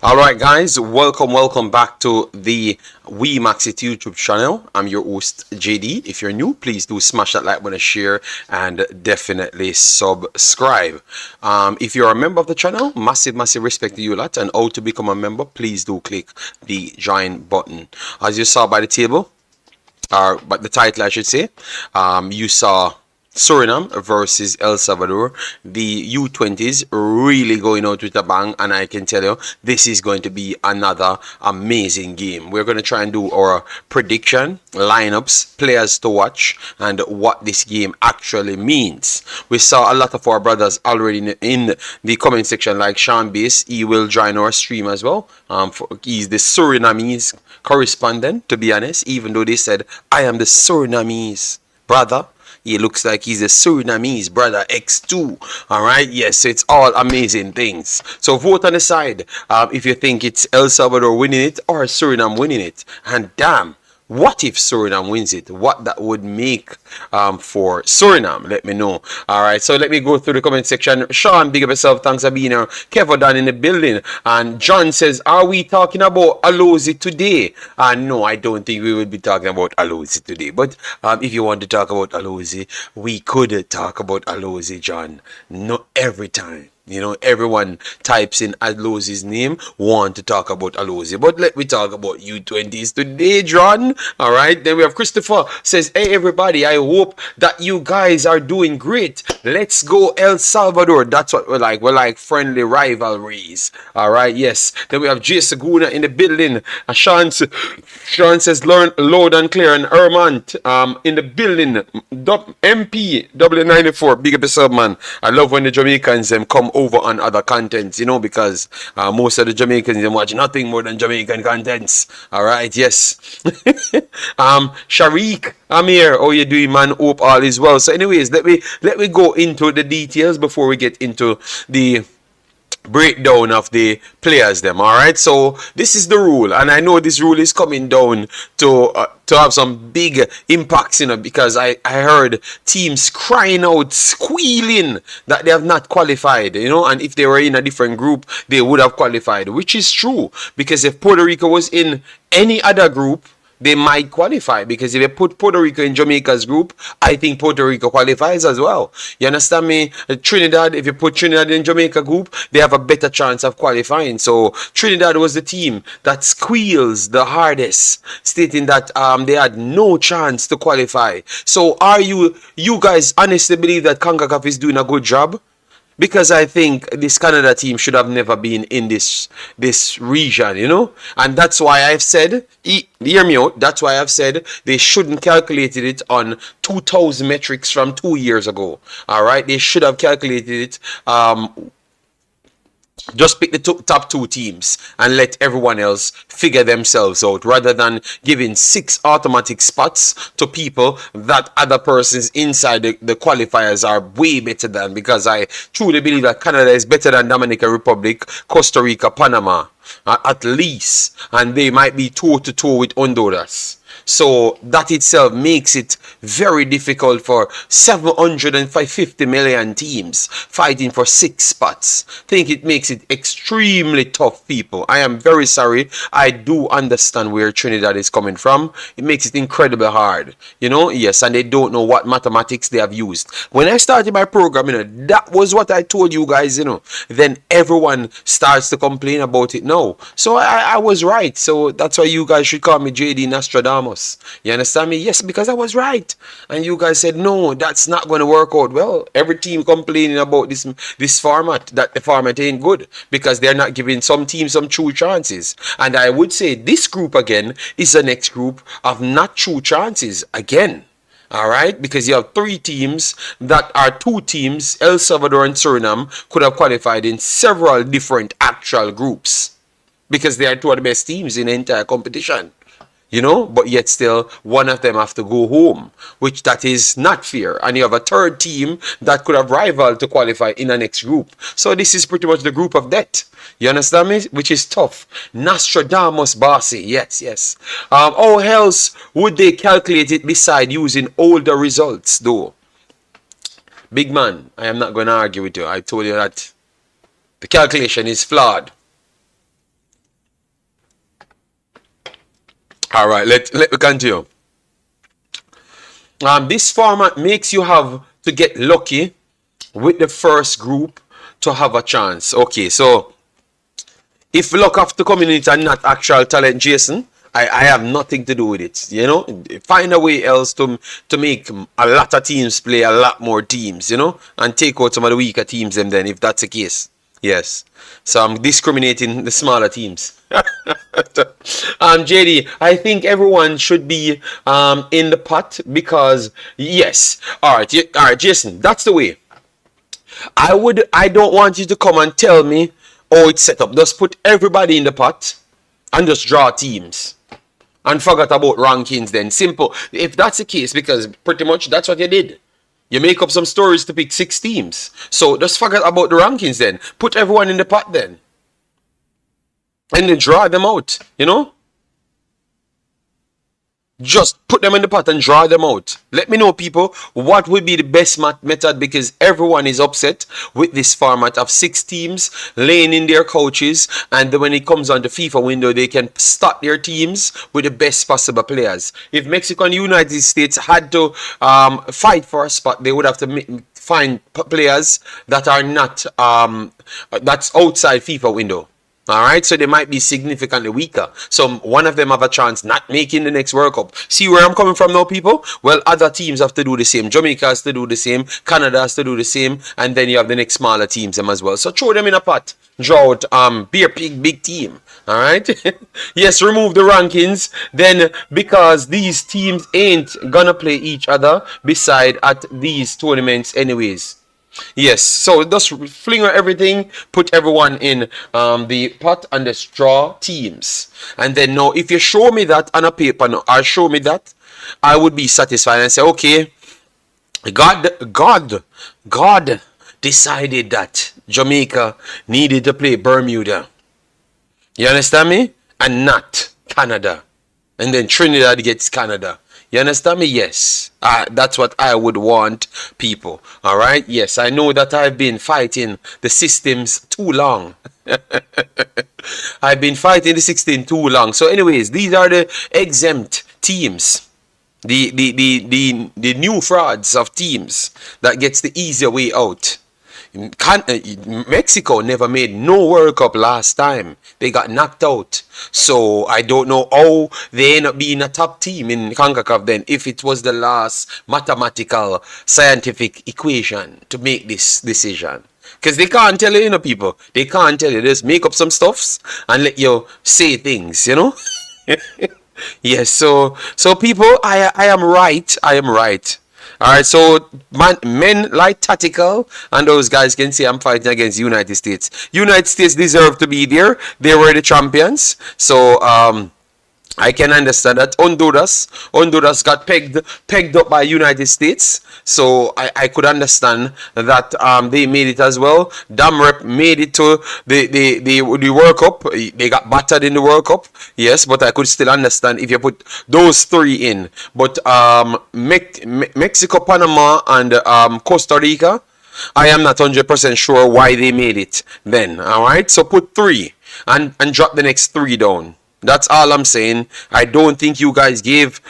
All right, guys, welcome back to the Wemaxit YouTube channel. I'm your host, JD. If you're new, please do smash that like button, share, and definitely subscribe. If you're a member of the channel, massive respect to you lot. And how to become a member, please do click the join button. As you saw by the table, or but the title I should say, you saw Suriname versus El Salvador. The U20s really going out with a bang, and I can tell you this is going to be another amazing game. We're going to try and do our prediction, lineups, players to watch, and what this game actually means. We saw a lot of our brothers already in the comment section, like Sean Base. He will join our stream as well. He's the Surinamese correspondent, to be honest, even though they said I am the Surinamese brother. He looks like he's a Surinamese brother X2. All right. Yes, so it's all amazing things. So vote on the side if you think it's El Salvador winning it or Suriname winning it. And damn, what if Suriname wins it? What that would make for Suriname? Let me know. All right, so let me go through the comment section. Sean, big up yourself. Thanks for being here. Kevin down in the building. And John says, are we talking about Alozi today? No, I don't think we will be talking about Alozi today. But if you want to talk about Alozi, we could talk about Alozi, John. Not every time. You know, everyone types in Alozi's name, want to talk about Alozi. But let me talk about U20s today, John. All right. Then we have Christopher says, hey, everybody, I hope that you guys are doing great. Let's go El Salvador. That's what we're like. We're like friendly rivalries. All right. Yes. Then we have Jay Saguna in the building. Sean says, learn loud and clear. And Ermant in the building. MP W94. Big up yourself, man. I love when the Jamaicans come over on other contents, you know, because most of the Jamaicans they watch nothing more than Jamaican contents. All right, yes. Sharik, I'm here. How you doing, man? Hope all is well. So, anyways, let me go into the details before we get into the breakdown of the players them. All right, so this is the rule, and I know this rule is coming down to have some big impacts, you know, because I heard teams crying out, squealing that they have not qualified, you know, and if they were in a different group they would have qualified, which is true, because if Puerto Rico was in any other group they might qualify, because if you put Puerto Rico in Jamaica's group, I think Puerto Rico qualifies as well. You understand me? Trinidad, if you put Trinidad in Jamaica group, they have a better chance of qualifying. So Trinidad was the team that squeals the hardest, stating that they had no chance to qualify. So are you guys honestly believe that Concacaf is doing a good job? Because I think this Canada team should have never been in this region, you know, and that's why I've said, hear me out, that's why I've said they shouldn't calculated it on 2000 metrics from 2 years ago. All right, they should have calculated it just pick the top two teams and let everyone else figure themselves out, rather than giving 6 automatic spots to people that other persons inside the qualifiers are way better than. Because I truly believe that Canada is better than Dominican Republic, Costa Rica, Panama, at least, and they might be toe to toe with Honduras. So that itself makes it very difficult for 750 million teams fighting for 6 spots. I think it makes it extremely tough, people. I am very sorry. I do understand where Trinidad is coming from. It makes it incredibly hard, you know. Yes, and they don't know what mathematics they have used. When I started my program, you know, that was what I told you guys, you know. Then everyone starts to complain about it now. So I was right. So that's why you guys should call me JD Nostradamus. You understand me? Yes, because I was right. And you guys said, no, that's not going to work out. Well, every team complaining about this format, that the format ain't good, because they're not giving some teams some true chances. And I would say this group again is the next group of not true chances again. All right, because you have 3 teams that are 2 teams, El Salvador and Suriname, could have qualified in several different actual groups, because they are 2 of the best teams in the entire competition. You know, but yet still one of them have to go home, which that is not fair. And you have a 3rd team that could have rivaled to qualify in the next group. So this is pretty much the group of death. You understand me? Which is tough. Nostradamus bossy. Yes. How else would they calculate it beside using older results though? Big man, I am not going to argue with you. I told you that the calculation is flawed. All right, let me continue. This format makes you have to get lucky with the first group to have a chance. Okay, so if luck have to come in it and not actual talent, Jason, I have nothing to do with it. You know, find a way else to make a lot of teams play a lot more teams. You know, and take out some of the weaker teams. And then, if that's the case, yes. So I'm discriminating the smaller teams. JD, I think everyone should be in the pot because yes. All right, Jason. That's the way. I don't want you to come and tell me, oh, it's set up. Just put everybody in the pot and just draw teams. And forget about rankings then. Simple. If that's the case, because pretty much that's what you did. You make up some stories to pick 6 teams. So just forget about the rankings then. Put everyone in the pot then. And then draw them out, you know? Just put them in the pot and draw them out. Let me know, people, what would be the best method, because everyone is upset with this format of 6 teams laying in their couches, and then when it comes on the FIFA window, they can start their teams with the best possible players. If Mexico and the United States had to fight for a spot, they would have to find players that are not that's outside FIFA window. All right, so they might be significantly weaker. So one of them have a chance not making the next World Cup. See where I'm coming from now, people? Well, other teams have to do the same. Jamaica has to do the same. Canada has to do the same. And then you have the next smaller teams them as well. So throw them in a pot. Draw out beer pig big team. All right. Yes, remove the rankings. Then because these teams ain't gonna play each other beside at these tournaments anyways. Yes, so just fling everything, put everyone in the pot and just draw teams. And then now, if you show me that on a paper now, or show me that, I would be satisfied and say, okay, God decided that Jamaica needed to play Bermuda. You understand me? And not Canada. And then Trinidad gets Canada. You understand me? Yes. That's what I would want, people. All right? Yes, I know that I've been fighting the systems too long. I've been fighting the system too long. So anyways, these are the exempt teams. The new frauds of teams that gets the easier way out. Mexico never made no World Cup last time. They got knocked out. So I don't know how they end up being a top team in Concacaf then, if it was the last mathematical scientific equation to make this decision. Because they can't tell you, people. They can't tell you. Just make up some stuffs and let you say things, Yes, so people, I am right. I am right. Alright, so men like tactical, and those guys can say I'm fighting against the United States. United States deserve to be there. They were the champions. So I can understand that. Honduras got pegged up by United States. So I could understand that they made it as well. Damrep made it to the World Cup. They got battered in the World Cup. Yes, but I could still understand if you put those 3 in. But Mexico, Panama, and Costa Rica, I am not 100% sure why they made it then. Alright, so put 3 and drop the next 3 down. That's all I'm saying. I don't think you guys gave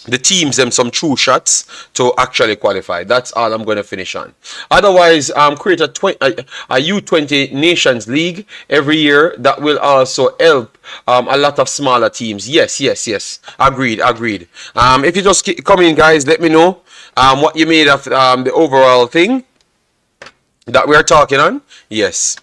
the teams them some true shots to actually qualify. That's all I'm going to finish on. Otherwise, create a U20 Nations League every year. That will also help a lot of smaller teams. Yes. Agreed. If you just come in, guys, let me know what you made of the overall thing that we're talking on. Yes.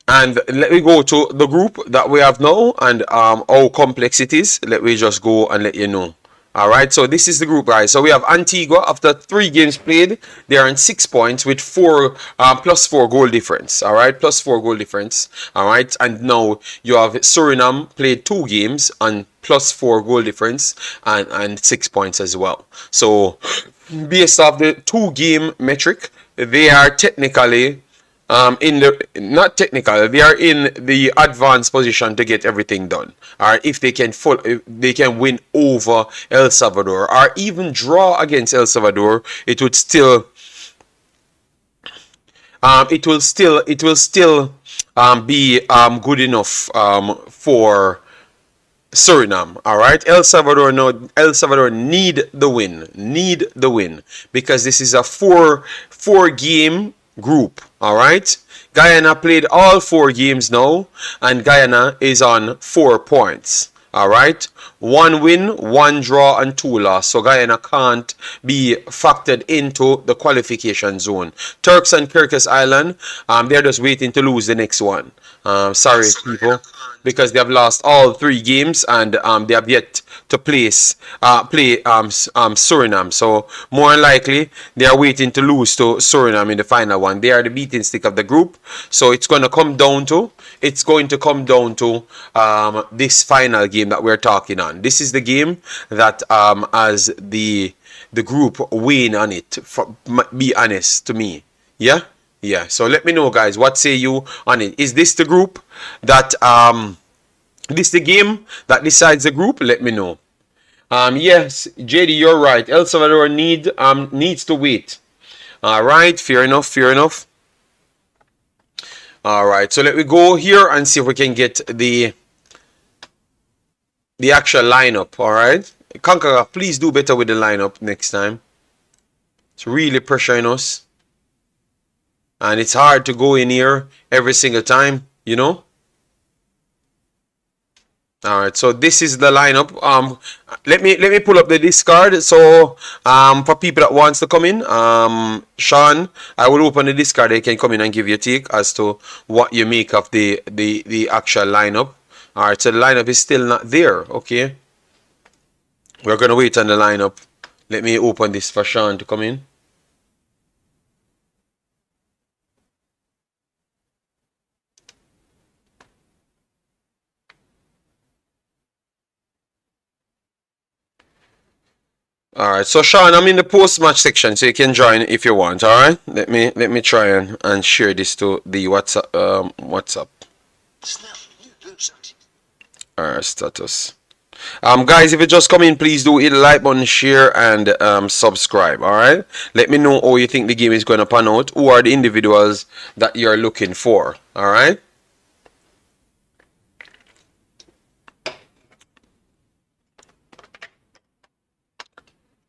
And let me go to the group that we have now and how complex it is. Let me just go and let you know. Alright, so this is the group, guys. So we have Antigua. After 3 games played, they are on 6 points with plus 4 goal difference. Alright, plus 4 goal difference. Alright, and now you have Suriname played 2 games and plus 4 goal difference and 6 points as well. So based off the 2 game metric, they are technically they are in the advanced position to get everything done. Or if they can win over El Salvador or even draw against El Salvador, it would still be good enough for Suriname. All right, El Salvador. No, El Salvador need the win. Need the win because this is a four game group. All right. Guyana played all 4 games now, and Guyana is on 4 points. All right, 1 win, 1 draw, and 2 loss. So Guyana can't be factored into the qualification zone. Turks and Caicos Island, they're just waiting to lose the next one. Sorry, people, because they have lost all 3 games and they have yet to play Suriname. So more likely they are waiting to lose to Suriname in the final one. They are the beating stick of the group. So it's going to come down to this final game that we're talking on. This is the game that as the group win on it. Be honest to me, yeah. Yeah, so let me know, guys. What say you on it? Is this the group that this the game that decides the group? Let me know. Yes, JD, you're right. El Salvador needs to wait. All right, fair enough, fair enough. All right, so let me go here and see if we can get the actual lineup. All right, Concacaf, please do better with the lineup next time. It's really pressuring us, and it's hard to go in here every single time, you know. All right, so this is the lineup. Let me pull up the discard. So for people that wants to come in, Sean, I will open the discard. They can come in and give your take as to what you make of the actual lineup. All right, so the lineup is still not there. Okay, we're gonna wait on the lineup. Let me open this for Sean to come in. All right, so Sean, I'm in the post-match section, so you can join if you want. All right, let me try and share this to the WhatsApp. All right, status. Guys, if you just come in, please do hit the like button, share, and subscribe. All right, let me know how you think the game is going to pan out. Who are the individuals that you're looking for? All right.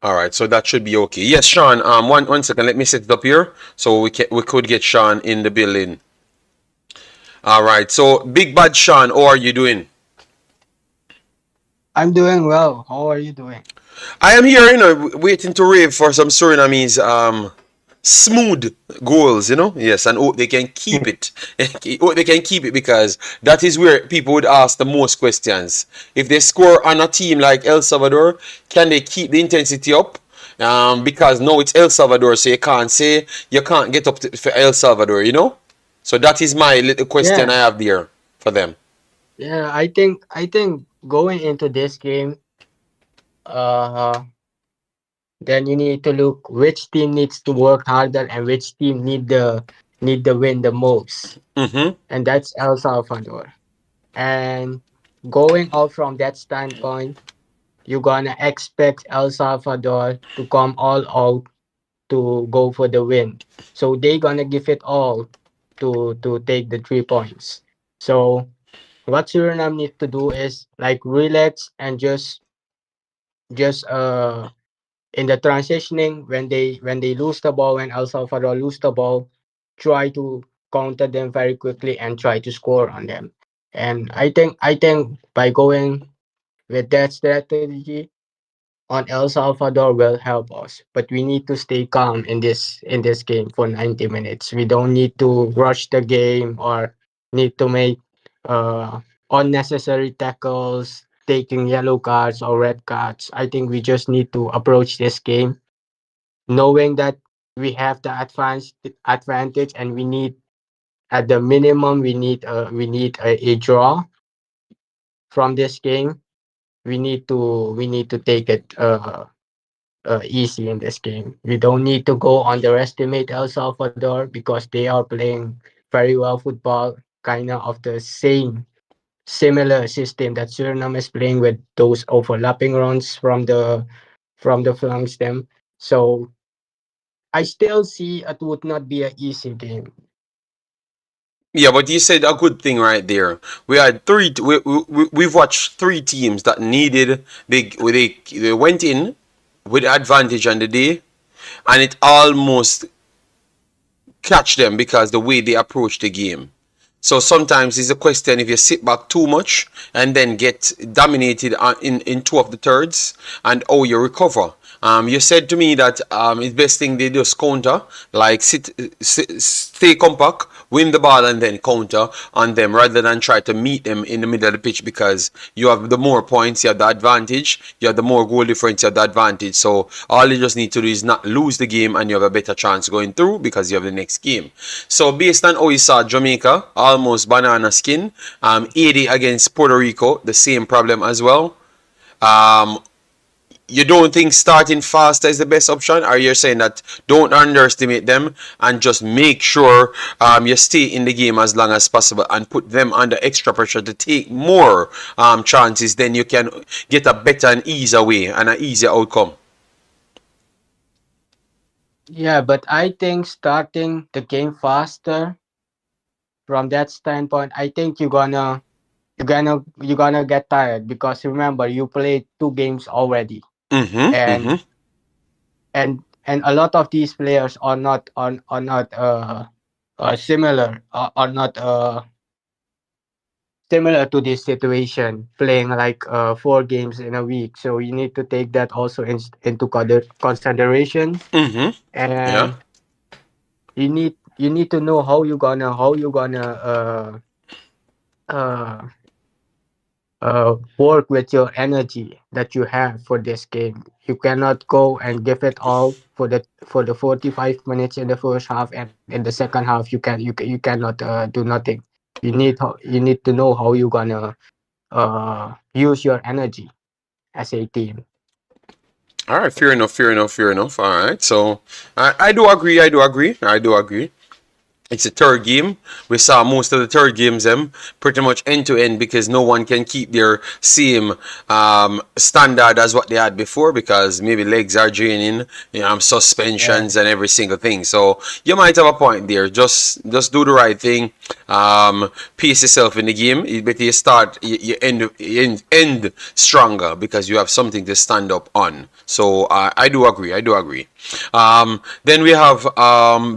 All right, so that should be okay. Yes, Sean. One second. Let me set it up here so we could get Sean in the building. All right. So Big Bad Sean, how are you doing? I'm doing well. How are you doing? I am here, waiting to rave for some Surinamese smooth goals, Yes, and hope they can keep it. Hope they can keep it because that is where people would ask the most questions. If they score on a team like El Salvador, can they keep the intensity up? Because no, it's El Salvador, so you can't say you can't get up for El Salvador. So that is my little question I Yeah, have there for them. yeah. I think going into this game, uh, then you need to look which team needs to work harder and which team need the win the most, Mm-hmm. and that's El Salvador. And going out from that standpoint, you're gonna expect El Salvador to come all out to go for the win. So they gonna give it all to take the 3 points. So what Suriname need to do is like relax and just in the transitioning when they lose the ball, when El Salvador lose the ball, try to counter them very quickly and try to score on them. And I think by going with that strategy on El Salvador will help us. But we need to stay calm in this game for 90 minutes. We don't need to rush the game or need to make uh, unnecessary tackles, taking yellow cards or red cards. I think we just need to approach this game knowing that we have the advantage and we need at the minimum we need a draw from this game. We need to take it easy in this game. We don't need to go underestimate El Salvador because they are playing very well football, kind of the same similar system that Suriname is playing with those overlapping runs from the flank stem. So I still see it would not be an easy game. Yeah, but you said a good thing right there. We had three. We've watched three teams that needed. They went in with advantage on the day, and it almost catch them because the way they approach the game. So sometimes it's a question if you sit back too much and then get dominated in two of the thirds and how you recover. You said to me that it's best thing they just counter, like stay compact, win the ball and then counter on them rather than try to meet them in the middle of the pitch because you have the more points, you have the advantage, you have the more goal difference, you have the advantage. So all you just need to do is not lose the game and you have a better chance going through because you have the next game. So based on how you saw Jamaica, almost banana skin, 80 against Puerto Rico, the same problem as well. Um, you don't think starting faster is the best option, or you're saying that don't underestimate them and just make sure you stay in the game as long as possible and put them under extra pressure to take more chances, then you can get a better and easier way and an easier outcome. Yeah, but I think starting the game faster from that standpoint, I think you're gonna get tired because remember you played two games already, Mm-hmm. Mm-hmm. and and a lot of these players are not similar are not similar to this situation playing like 4 games in a week, so you need to take that also into consideration. Mm-hmm. Yeah. And you need to know how you gonna uh work with your energy that you have for this game. You cannot go and give it all for the 45 minutes in the first half, and in the second half you cannot do nothing. You need to know how you gonna use your energy as a team. All right, fair enough, fair enough, fair enough. All right, so I do agree, I do agree, I do agree. It's a third game. We saw most of the third games them pretty much end to end because no one can keep their same standard as what they had before because maybe legs are draining, Yeah. suspensions and every single thing. So you might have a point there. Just do the right thing. Pace yourself in the game. But you start you end stronger because you have something to stand up on. So I do agree. I do agree. Then we have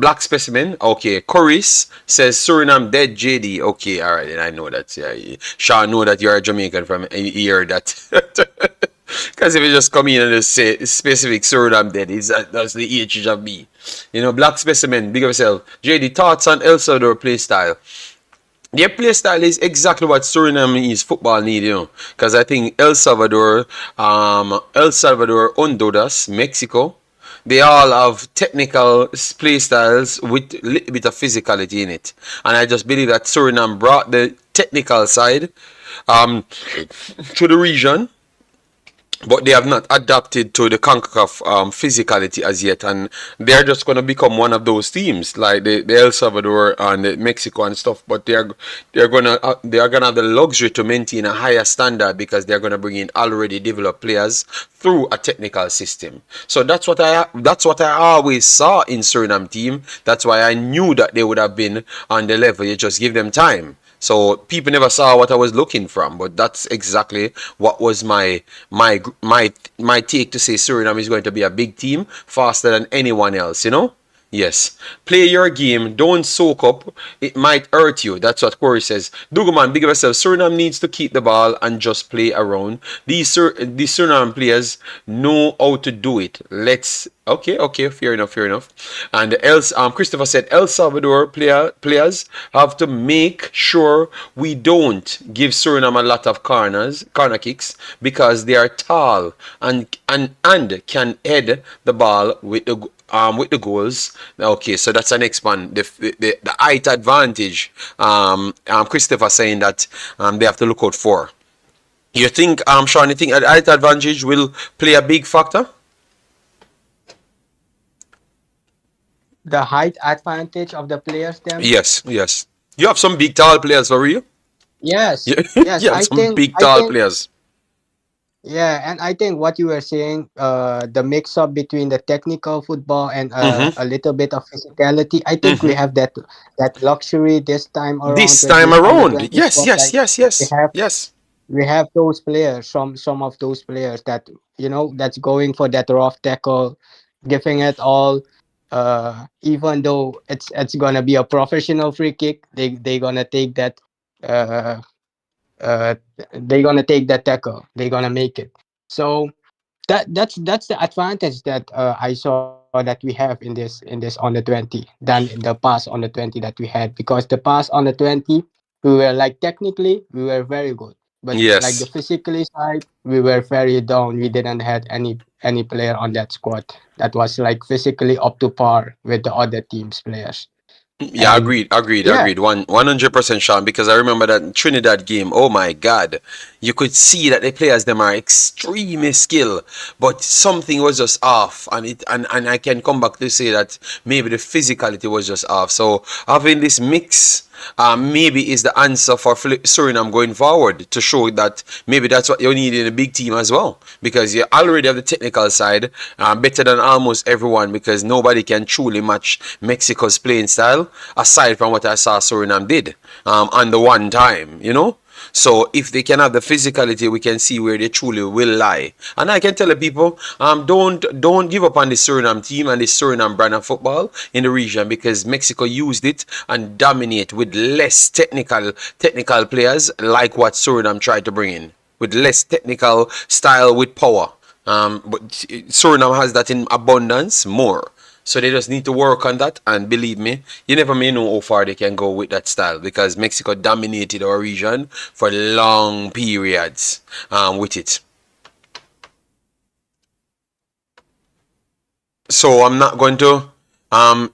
Black Specimen. Okay, Coris says Suriname dead JD. Okay, all right, and I know that. Yeah, Sean know that you're a Jamaican from here. That because if you just come in and just say specific Suriname dead, that's the age of me. Black Specimen. Big of yourself. JD, thoughts on El Salvador play style? Their play style is exactly what Surinamese football need, because I think El Salvador, Honduras, Mexico, they all have technical play styles with a little bit of physicality in it, and I just believe that Suriname brought the technical side um, to the region, but they have not adapted to the Concacaf physicality as yet, and they're just going to become one of those teams like the El Salvador and the Mexico and stuff. But they're gonna have the luxury to maintain a higher standard because they're going to bring in already developed players through a technical system. So that's what I always saw in Suriname team. That's why I knew that they would have been on the level. You just give them time. So people never saw what I was looking from, but that's exactly what was my take to say Suriname is going to be a big team faster than anyone else. Yes. Play your game. Don't soak up. It might hurt you. That's what Corey says. Duguman, big of yourself. Suriname needs to keep the ball and just play around. These Suriname players know how to do it. Let's. Okay, fair enough, fair enough. And else, Christopher said El Salvador players have to make sure we don't give Suriname a lot of corner kicks because they are tall and can head the ball with the goals. Okay, so that's the next one. The height advantage. Christopher saying that they have to look out for. You think, Sean, you think the height advantage will play a big factor? The height advantage of the players then. Yes, yes. You have some big tall players for real. Yes, You, yes, you have i some think big i tall think players. Yeah, and I think what you were saying, the mix up between the technical football and Mm-hmm. a little bit of physicality, I think we Mm-hmm. have that luxury this time around This with time this under around, 20 yes, squad. yes, Like yes, we yes, have yes. we have those players, some of those players that that's going for that rough tackle, giving it all. Even though it's gonna be a professional free kick, they gonna take that. Uh, they gonna take that tackle. They gonna make it. So that's the advantage that I saw that we have in this under 20 than in the past under 20 that we had, because the past under 20 we were like technically we were very good, but like the Yes. physically side we were very down. We didn't had any player on that squad that was like physically up to par with the other teams players. Yeah, And agreed, agreed, yeah, agreed. 100%, Sean. Because I remember that Trinidad game. Oh my God, you could see that the players them are extremely skilled, but something was just off, and I can come back to say that maybe the physicality was just off. So having this mix. Maybe is the answer for Suriname going forward to show that maybe that's what you need in a big team as well, because you already have the technical side better than almost everyone, because nobody can truly match Mexico's playing style aside from what I saw Suriname did on the one time, you know. So if they can have the physicality, we can see where they truly will lie. And I can tell the people, don't give up on the Suriname team and the Suriname brand of football in the region, because Mexico used it and dominate with less technical players like what Suriname tried to bring in, with less technical style with power. But Suriname has that in abundance more. So they just need to work on that, and believe me, you never may know how far they can go with that style, because Mexico dominated our region for long periods with it. So I'm not going to um,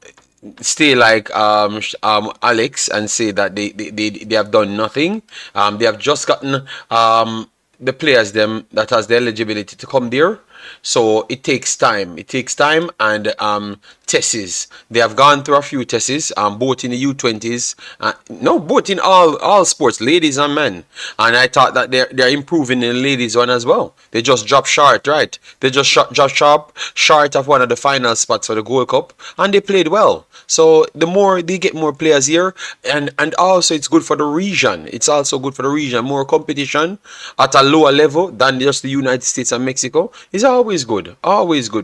stay like Alex and say that they have done nothing. They have just gotten the players them that has the eligibility to come there. So it takes time. It takes time and tests. They have gone through a few tests, both in the U20s, no, both in all sports, ladies and men. And I thought that they're improving in the ladies one as well. They just dropped short, right? They just dropped short of one of the final spots for the Gold Cup, and they played well. So the more they get more players here, and also it's good for the region. It's also good for the region. More competition at a lower level than just the United States and Mexico is always good,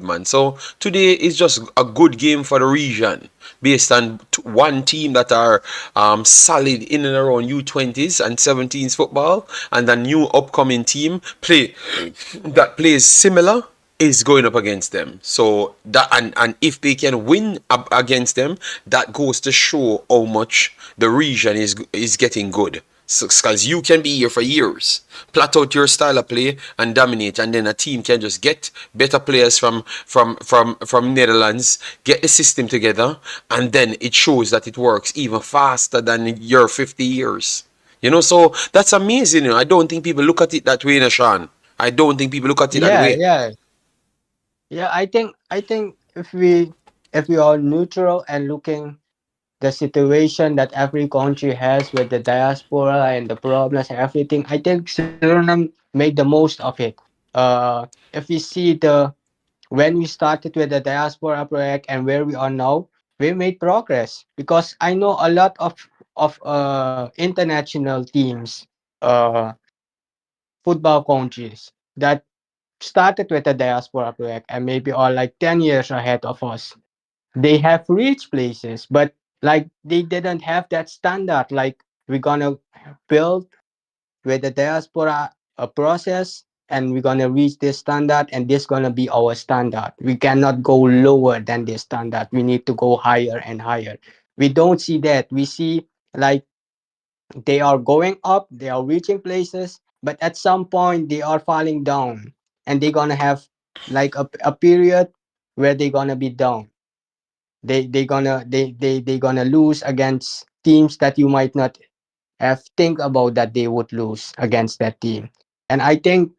man. So today is just a good game for the region, based on one team that are solid in and around U20s and 17s football, and a new upcoming team that plays similar is going up against them. So that, and if they can win up against them, that goes to show how much the region is getting good. Because you can be here for years, plot out your style of play and dominate, and then a team can just get better players from Netherlands, get the system together, and then it shows that it works even faster than your 50 years. So that's amazing. I don't think people look at it that way, Nashan. I don't think people look at it that yeah, way. yeah, yeah. I think if we are neutral and looking the situation that every country has with the diaspora and the problems and everything, I think Suriname made the most of it. If we see the when we started with the diaspora project and where we are now, we made progress, because I know a lot of international teams, uh, football countries that started with the diaspora project and maybe are like 10 years ahead of us. They have reached places, but like they didn't have that standard. Like we're gonna build with the diaspora a process, and we're gonna reach this standard, and this gonna be our standard. We cannot go lower than this standard. We need to go higher and higher. We don't see that. We see like they are going up, they are reaching places, but at some point they are falling down, and they're gonna have like a period where they're gonna be down. They gonna lose against teams that you might not have think about that they would lose against that team. And I think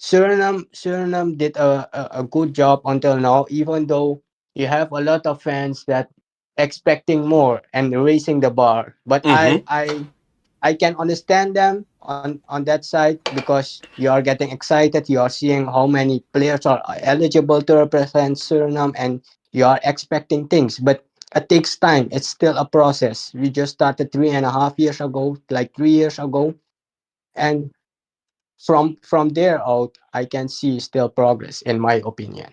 Suriname did a good job until now, even though you have a lot of fans that expecting more and raising the bar. But Mm-hmm. I can understand them on that side because you are getting excited. You are seeing how many players are eligible to represent Suriname, and you are expecting things. But it takes time. It's still a process. We just started 3.5 years ago, like 3 years ago, and from there out, I can see still progress, in my opinion.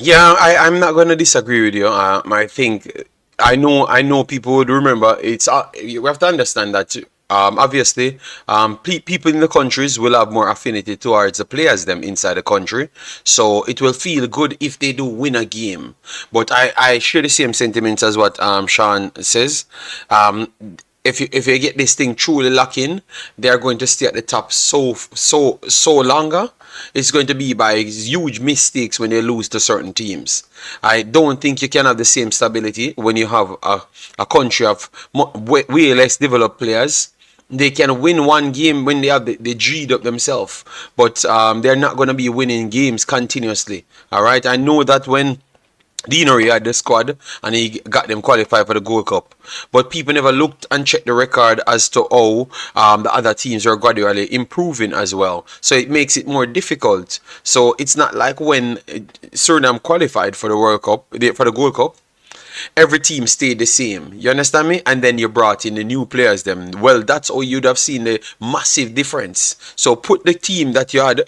Yeah, I'm not gonna disagree with you. I think I know people would remember. It's you have to understand that obviously people in the countries will have more affinity towards the players them inside the country, so it will feel good if they do win a game. But I share the same sentiments as what Sean says. Um, if you get this thing truly locking, they are going to stay at the top so longer. It's going to be by huge mistakes when they lose to certain teams. I don't think you can have the same stability when you have a country of way less developed players. They can win one game when they have the G'd up themselves, but they're not going to be winning games continuously. All right, I know that when Dino had the squad and he got them qualified for the Gold Cup. But people never looked and checked the record as to how the other teams are gradually improving as well. So it makes it more difficult. So it's not like when Suriname qualified for the World Cup, for the Gold Cup, every team stayed the same. You understand me? And then you brought in the new players. Them well, that's how you'd have seen the massive difference. So put the team that you had,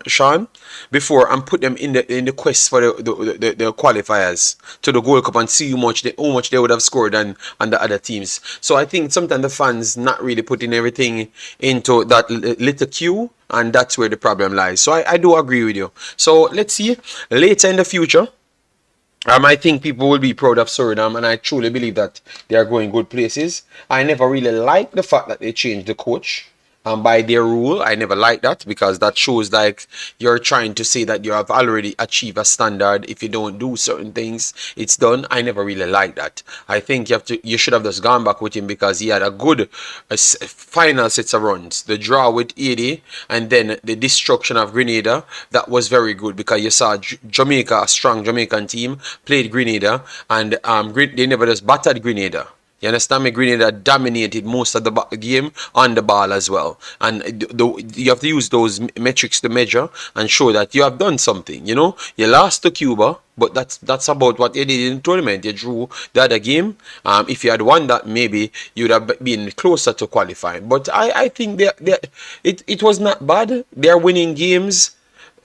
Sean, before, and put them in the quest for the qualifiers to the Gold Cup and see how much they would have scored than the other teams. So I think sometimes the fans not really putting everything into that little queue. And that's where the problem lies. So I do agree with you. So let's see later in the future. I think people will be proud of Suriname, and I truly believe that they are going good places. I never really liked the fact that they changed the coach. By their rule, I never liked that because that shows like you're trying to say that you have already achieved a standard. If you don't do certain things, it's done. I never really liked that. I think you should have just gone back with him because he had a good final sets of runs. The draw with 80 and then the destruction of Grenada, that was very good because you saw Jamaica, a strong Jamaican team, played Grenada, and they never just battered Grenada. You understand me? Grenada dominated most of the game on the ball as well. And you have to use those metrics to measure and show that you have done something. You know, you lost to Cuba, but that's about what you did in the tournament. You drew the other game. If you had won that, maybe you'd have been closer to qualifying. But I think it was not bad. They're winning games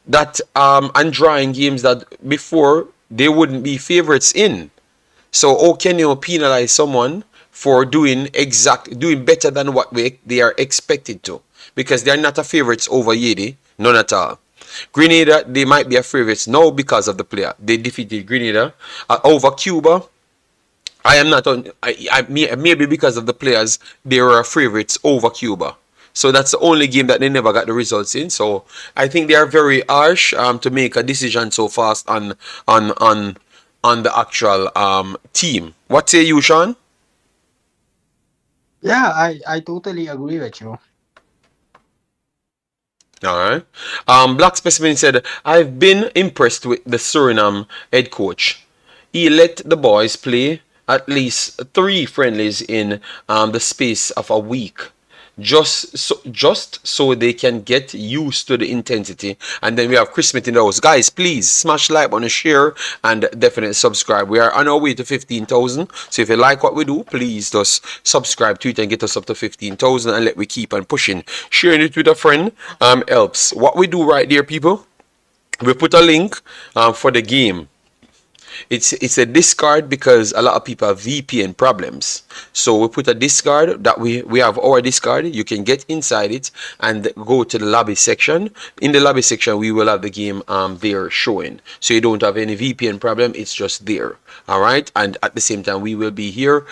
that and drawing games that before they wouldn't be favorites in. So how can you penalize someone for doing better than what they are expected to? Because they're not a favorites over Yedi, none at all. Grenada, they might be a favorites now because of the player. They defeated Grenada over Cuba. I am not on. Maybe because of the players, they were favorites over Cuba. So that's the only game that they never got the results in. So I think they are very harsh to make a decision so fast on on on the actual team. What say you, Sean? Yeah, I totally agree with you. All right. Black Specimen said, I've been impressed with the Suriname head coach. He let the boys play at least 3 friendlies in the space of a week. Just so they can get used to the intensity. And then we have Chris Smith in those. Guys, please smash like on the share and definitely subscribe. We are on our way to 15,000. So if you like what we do, please just subscribe to it and get us up to 15,000 and let we keep on pushing. Sharing it with a friend helps. What we do right there, people, we put a link for the game. It's a discard because a lot of people have VPN problems. So we put a discard that we have our discard. You can get inside it and go to the lobby section. In the lobby section, we will have the game there showing. So you don't have any VPN problem. It's just there. All right. And at the same time, we will be here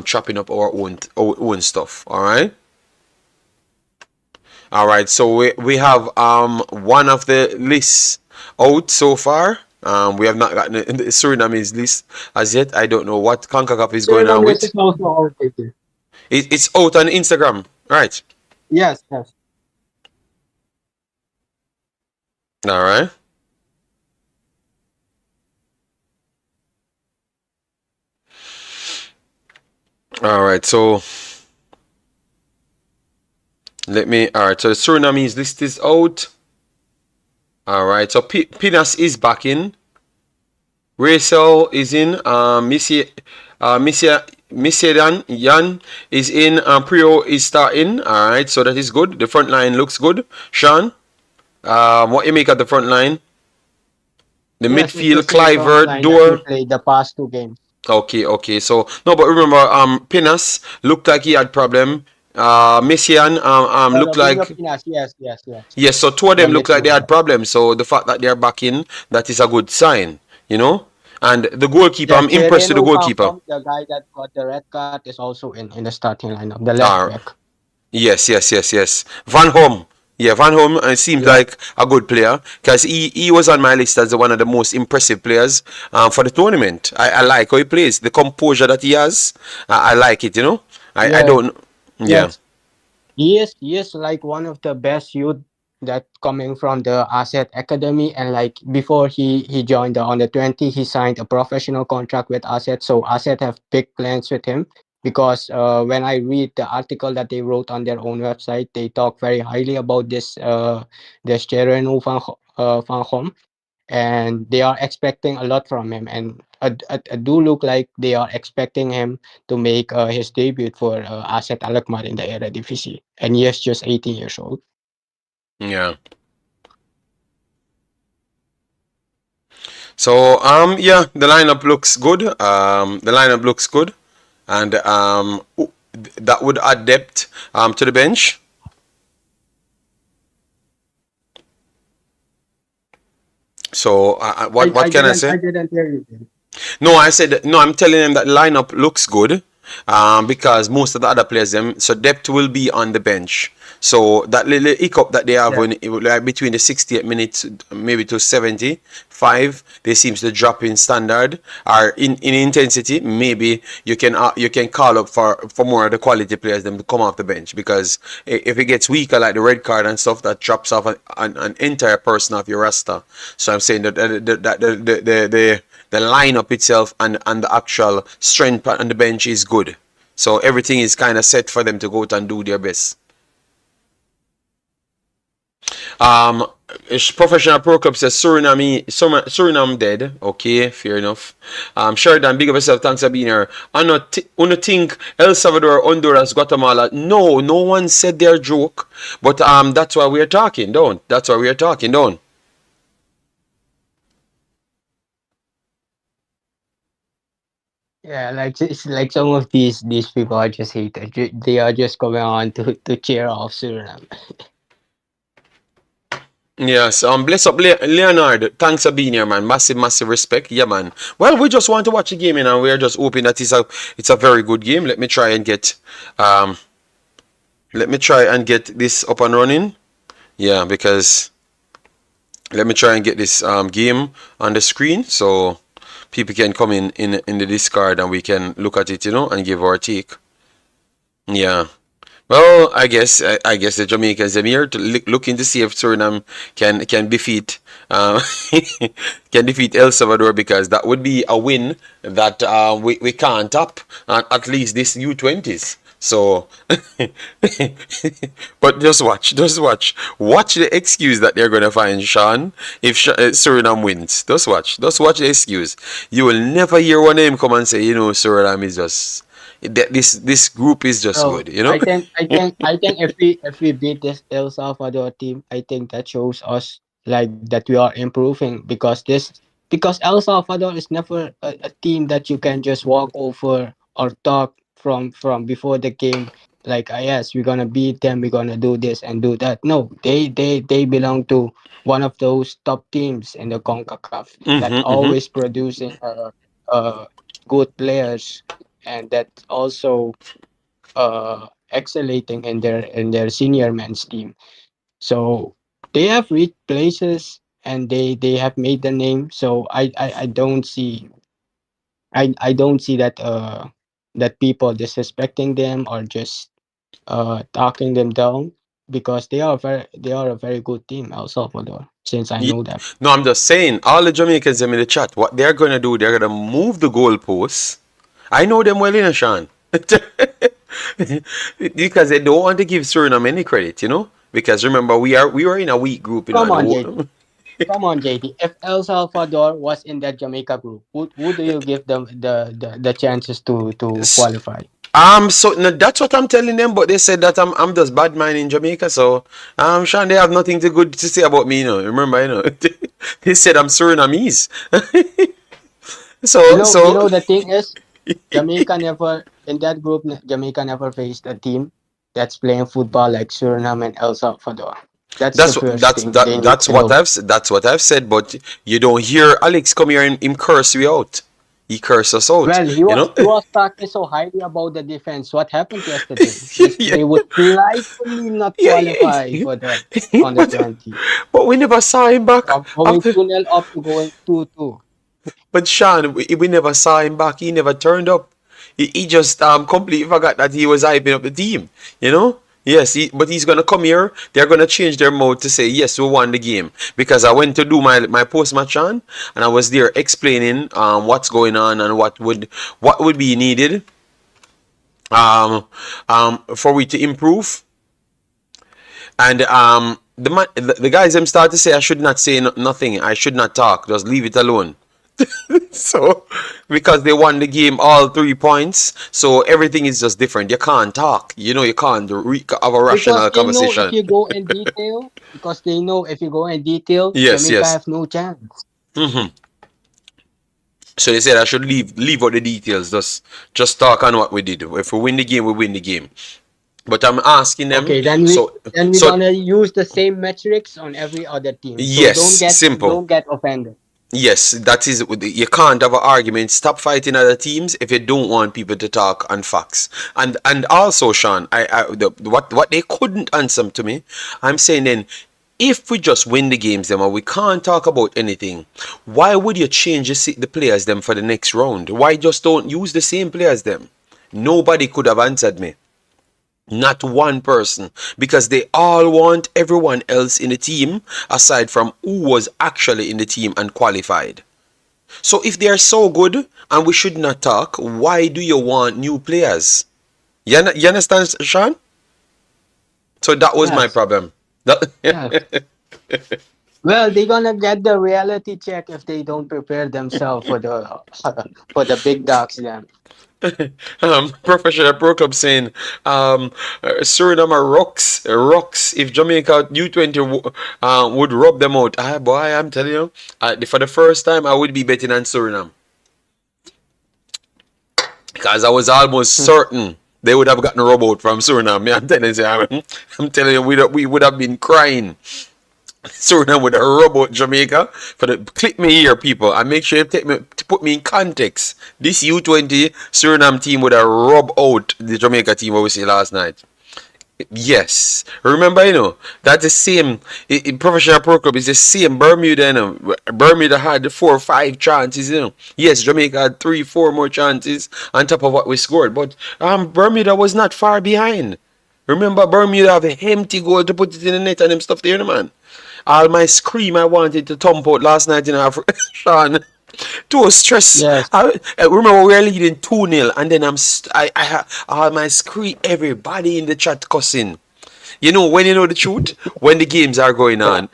chopping up our own stuff. All right. All right, so we have one of the lists out so far. We have not gotten the Suriname's list as yet. I don't know what Concacaf is going on Suriname list with. is also outdated. It's out on Instagram, right? Yes, yes. All right, all right. So Let me. All right. So the Surinamese list is out. All right. So Pinas is back in. Racel is in. Missia Yan is in. Prio is starting. All right. So that is good. The front line looks good. Sean, what you make of the front line? The Yes, it's the midfield, same front Cliver, line that we Door. played the past two games. Okay, okay. So no, but remember, Pinas looked like he had problem. Messian looked Bruno like Pinas, yes, yes, yes. yes. So two of The them look like they had midfielder. problems. So the fact that they're back in, that is a good sign, you know. And the goalkeeper, The I'm impressed with the Chereno goalkeeper. Fanfom, the guy that got the red card, is also in the starting lineup, the left Uh, back. yes, yes, yes, yes. Van Hom. Yeah, Van Hom seems Yeah, like a good player because he was on my list as one of the most impressive players for the tournament. I like how he plays, the composure that he has. I like it, you know. I yeah, don't. Yeah. yes. He is like one of the best youth that coming from the Asset Academy, and like before he joined the under 20, he signed a professional contract with Asset. So Asset have big plans with him because when I read the article that they wrote on their own website, they talk very highly about this Chereno Van Gogh, and they are expecting a lot from him, and I do look like they are expecting him to make his debut for Asset Alkmaar in the Eredivisie, and he is just 18 years old. Yeah. So yeah, the lineup looks good. The lineup looks good, and that would add depth to the bench. So what can I say? I didn't hear you. Then. No, I said no. I'm telling them that lineup looks good, because most of the other players them so depth will be on the bench. So that little hiccup that they have Yeah, when like between the 68 minutes maybe to 75, they seems to drop in standard or in intensity. Maybe you can call up for more of the quality players them to come off the bench because if it gets weaker like the red card and stuff that drops off an entire person off your roster. So I'm saying that the lineup itself and the actual strength on the bench is good. So everything is kind of set for them to go out and do their best. Um, Professional Pro Club says Suriname dead. Okay, fair enough. Sheridan, big up yourself. Thanks for being here. Uno think El Salvador, Honduras, Guatemala. No, no one said their joke. But that's why we're talking, don't? That's why we're talking, don't? yeah, like it's like some of these people are just haters. They are just coming on to cheer off Suriname. Yes, bless up Leonard. Thanks for being here, man. Massive, massive respect. Yeah, man. Well, we just want to watch a game, and we're just hoping that it's a very good game. Um let me try and get this up and running. Yeah, because let me try and get this game on the screen so people can come in the Discord and we can look at it, and give our take. Yeah. Well, I guess the Jamaicans are here to looking to see if Suriname can defeat can defeat El Salvador because that would be a win that we can't top at least this U20s. So, but watch the excuse that they're gonna find, Sean. If Suriname wins, just watch the excuse. You will never hear one name come and say, Suriname is just this group is just So good. I think if we beat this El Salvador team, I think that shows us like that we are improving because El Salvador is never a team that you can just walk over or talk from before the game like yes, we're gonna beat them, we're gonna do this and do that. No, they belong to one of those top teams in the Concacaf that Mm-hmm, mm-hmm. always producing good players, and that also excellating in their senior men's team. So they have reached places and they have made the name. So I don't see I don't see that that people disrespecting them or just talking them down because they are a very good team, El Salvador, since I know them. No, I'm just saying, all the Jamaicans them in the chat, what they're gonna do, they're gonna move the goalposts. I know them well, Sean. Because they don't want to give Suriname any credit, you know. Because remember, we were in a weak group, you know, Come and on, JD. Come on, JD. If El Salvador was in that Jamaica group, would do you give them the chances to qualify? so no, that's what I'm telling them, but they said that I'm just bad man in Jamaica, so Sean, they have nothing to good to say about me, you know. Remember, you know, they said I'm Surinamese. You so know, so the thing is, Jamaica never in that group. Jamaica never faced a team that's playing football like Suriname and El Salvador. That's the first thing they need to know. that's what I've said, but you don't hear Alex come here and him curse you out. He curse us out, Well, you know. he was talking so highly about the defense. What happened yesterday? yeah, They would likely not qualify yeah. for the on the but 20. but we never saw him back From going after. 2-0 up to going 2-2. But Sean, we never saw him back. He never turned up. He just completely forgot that he was hyping up the team. You know. Yes, but he's gonna come here. They're gonna change their mode to say yes, we won the game, because I went to do my post match on, and I was there explaining what's going on and what would be needed for we to improve. And the guys them start to say I should not say nothing. I should not talk. Just leave it alone. So because they won the game all 3 points, so everything is just different. You can't talk. You know, you can't have a Because rational they know if conversation. you go in detail, Yes, Jamaica yes. have no chance. So they said I should leave out the details. Just talk on what we did. If we win the game, we win the game. But I'm asking them. Okay, So then we're so gonna use the same metrics on every other team. So yes, simple. don't get offended. Yes, that is. You can't have an argument. Stop fighting other teams if you don't want people to talk on facts. And also, Sean, what they couldn't answer to me, I'm saying then, if we just win the games, them, and we can't talk about anything, why would you change the players them for the next round? Why just don't use the same players them? Nobody could have answered me. Not one person, because they all want everyone else in the team aside from who was actually in the team and qualified. So if they are so good and we should not talk, why do you want new players? You understand, Sean? So that was my Yes, problem. yes. Well, they're gonna get the reality check if they don't prepare themselves for the for the big dogs. Then Professional Pro Club saying Suriname are rocks. If Jamaica U20 would rub them out, boy, I'm telling you, for the first time I would be betting on Suriname, because I was almost certain they would have gotten a rub out from Suriname. I'm telling you, we would have been crying. Suriname with a rub Jamaica. For the click me here, people, and make sure you to put me in context. This U20 Suriname team would have rub out the Jamaica team what we see last night. Yes, remember, you know, that's the same. In Professional Pro Club is the same. Bermuda, you know, Bermuda had 4 or 5 chances. You know, yes, Jamaica had 3, 4 more chances on top of what we scored, but Bermuda was not far behind. Remember, Bermuda have a empty goal to put it in the net and them stuff there, man. All my scream I wanted to thump out last night in Africa, Sean. Too stress. yes, I remember we were leading 2-0, and then I had all my scream, everybody in the chat cussing. You know, when you know the truth, when the games are going on.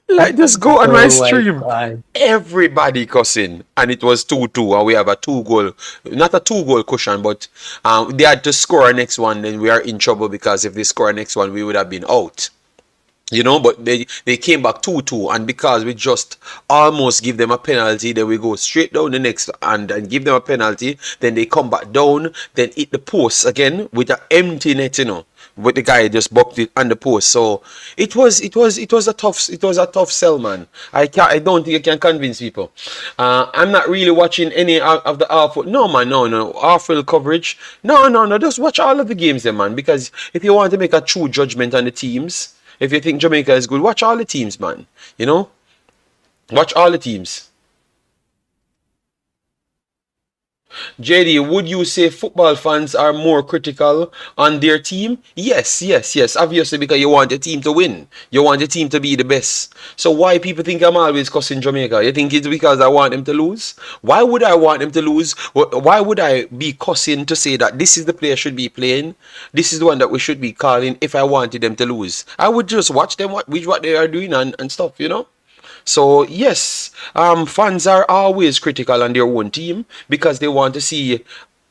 Like, just go on my oh my stream. god, Everybody cussing, and it was 2-2, and we have a 2 goal, not a 2 goal cushion, but they had to score a next one. Then we are in trouble, because if they score a next one, we would have been out. You know, but they came back 2-2, and because we just almost give them a penalty, then we go straight down the next and give them a penalty. Then they come back down, then hit the post again with an empty net, you know. But the guy just bucked it on the post. So it was a tough sell, man. I don't think I can convince people. I'm not really watching any of the awful. No, man, no awful coverage. No. Just watch all of the games, then, man. Because if you want to make a true judgment on the teams, if you think Jamaica is good, watch all the teams, man. You know, watch all the teams. JD, would you say football fans are more critical on their team? Yes, yes, yes. Obviously, because you want the team to win. You want the team to be the best. So why people think I'm always cussing Jamaica? You think it's because I want them to lose? Why would I want them to lose? Why would I be cussing to say that this is the player should be playing? This is the one that we should be calling if I wanted them to lose? I would just watch them what they are doing and stuff, you know? So yes, fans are always critical on their own team because they want to see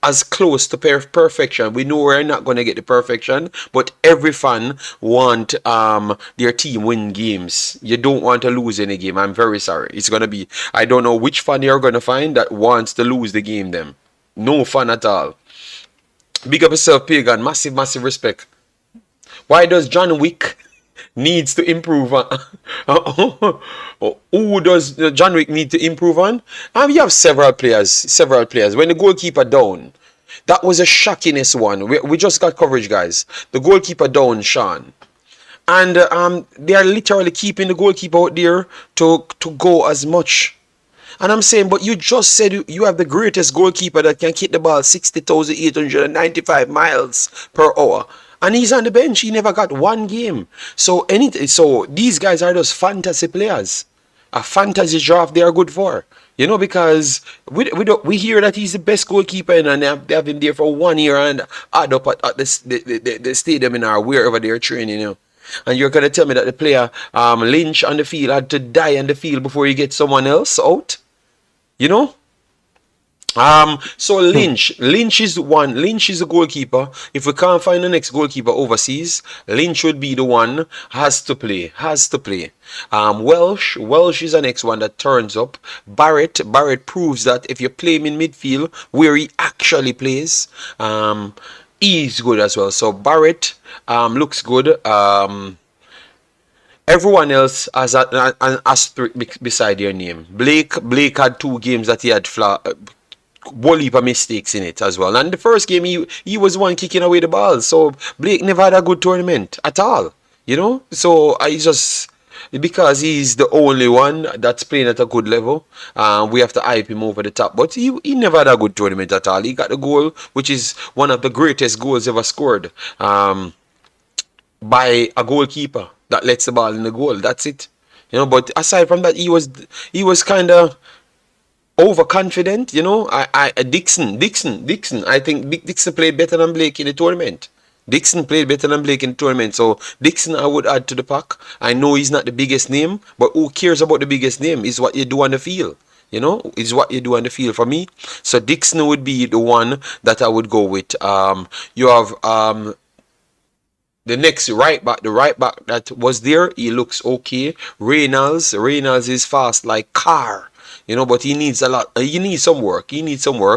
as close to perfection. We know we're not going to get the perfection, but every fan want their team win games. You don't want to lose any game. I'm very sorry. It's gonna be. I don't know which fan you're gonna find that wants to lose the game. Them, no fun at all. Big up yourself, Pagan. Massive, massive respect. Why does John Wick needs to improve on? Who does John Wick need to improve on? You have several players. Several players. When the goalkeeper down, that was a shockingness one. We just got coverage, guys. The goalkeeper down, Sean. And they are literally keeping the goalkeeper out there to go as much. And I'm saying, but you just said you have the greatest goalkeeper that can kick the ball 60,895 miles per hour. And he's on the bench. He never got one game. So these guys are just fantasy players. A fantasy draft they are good for. You know, because we hear that he's the best goalkeeper and they have him there for 1 year and add up at the stadium in or wherever they're training, you know. And you're gonna tell me that the player Lynch on the field had to die on the field before he gets someone else out? You know? So Lynch is the one. Lynch is the goalkeeper. If we can't find the next goalkeeper overseas, Lynch would be the one. Has to play. Has to play. Welsh is the next one that turns up. Barrett proves that if you play him in midfield where he actually plays, he's good as well. So Barrett looks good. Everyone else has an asterisk beside their name. Blake had 2 games that he had whole heap of mistakes in it as well. And the first game he was the one kicking away the ball. So Blake never had a good tournament at all. You know? So I just because he's the only one that's playing at a good level, we have to hype him over the top. But he never had a good tournament at all. He got the goal, which is one of the greatest goals ever scored. By a goalkeeper that lets the ball in the goal. That's it. You know, but aside from that, he was kind of overconfident. You know, Dixon. I think Dixon played better than Blake in the tournament. Dixon played better than Blake in the tournament. So Dixon, I would add to the pack. I know he's not the biggest name, but who cares about the biggest name? Is what you do on the field. You know, is what you do on the field for me. So Dixon would be the one that I would go with. You have the next the right back that was there, he looks okay. Reynolds is fast like car, you know, but he needs a lot. He needs some work.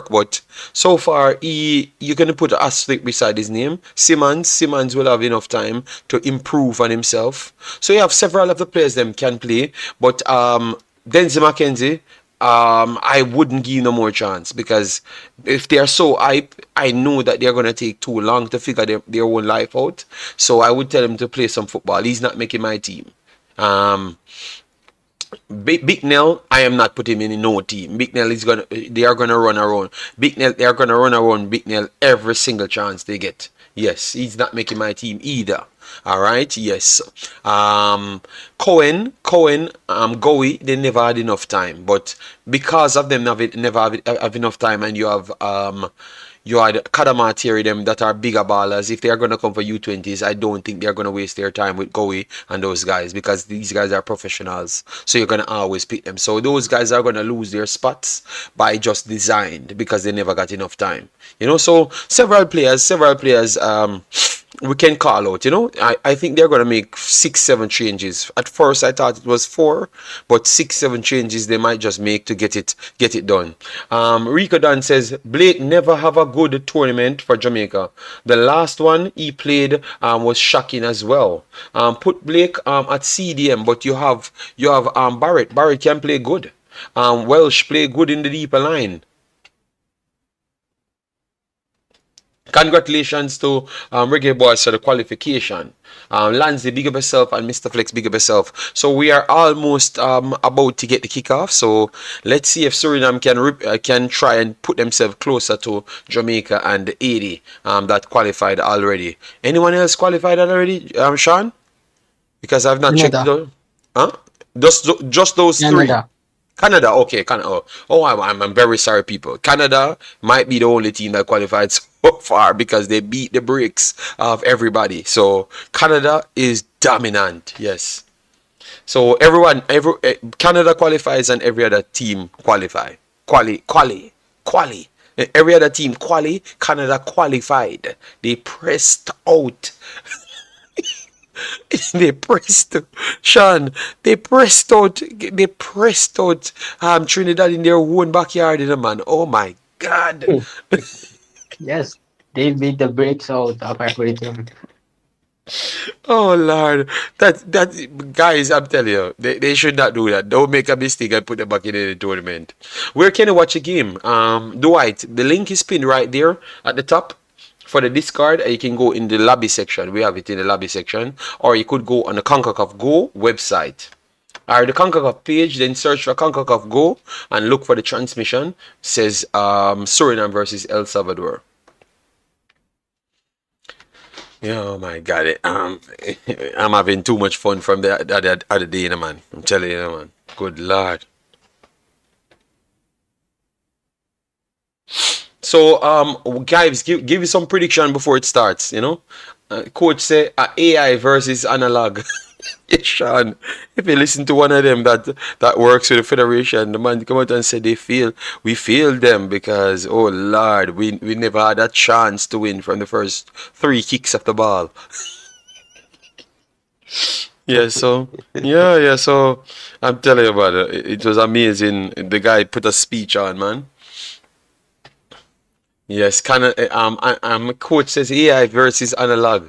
But so far, you're gonna put an asterisk beside his name. Simmons will have enough time to improve on himself. So you have several of the players them can play, but Denzel McKenzie, I wouldn't give no more chance because if they are so hype, I know that they're gonna take too long to figure their own life out. So I would tell him to play some football. He's not making my team. Big Nell, I am not putting him in no team. Big Nell they are gonna run around. They are gonna run around Big Nell every single chance they get. Yes, he's not making my team either. All right, yes. Cohen, Gowie, they never had enough time, but because of them never have enough time, and you had Kadama Thierry, them that are bigger ballers. If they are going to come for U20s, I don't think they're going to waste their time with Gowie and those guys because these guys are professionals. So you're going to always pick them. So those guys are going to lose their spots by just design because they never got enough time. You know, so several players, we can call out, you know. I think they're going to make 6-7 changes. At first I thought it was 4, but 6-7 changes they might just make to get it done. Rico Dan says Blake never have a good tournament for Jamaica. The last one he played was shocking as well. Put Blake at CDM, but you have Barrett can play good. Welsh play good in the deeper line. Congratulations to Reggae Boys for the qualification. Lansley, big up yourself, and Mr. Flex, big up yourself. So we are almost about to get the kickoff. So let's see if Suriname can try and put themselves closer to Jamaica and the 80 that qualified already. Anyone else qualified already, Sean? Because I've not checked it Canada, out. Huh? Just those three. Canada. Canada, okay, Canada. Oh, I'm very sorry, people. Canada might be the only team that qualified so far because they beat the brakes of everybody. So Canada is dominant. Yes. So Canada qualifies and every other team qualify. Quali. Every other team Canada qualified. They pressed out. They pressed Sean. They pressed out Trinidad in their own backyard, man. Oh my god. Hmm. Yes, they beat the brakes out of everything. Oh Lord. That guys, I'm telling you, they should not do that. Don't make a mistake and put them back in the tournament. Where can you watch a game? Dwight, the link is pinned right there at the top for the Discord. You can go in the lobby section. We have it in the lobby section. Or you could go on the Concacaf Go website. Or the Concacaf page, then search for Concacaf Go and look for the transmission. It says Suriname versus El Salvador. Yeah, oh my God. I'm having too much fun from the other day, man. I'm telling you, man. Good Lord. So, guys, give you some prediction before it starts, Coach say AI versus analog. Yeah, Sean, if you listen to one of them that works with the federation, the man come out and say we failed them because oh Lord, we never had a chance to win from the first three kicks of the ball. Yeah, so so I'm telling you about it. It was amazing. The guy put a speech on, man. Yes, kind of. Coach says AI versus analog.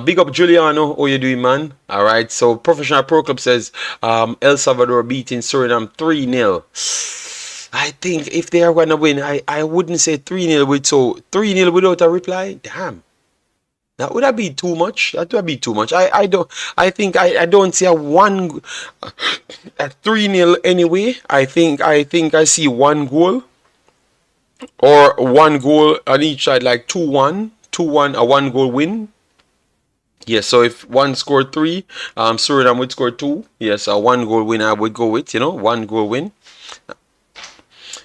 Big up Giuliano, how you doing, man? All right. So Professional Pro Club says El Salvador beating Suriname 3-0. I think if they are gonna win, I wouldn't say 3-0 with 3-0 without a reply. Damn. That would that be too much? That would be too much. I don't see a 3-0 anyway. I think I see one goal or one goal on each side, like 2-1, 2-1, a one goal win. Yeah, so if one scored three, Suriname would score two. Yes, a one goal win I would go with, one goal win.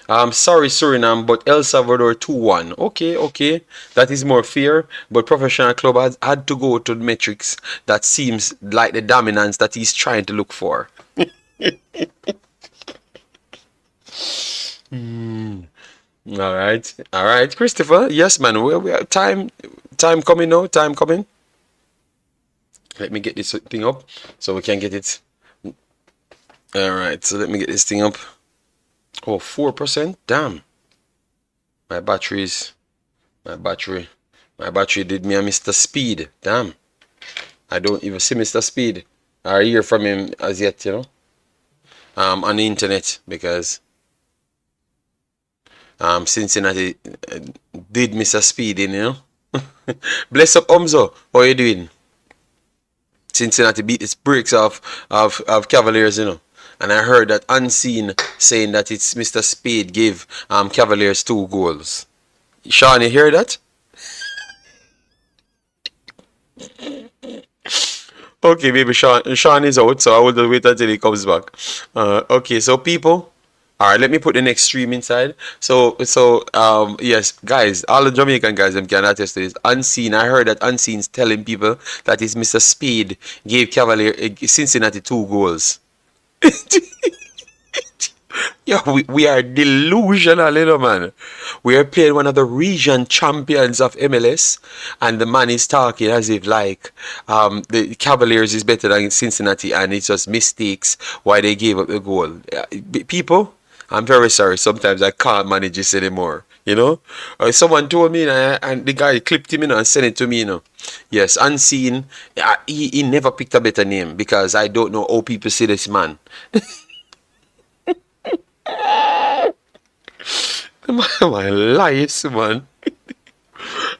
Sorry Suriname, but El Salvador 2-1. Okay, that is more fair. But Professional Club has had to go to the metrics that seems like the dominance that he's trying to look for. All right, Christopher. Yes, man. We have time coming now. Time coming. Let me get this thing up so we can get it. All right, so let me get this thing up. Oh, 4%. Damn. My battery did me a Mr. Speed. Damn. I don't even see Mr. Speed or hear from him as yet, on the internet because Cincinnati did Mr. Speed in, Bless up, Omzo. How you doing? Cincinnati beat its bricks of Cavaliers, And I heard that Unseen saying that it's Mr. Spade gave Cavaliers 2 goals. Sean, you hear that? Okay, maybe Sean is out, so I will wait until he comes back. Okay, so people. Alright, let me put the next stream inside. So yes, guys, all the Jamaican guys can attest to this. Unseen, I heard that Unseen's telling people that it's Mr. Speed gave Cincinnati 2 goals. Yeah, we are delusional, man. We are playing one of the region champions of MLS, and the man is talking as if like the Cavaliers is better than Cincinnati, and it's just mistakes why they gave up the goal. People, I'm very sorry. Sometimes I can't manage this anymore. Someone told me, and the guy clipped him, and sent it to me, Yes, Unseen. He never picked a better name because I don't know how people see this man. My life, man.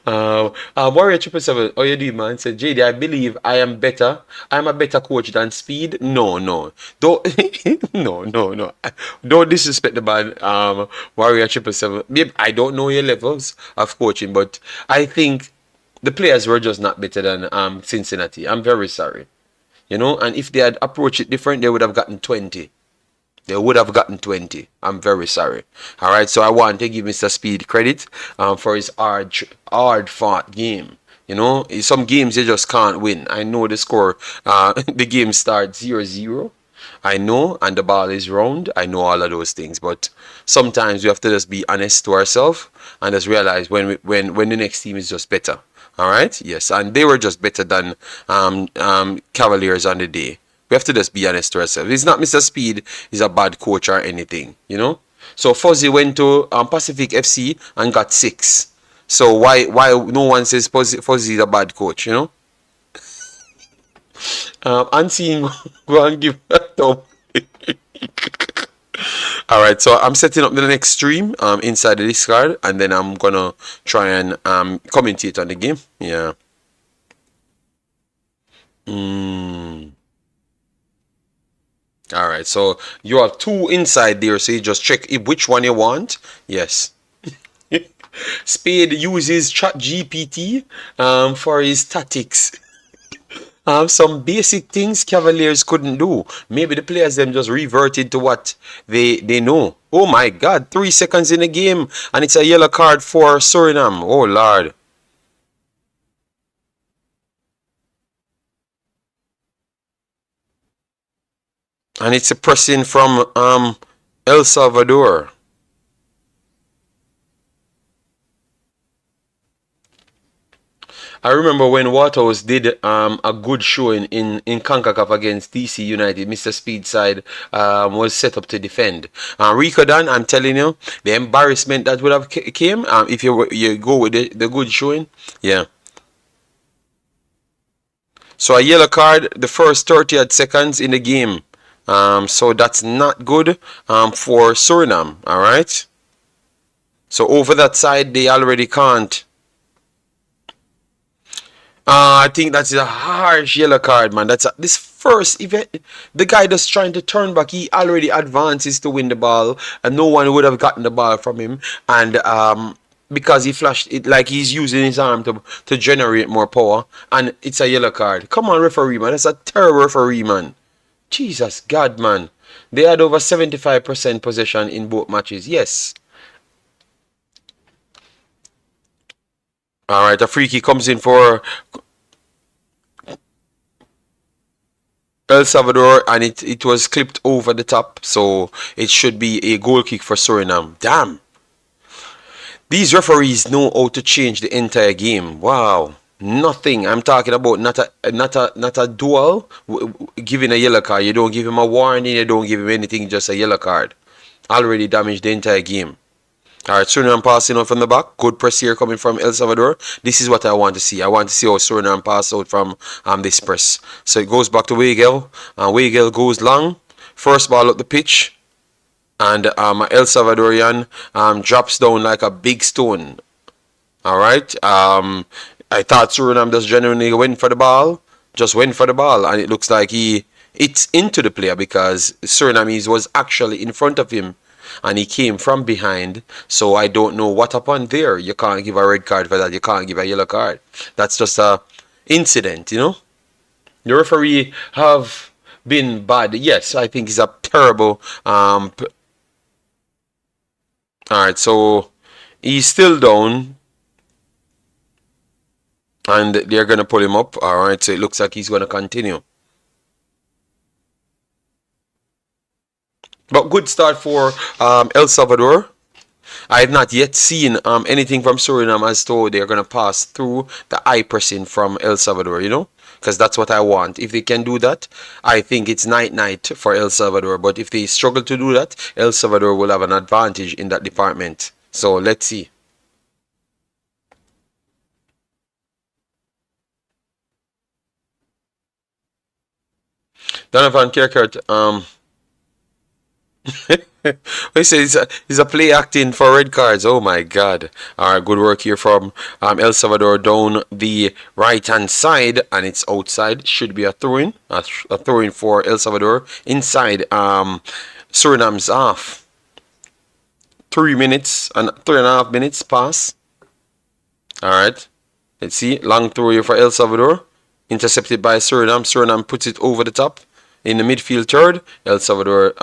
Warrior 777, oh you do man, said JD, I believe I am better. I'm a better coach than Speed. No, no. Don't no. Don't disrespect the man, Warrior 777. Babe, I don't know your levels of coaching, but I think the players were just not better than Cincinnati. I'm very sorry. You know, and if they had approached it different, they would have gotten 20. They would have gotten 20. I'm very sorry. All right, so I want to give Mr. Speed credit for his hard fought game. You know, some games you just can't win. I know the score. The game starts 0-0. I know, and the ball is round. I know all of those things, but sometimes we have to just be honest to ourselves and just realize when the next team is just better. All right, yes, and they were just better than Cavaliers on the day. We have to just be honest to ourselves. It's not Mr. Speed is a bad coach or anything, you know. So Fuzzy went to Pacific FC and got 6. So why no one says Fuzzy is a bad coach, you know? Unseen go and give a thumb. All right, so I'm setting up the next stream inside the Discord, and then I'm gonna try and commentate on the game. Yeah. All right, so you have 2 inside there, so you just check which one you want. Yes. Spade uses ChatGPT for his tactics. Some basic things Cavaliers couldn't do. Maybe the players them just reverted to what they know. Oh my God, 3 seconds in the game, and it's a yellow card for Suriname. Oh Lord. And it's a pressing from El Salvador. I remember when Waters did a good showing in Concacaf against DC United. Mr. Speedside was set up to defend. Rico Dan, I'm telling you, the embarrassment that would have came if you go with the good showing. Yeah. So a yellow card the first 30 odd seconds in the game. So that's not good for Suriname. All right. So over that side they already can't. I think that's a harsh yellow card, man. This first event. The guy that's trying to turn back, he already advances to win the ball, and no one would have gotten the ball from him. And because he flashed it like he's using his arm to generate more power, and it's a yellow card. Come on, referee, man. That's a terrible referee, man. Jesus God, man. They had over 75% possession in both matches. Yes. All right, a free kick comes in for El Salvador, and it was clipped over the top, so it should be a goal kick for Suriname. Damn. These referees know how to change the entire game. Wow. Nothing. I'm talking about not a duel giving a yellow card. You don't give him a warning, you don't give him anything, just a yellow card. Already damaged the entire game. All right, Suriname passing out from the back. Good press here coming from El Salvador. This is what I want to see. I want to see how Suriname pass out from this press. So it goes back to Weigel. Weigel goes long. First ball up the pitch. And El Salvadorian drops down like a big stone. All right. I thought Suriname just genuinely went for the ball. Just went for the ball. And it looks like it's into the player because Suriname was actually in front of him. And he came from behind, so I don't know what happened there. You can't give a red card for that. You can't give a yellow card. That's just a incident, you know. The referee have been bad. Yes, I think he's a terrible. All right, so he's still down, and they're gonna pull him up. All right, so it looks like he's gonna continue. But good start for El Salvador. I have not yet seen anything from Suriname as though they're going to pass through the eye pressing from El Salvador, you know, because that's what I want. If they can do that, I think it's night for El Salvador. But if they struggle to do that, El Salvador will have an advantage in that department. So let's see. Donovan Kirkert, I say he's a play acting for red cards. Oh my God! All right, good work here from El Salvador down the right hand side, and it's outside. Should be a throw-in, a throw-in for El Salvador inside. Suriname's off. 3 minutes and 3.5 minutes pass. All right. Let's see. Long throw here for El Salvador. Intercepted by Suriname. Suriname puts it over the top in the midfield third. El Salvador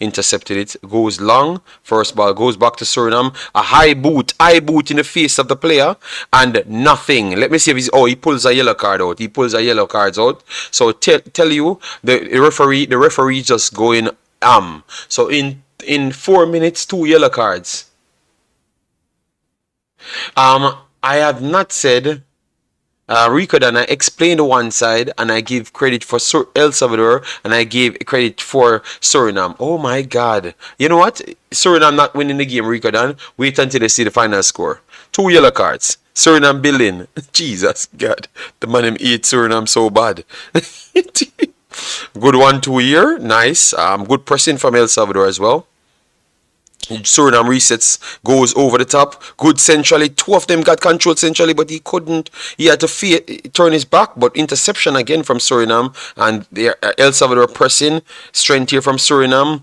intercepted it. Goes long. First ball goes back to Suriname. A high boot in the face of the player. And nothing. Let me see if he's... Oh, he pulls a yellow card out. He pulls a yellow card out. So tell you, the referee just going So in 4 minutes, 2 yellow cards. I have not said Rico, and I explained one side and I give credit for El Salvador and I gave credit for Suriname. Oh my God. You know what? Suriname not winning the game, Rico Dan. Wait until they see the final score. 2 yellow cards. Suriname building. Jesus God. The man him eat Suriname so bad. Good 1-2 here. Nice. Good pressing from El Salvador as well. Suriname resets, goes over the top, good centrally. 2 of them got control centrally, but he couldn't. He had to turn his back, but interception again from Suriname. And El Salvador pressing, strength here from Suriname.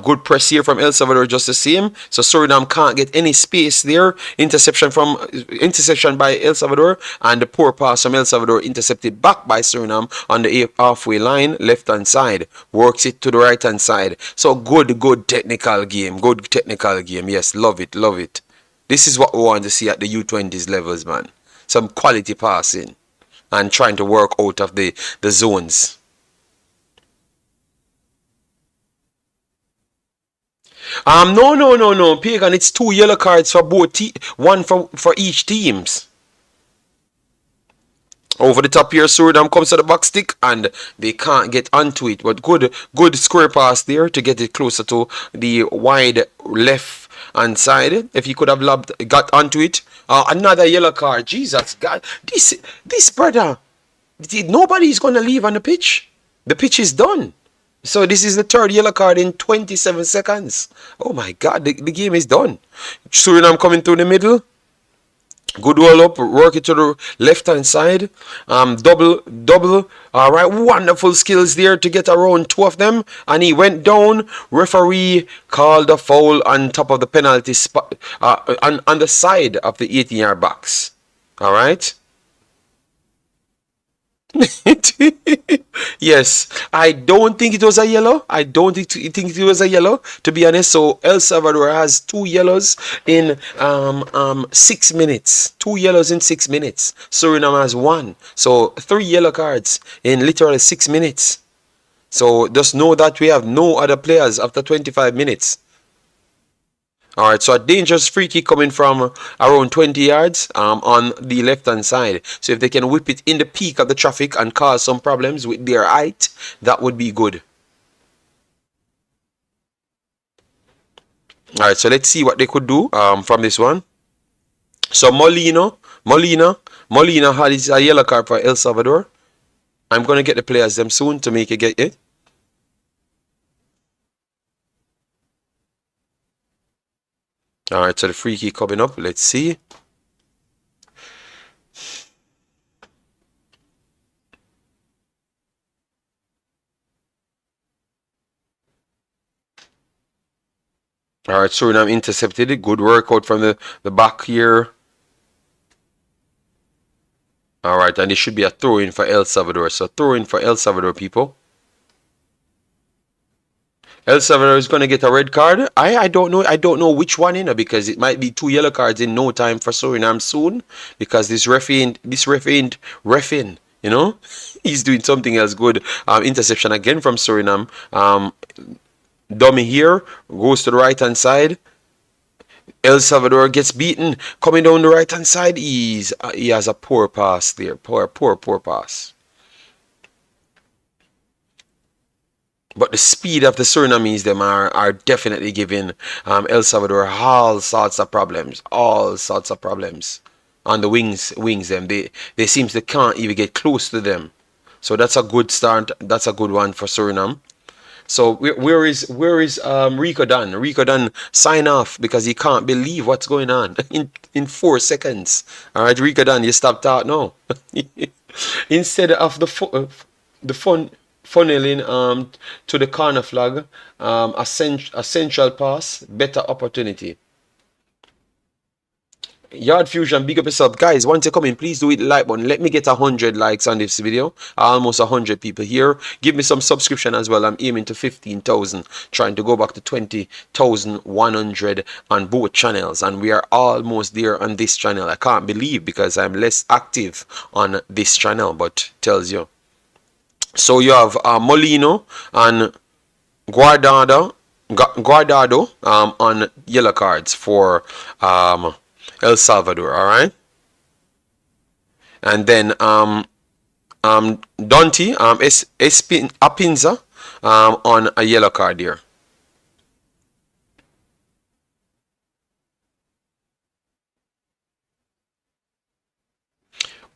Good press here from El Salvador, just the same. So Suriname can't get any space there. Interception by El Salvador, and the poor pass from El Salvador intercepted back by Suriname on the halfway line, left hand side. Works it to the right hand side. So good technical game. Good technical game. Yes, love it. This is what we want to see at the U20s levels, man. Some quality passing and trying to work out of the zones. No. Pagan, it's 2 yellow cards for both one for each teams. Over the top here, Suriname comes to the back stick and they can't get onto it. But good square pass there to get it closer to the wide left hand side. If he could have got onto it. Another yellow card. Jesus God. This brother. Nobody's going to leave on the pitch. The pitch is done. So this is the 3rd yellow card in 27 seconds. Oh my God. The game is done. Suriname coming through the middle. Good roll up, work it to the left hand side. Double. All right, wonderful skills there to get around 2 of them. And he went down. Referee called a foul on top of the penalty spot, on the side of the 18-yard box. All right. Yes, I don't think it was a yellow. I don't think it was a yellow, to be honest. So El Salvador has 2 yellows in 6 minutes. 2 yellows in 6 minutes. Suriname has 1. So 3 yellow cards in literally 6 minutes. So just know that we have no other players after 25 minutes. All right, so a dangerous free kick coming from around 20 yards on the left-hand side. So if they can whip it in the peak of the traffic and cause some problems with their height, that would be good. All right, so let's see what they could do from this one. So Molina had a yellow card for El Salvador. I'm going to get the players them soon to make it get it. All right, so the free kick coming up. Let's see. All right, Suriname intercepted it. Good workout from the back here. All right, and it should be a throw-in for El Salvador. So throw-in for El Salvador, people. El Salvador is going to get a red card. I don't know which one, because it might be 2 yellow cards in no time for Suriname soon, because this ref ain't reffing, he's doing something else good. Interception again from Suriname. Dummy here goes to the right hand side. El Salvador gets beaten coming down the right hand side. He has a poor pass there. Poor pass. But the speed of the Surinamese them are definitely giving El Salvador all sorts of problems. On the wings them. They seem to can't even get close to them. So that's a good start. That's a good one for Suriname. So where is Rico Dunn? Rico Dunn sign off because he can't believe what's going on in 4 seconds. All right, Rico Dunn, you stopped out now. Instead of the funneling to the corner flag, a central pass, better opportunity. Yard Fusion, big up yourself. Guys, once you come in, please do hit the like button. Let me get 100 likes on this video. Almost 100 people here. Give me some subscription as well. I'm aiming to 15,000. Trying to go back to 20,100 on both channels. And we are almost there on this channel. I can't believe because I'm less active on this channel. But tells you. So you have Molino and Guardado on yellow cards for El Salvador, all right? And then Dante Apinza on a yellow card here.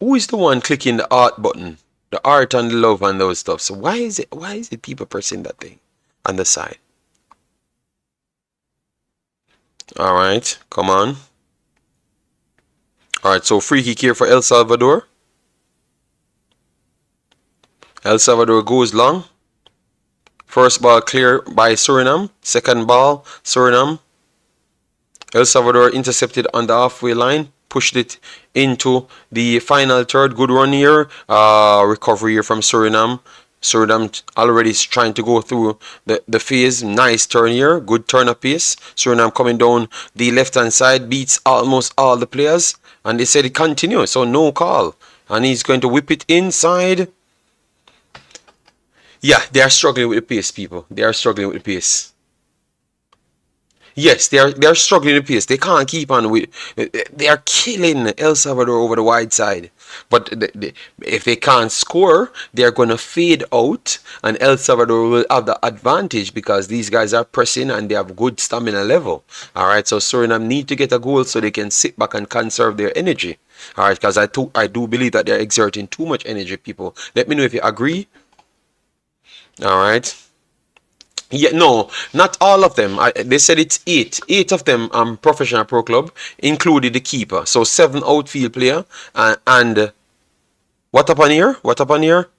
Who is the one clicking the art button? The art and the love and those stuff. So why is it people pressing that thing on the side? All right, come on. All right, so free kick here for El Salvador. El Salvador goes long. First ball clear by Surinam. Second ball, Surinam. El Salvador intercepted on the halfway line. Pushed it into the final third. Good run here. Recovery here from Surinam. Surinam already trying to go through the phase. Nice turn here. Good turn of pace. Surinam coming down the left-hand side. Beats almost all the players. And they said it continues. So no call. And he's going to whip it inside. Yeah, they are struggling with the pace, people. They are struggling with the pace. Yes, they are struggling with the pace. They can't keep on with. They are killing El Salvador over the wide side. But if they can't score, they are going to fade out, and El Salvador will have the advantage because these guys are pressing and they have good stamina level. All right, so Suriname need to get a goal so they can sit back and conserve their energy. All right, because I do believe that they're exerting too much energy, people. Let me know if you agree. All right. Yeah, no, not all of them. They said it's eight. Eight of them professional pro club, including the keeper. So 7 outfield player and what up on here? What up on here?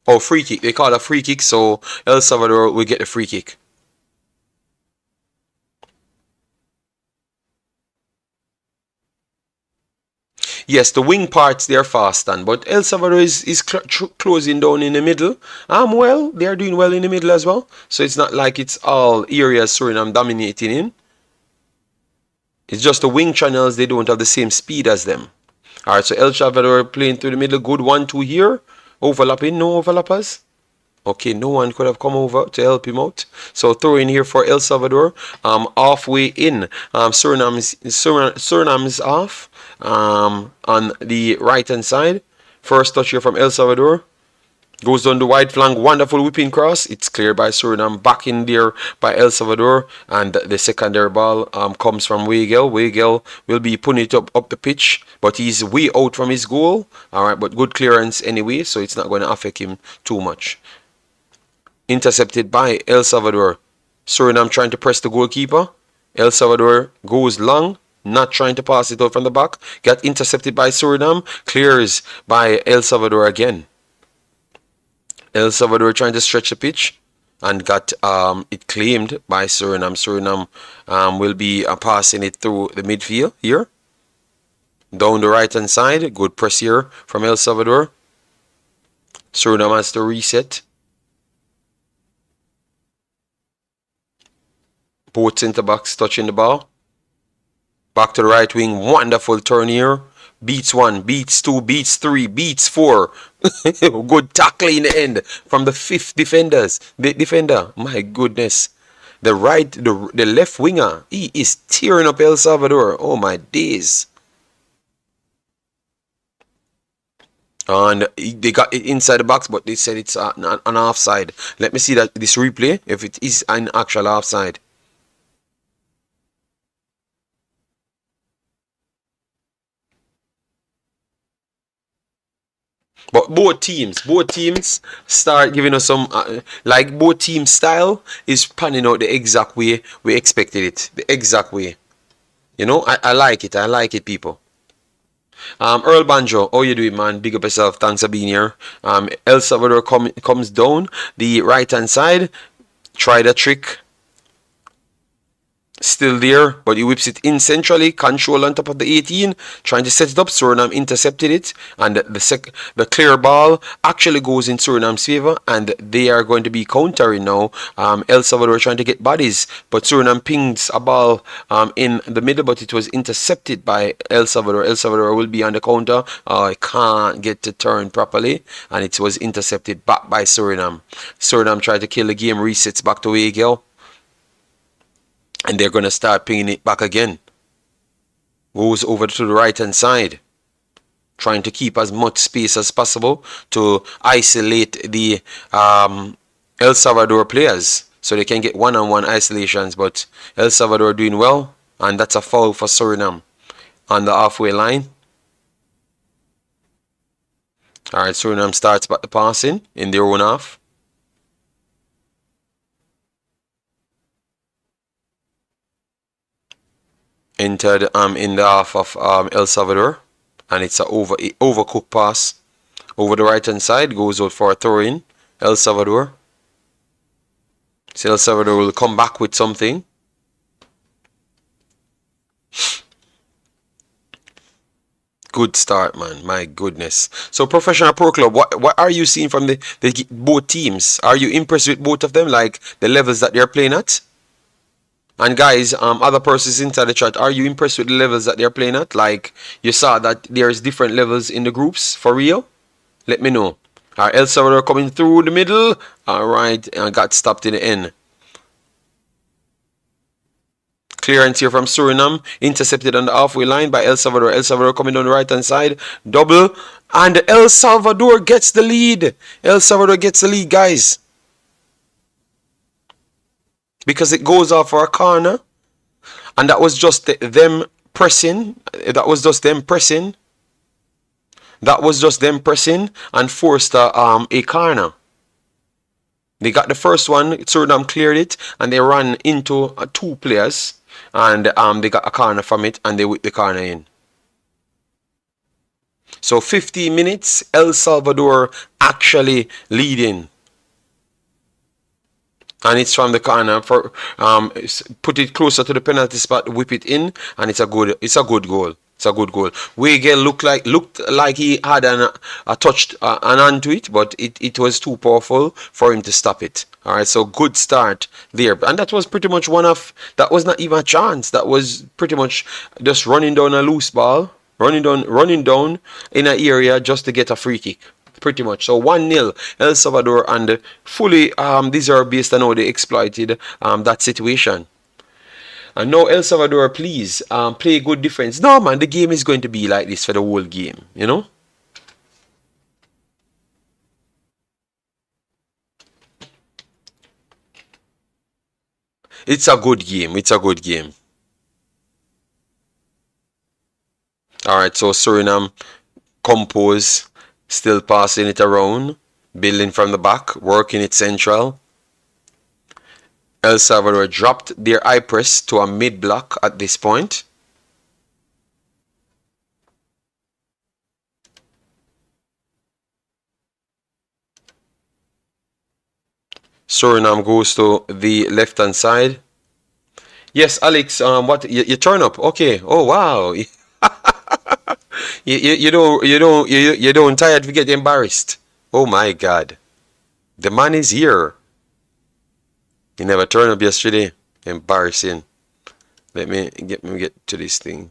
Oh, free kick. They call it a free kick, so El Salvador will get the free kick. Yes, the wing parts they're fast on, but El Salvador is closing down in the middle. Well, they're doing well in the middle as well. So it's not like it's all areas Suriname dominating in. It's just the wing channels, they don't have the same speed as them. All right, so El Salvador playing through the middle. Good 1-2 here. Overlapping, no overlappers. Okay, no one could have come over to help him out. So throw in here for El Salvador. Halfway in. Suriname is off on the right hand side. First touch here from El Salvador. Goes down the wide flank, wonderful whipping cross. It's cleared by Suriname, back in there by El Salvador, and the secondary ball comes from Weigel. Weigel will be putting it up the pitch, but he's way out from his goal. All right, but good clearance anyway, so it's not going to affect him too much. Intercepted by El Salvador. Suriname trying to press the goalkeeper. El Salvador goes long, not trying to pass it out from the back. Got intercepted by Suriname, clears by El Salvador again. El Salvador trying to stretch the pitch and got it claimed by Suriname. Suriname will be passing it through the midfield here. Down the right hand side. Good press here from El Salvador. Suriname has to reset. Both centre backs touching the ball. Back to the right wing. Wonderful turn here. Beats 1, beats 2, beats 3, beats 4. Good tackle in the end from the 5th defender. My goodness. The left winger, he is tearing up El Salvador. Oh my days. And they got it inside the box, but they said it's an offside. Let me see this replay if it is an actual offside. But both teams start giving us some like both team style is panning out the exact way we expected it, the exact way. You know, I like it. I like it, people. Earl Banjo, how you doing, man? Big up yourself. Thanks for being here. El Salvador comes down the right hand side. Try the trick. Still there, but he whips it in centrally, control on top of the 18, trying to set it up. Suriname intercepted it, and the clear ball actually goes in Surinam's favor, and they are going to be countering now. El Salvador trying to get bodies, but Suriname pings a ball in the middle, but it was intercepted by El Salvador. El Salvador will be on the counter. I can't get to turn properly, and it was intercepted back by Suriname. Suriname tried to kill the game, resets back to Weigel. And they're going to start pinging it back again. Goes over to the right hand side. Trying to keep as much space as possible to isolate the El Salvador players. So they can get one-on-one isolations. But El Salvador doing well. And that's a foul for Suriname on the halfway line. Alright, Suriname starts back the passing in their own half. Entered in the half of El Salvador, and it's a overcooked pass over the right hand side, goes out for a throw in. El Salvador. So El Salvador will come back with something. Good start, man. My goodness. So Professional Pro Club, what are you seeing from the both teams? Are you impressed with both of them, like the levels that they're playing at? And guys, other persons inside the chat, are you impressed with the levels that they're playing at? Like, you saw that there's different levels in the groups, for real? Let me know. Alright, El Salvador coming through the middle. Alright, and got stopped in the end. Clearance here from Suriname. Intercepted on the halfway line by El Salvador. El Salvador coming down the right hand side. Double. And El Salvador gets the lead. El Salvador gets the lead, guys. Because it goes off for a corner, and that was just them pressing. That was just them pressing. That was just them pressing and forced a corner. They got the first one. Suriname cleared it, and they ran into two players, and they got a corner from it, and they whipped the corner in. So 15 minutes, El Salvador actually leading. And it's from the corner for put it closer to the penalty spot, whip it in, and it's a good goal. It's a good goal. Weigel looked like he had a touch an hand to it, but it was too powerful for him to stop it. All right, so good start there, and that was pretty much that was not even a chance. That was pretty much just running down a loose ball, running down in an area just to get a free kick. Pretty much. So 1-0 El Salvador, and fully these are based on how they exploited that situation. And now El Salvador, please play good defense. No, man, the game is going to be like this for the whole game, you know. It's a good game. It's a good game. Alright, so Suriname compose. Still passing it around, building from the back, working it central. El Salvador dropped their high press to a mid block at this point. Suriname goes to the left hand side. Yes, Alex. What you turn up? Okay. Oh wow. You don't tired to get embarrassed. Oh my God, the man is here. He never turned up yesterday. Embarrassing. Let me get to this thing.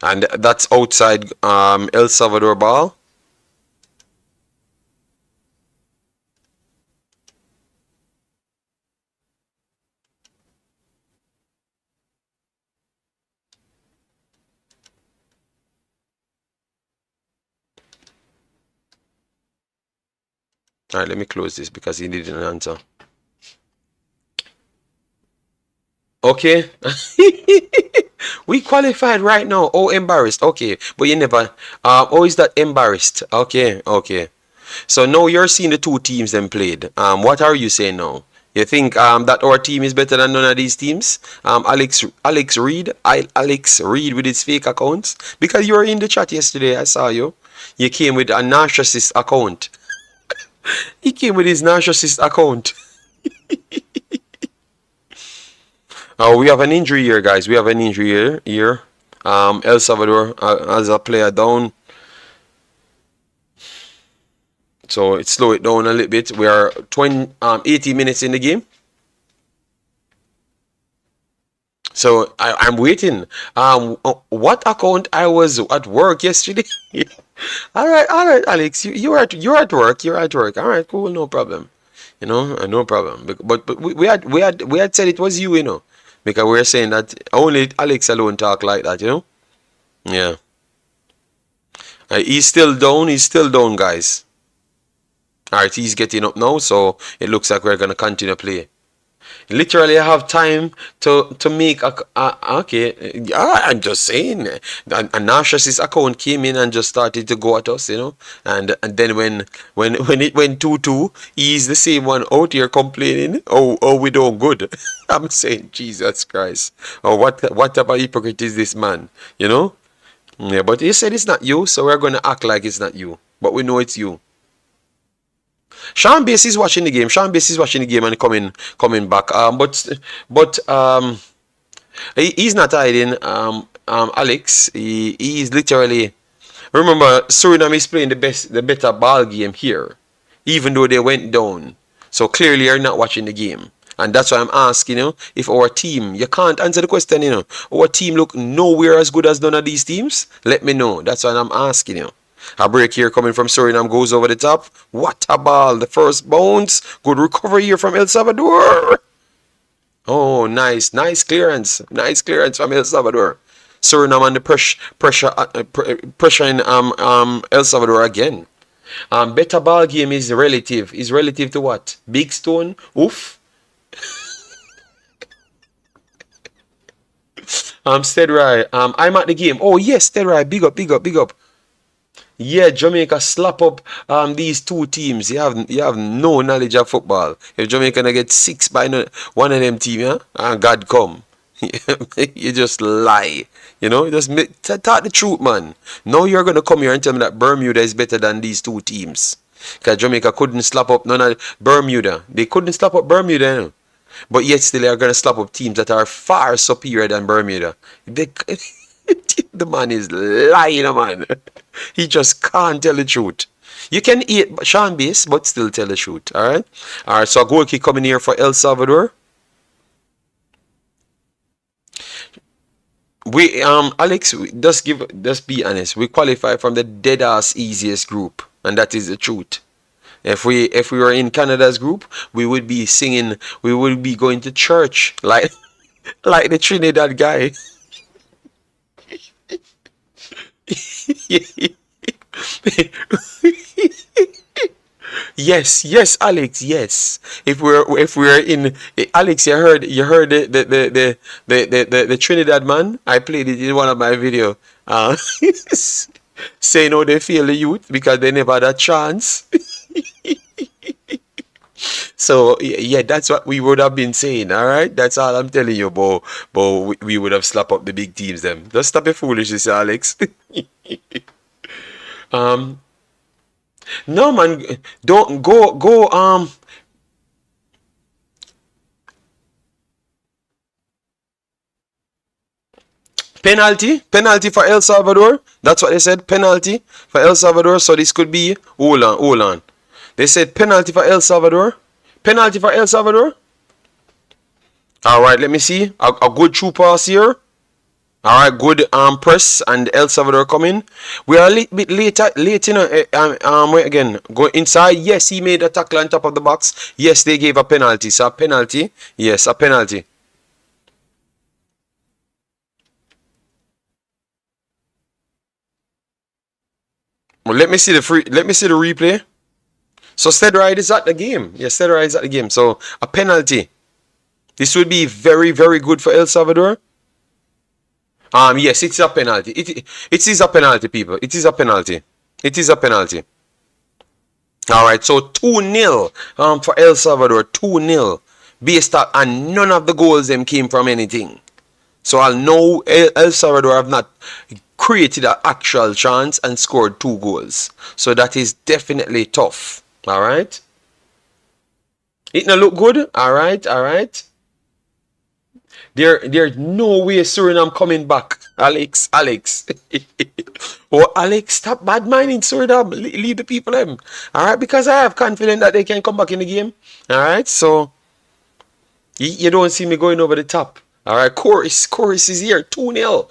And that's outside El Salvador ball. All right, let me close this because he didn't answer. Okay. We qualified right now. Oh, embarrassed. Okay, but you never. Oh, is that embarrassed? Okay, okay. So now you're seeing the two teams then played. What are you saying now? You think that our team is better than none of these teams? Alex Reed with his fake accounts, because you were in the chat yesterday. I saw you. You came with a narcissist account. He came with his narcissist account. Oh, we have an injury here, guys. We have an injury here. El Salvador has a player down. So it slow it down a little bit. We are 80 minutes in the game. So I'm waiting. What account? I was at work yesterday. All right, Alex. You're at work. You're at work. All right, cool, no problem. No problem. But we had said it was you, because we were saying that only Alex alone talk like that, Yeah. He's still down. He's still down, guys. All right, he's getting up now, so it looks like we're gonna continue play. Literally, I have time to make okay. Yeah, I'm just saying. A narcissist account came in and just started to go at us, and then when it went 2-2, he's the same one out here complaining. Oh, we doing good. I'm saying, Jesus Christ. Oh, what type of hypocrite is this man? Yeah, but he said it's not you, so we're gonna act like it's not you, but we know it's you. Sean Bass is watching the game. Sean Bass is watching the game and coming back. But he's not hiding. Alex, he is literally. Remember, Suriname is playing the better ball game here, even though they went down. So clearly, you're not watching the game, and that's why I'm asking. If our team, you can't answer the question. Our team look nowhere as good as none of these teams. Let me know. That's why I'm asking you. A break here coming from Suriname goes over the top. What a ball. The first bounce. Good recovery here from El Salvador. Oh, nice. Nice clearance. Nice clearance from El Salvador. Suriname on the pressuring El Salvador again. Better ball game is relative. Is relative to what? Big Stone? Oof. Stedrai. I'm at the game. Oh, yes, Stedrai. Big up, big up, big up. Yeah, Jamaica slap up these two teams. You have no knowledge of football. If Jamaica gonna get 6 by one of them team, yeah, and God come. You just lie. Just talk the truth, man. Now you're gonna come here and tell me that Bermuda is better than these two teams. Because Jamaica couldn't slap up none of Bermuda. They couldn't slap up Bermuda, but yet still they are gonna slap up teams that are far superior than Bermuda. The man is lying, man. He just can't tell the truth. You can eat Sean Bass, but still tell the truth. Alright? Alright, so a goal kick coming here for El Salvador. We Alex, just be honest. We qualify from the dead ass easiest group, and that is the truth. If we were in Canada's group, we would be singing, we would be going to church like the Trinidad guy. Yes, Alex, yes. If we're in Alex, you heard the Trinidad man. I played it in one of my video. Saying how they feel the youth because they never had a chance. So yeah, that's what we would have been saying. All right, that's all I'm telling you. But we would have slapped up the big teams. Them just stop your foolishness, Alex. No man, don't go. Penalty for El Salvador. That's what they said. Penalty for El Salvador. So this could be. Hold on. They said penalty for El Salvador. Penalty for El Salvador. All right, let me see. A good true pass here. All right, good press and El Salvador coming. We are a little bit late, wait again. Go inside. Yes, he made a tackle on top of the box. Yes, they gave a penalty. So a penalty. Yes, a penalty. Well, let me see the replay. So Stedride is at the game. Yes, Stedride is at the game. So a penalty. This would be very, very good for El Salvador. Yes, it's a penalty. It is a penalty, people. It is a penalty. It is a penalty. All right, so 2-0 for El Salvador, 2-0 based on, and none of the goals them came from anything. So I'll know El Salvador have not created an actual chance and scored 2 goals. So that is definitely tough. All right. It not look good. All right. All right. There's no way Suriname coming back. Alex. Oh, Alex, stop bad minding Suriname. Leave the people them. All right, because I have confidence that they can come back in the game. All right, so you don't see me going over the top. All right, chorus is here, 2-0.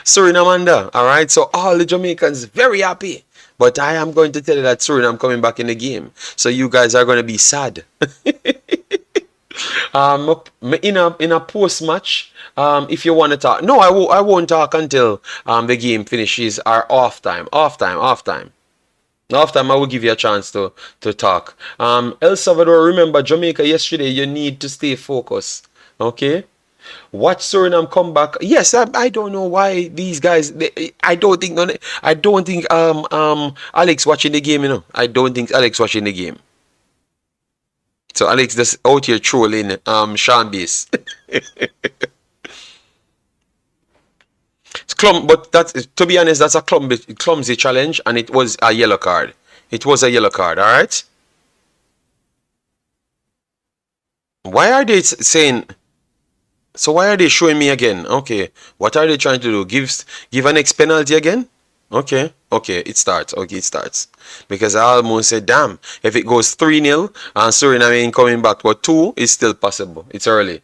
Suriname under. All right, so all the Jamaicans very happy. But I am going to tell you that Suriname coming back in the game. So you guys are going to be sad. In a post match, if you want to talk, no, I won't talk until the game finishes or off time. I will give you a chance to talk. El Salvador, remember Jamaica yesterday. You need to stay focused. Okay. Watch Suriname come back. Yes, I don't know why these guys. I don't think Alex watching the game. I don't think Alex watching the game. So Alex just out here trolling Sean Base. But that's, to be honest, that's a clumsy challenge, and it was a yellow card. It was a yellow card. All right. Why are they saying? So why are they showing me again? Okay. What are they trying to do? Give an X penalty again? Okay. It starts. Because I almost said, damn, if it goes 3-0 and Suriname ain't coming back, but 2 is still possible. It's early.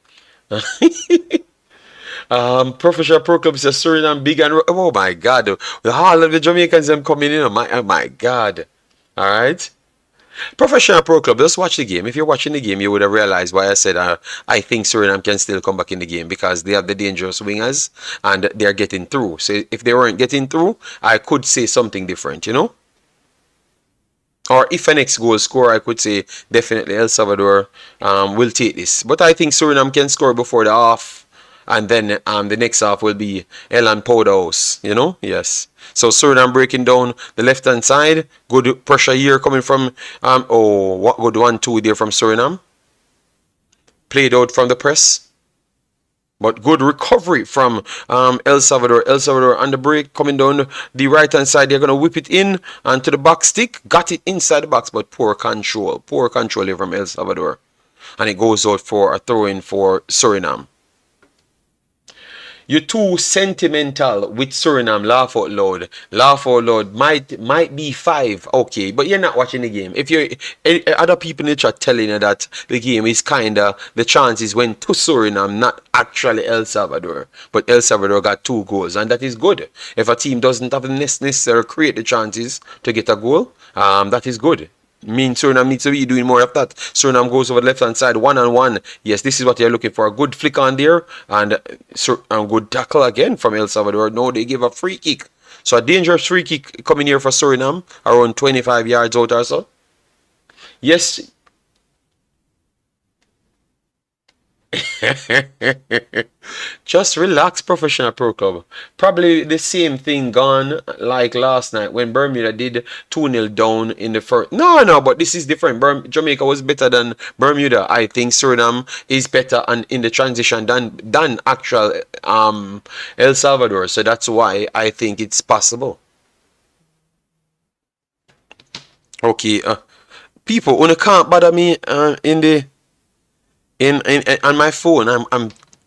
Professional Pro Club says Suriname big and oh my god. All of the Jamaicans them coming in. Oh my god. Alright. Professional Pro Club, just watch the game. If you're watching the game, you would have realized why I said I think Suriname can still come back in the game because they have the dangerous wingers and they're getting through. So if they weren't getting through, I could say something different, Or if an next goal score, I could say definitely El Salvador will take this. But I think Suriname can score before the half. And then the next half will be El and Powderhouse, Yes. So Suriname breaking down the left-hand side. Good pressure here coming from, what good 1-2 there from Suriname. Played out from the press. But good recovery from El Salvador. El Salvador on the break coming down the right-hand side. They're going to whip it in and to the back stick. Got it inside the box, but poor control. Poor control here from El Salvador. And it goes out for a throw-in for Suriname. You're too sentimental with Suriname. Laugh out loud. Laugh out loud. Might be 5. Okay, but you're not watching the game. If you're other people in the chat telling you that the game is kinda the chances went to Suriname, not actually El Salvador. But El Salvador got 2 goals, and that is good. If a team doesn't have the necessary create the chances to get a goal, that is good. Suriname needs to be doing more of that. Suriname goes over the left-hand side, 1-on-1. Yes, this is what you're looking for. A good flick on there and a good tackle again from El Salvador. No, they give a free kick. So a dangerous free kick coming here for Suriname, around 25 yards out or so. Yes. Just relax, Professional Pro Club. Probably the same thing gone like last night when Bermuda did 2-0 down in the first. No, but this is different. Jamaica was better than Bermuda. I think Suriname is better in the transition than actual El Salvador. So that's why I think it's possible. Okay, people, when you can't bother me on my phone.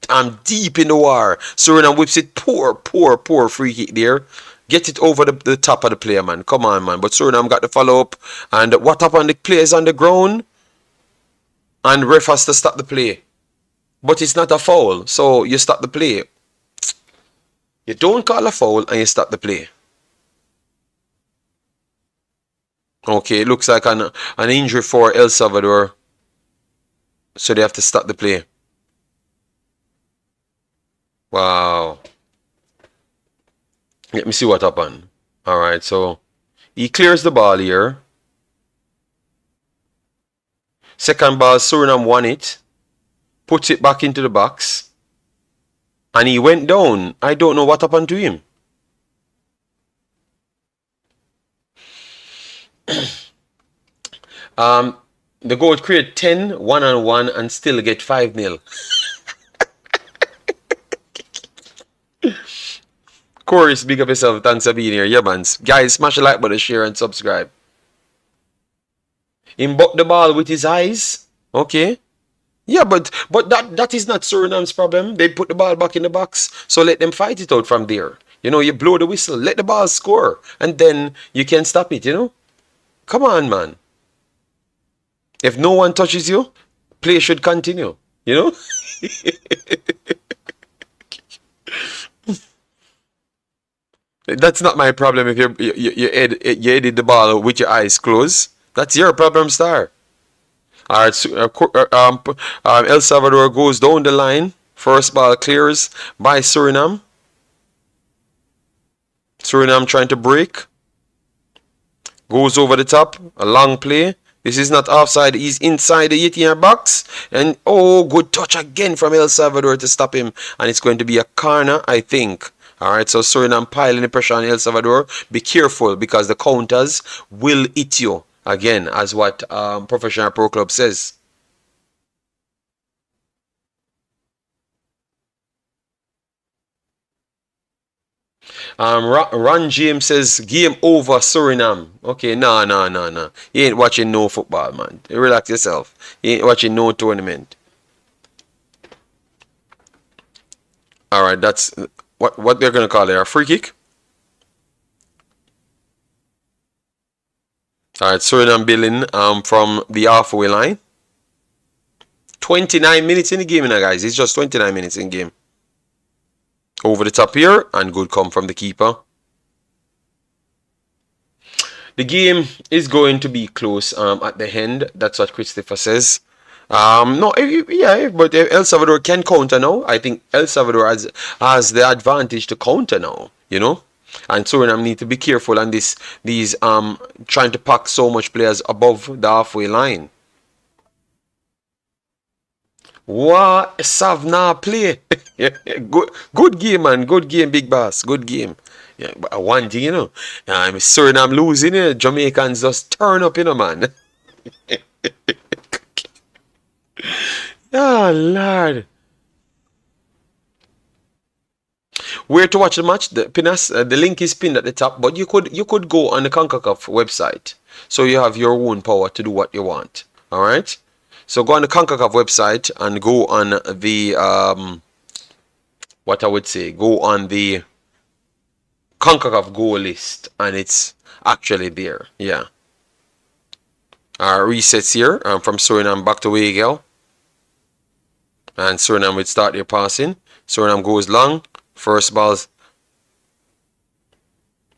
I'm deep in the war. Suriname whips it. Poor free kick there. Get it over the top of the player, man. Come on, man. But Suriname got the follow up. And what happened? The players on the ground. And ref has to stop the play. But it's not a foul. So you stop the play. You don't call a foul and you stop the play. Okay, it looks like an injury for El Salvador. So they have to stop the play. Wow. Let me see what happened. Alright, so he clears the ball here. Second ball, Suriname won it. Puts it back into the box. and he went down. I don't know what happened to him. The goal create 10 1-on-1 and still get 5-0. Chorus, big up yourself. Thanks for being here. Yeah, man. Guys, smash the like button, share, and subscribe. He bucked the ball with his eyes. Okay. Yeah, but that is not Surinam's problem. They put the ball back in the box, so let them fight it out from there. You know, you blow the whistle, let the ball score, and then you can stop it, you know? Come on, man. If no one touches you, play should continue, you know? That's not my problem if you edit the ball with your eyes closed. That's your problem, star. All right, El Salvador goes down the line. First ball clears by Suriname. Suriname trying to break. Goes over the top. A long play. This is not offside. He's inside the 18-yard box. And, oh, good touch again from El Salvador to stop him. And it's going to be a corner, I think. All right, so Suriname piling the pressure on El Salvador. Be careful because the counters will hit you. Again, as what Professional Pro Club says. Ron James says, game over Suriname. Okay, no. You ain't watching no football, man. Relax yourself. You ain't watching no tournament. Alright, that's what they're going to call it. A free kick. Alright, Suriname building from the halfway line. 29 minutes in the game now, guys. It's just 29 minutes in game. Over the top here, and good come from the keeper. The game is going to be close at the end. That's what Christopher says. No, yeah, but El Salvador can counter now. I think El Salvador has the advantage to counter now, you know. And Suriname need to be careful on these trying to pack so much players above the halfway line. What Savna play? Good game, man. Good game, big boss. Good game. Yeah, but one thing, you know, Suriname losing, Jamaicans just turn up, you know, man. Oh, Lord. Where to watch the match? The link is pinned at the top, but you could go on the Concacaf website, so you have your own power to do what you want. All right. So go on the Concacaf website and go on the what I would say, go on the Concacaf goal list, and it's actually there. Yeah. Resets here from Suriname back to Weigel. And Suriname would start their passing. Suriname goes long. First balls.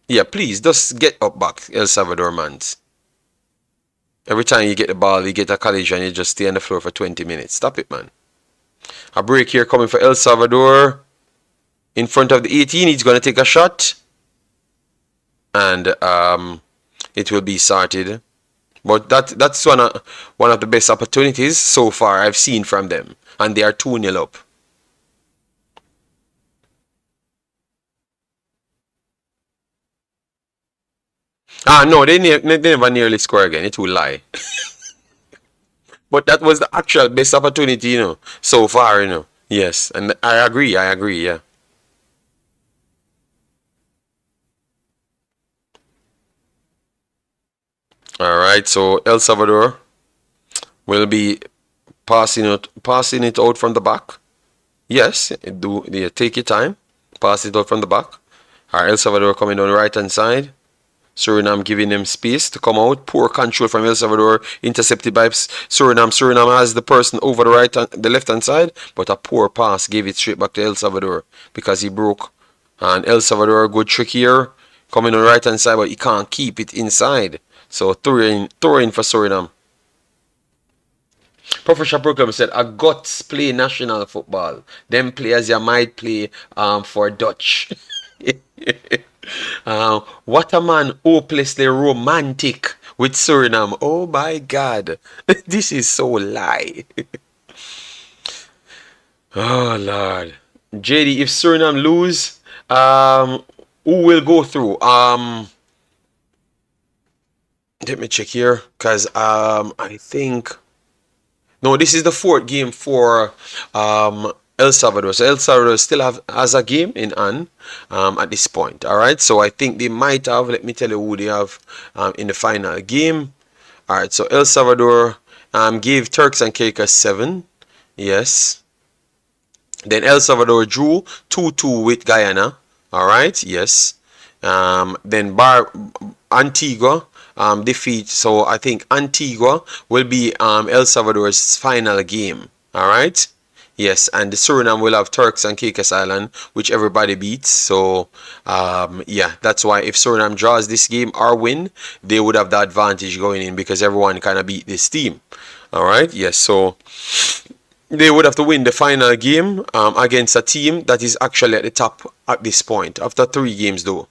Yeah, please, just get up back, El Salvador mans. Every time you get the ball, you get a collision, you just stay on the floor for 20 minutes. Stop it, man. A break here coming for El Salvador. In front of the 18, he's going to take a shot. And it will be started. But that's one of the best opportunities so far I've seen from them. And they are 2-0 up. No, they never nearly score again. It will lie. But that was the actual best opportunity, you know, so far, you know. Yes, and I agree, yeah. Alright, so El Salvador will be passing it out from the back. Yes, take your time. Pass it out from the back. Alright, El Salvador coming down the right hand side. Suriname giving them space to come out. Poor control from El Salvador, intercepted by Suriname. Suriname has the person over the left hand side, but a poor pass gave it straight back to El Salvador because he broke. And El Salvador, good trick here, coming on the right hand side, but he can't keep it inside. So throw in for Suriname. Professor Program said, a guts play national football. Them players you might play for Dutch. What a man hopelessly romantic with Suriname. Oh my God. This is so lie. Oh Lord. JD, if Suriname lose, who will go through? Let me check here, cause I think no, this is the fourth game for El Salvador. So El Salvador still has a game in hand at this point. All right. So I think they might have. Let me tell you who they have in the final game. All right. So El Salvador gave Turks and Caicos 7. Yes. Then El Salvador drew 2-2 with Guyana. All right. Yes. Then Antigua defeat. So I think Antigua will be El Salvador's final game. All right. Yes, and the Suriname will have Turks and Caicos Island, which everybody beats. So, yeah, that's why if Suriname draws this game or win, they would have the advantage going in because everyone kind of beat this team. All right. Yes. So they would have to win the final game against a team that is actually at the top at this point after 3 games, though.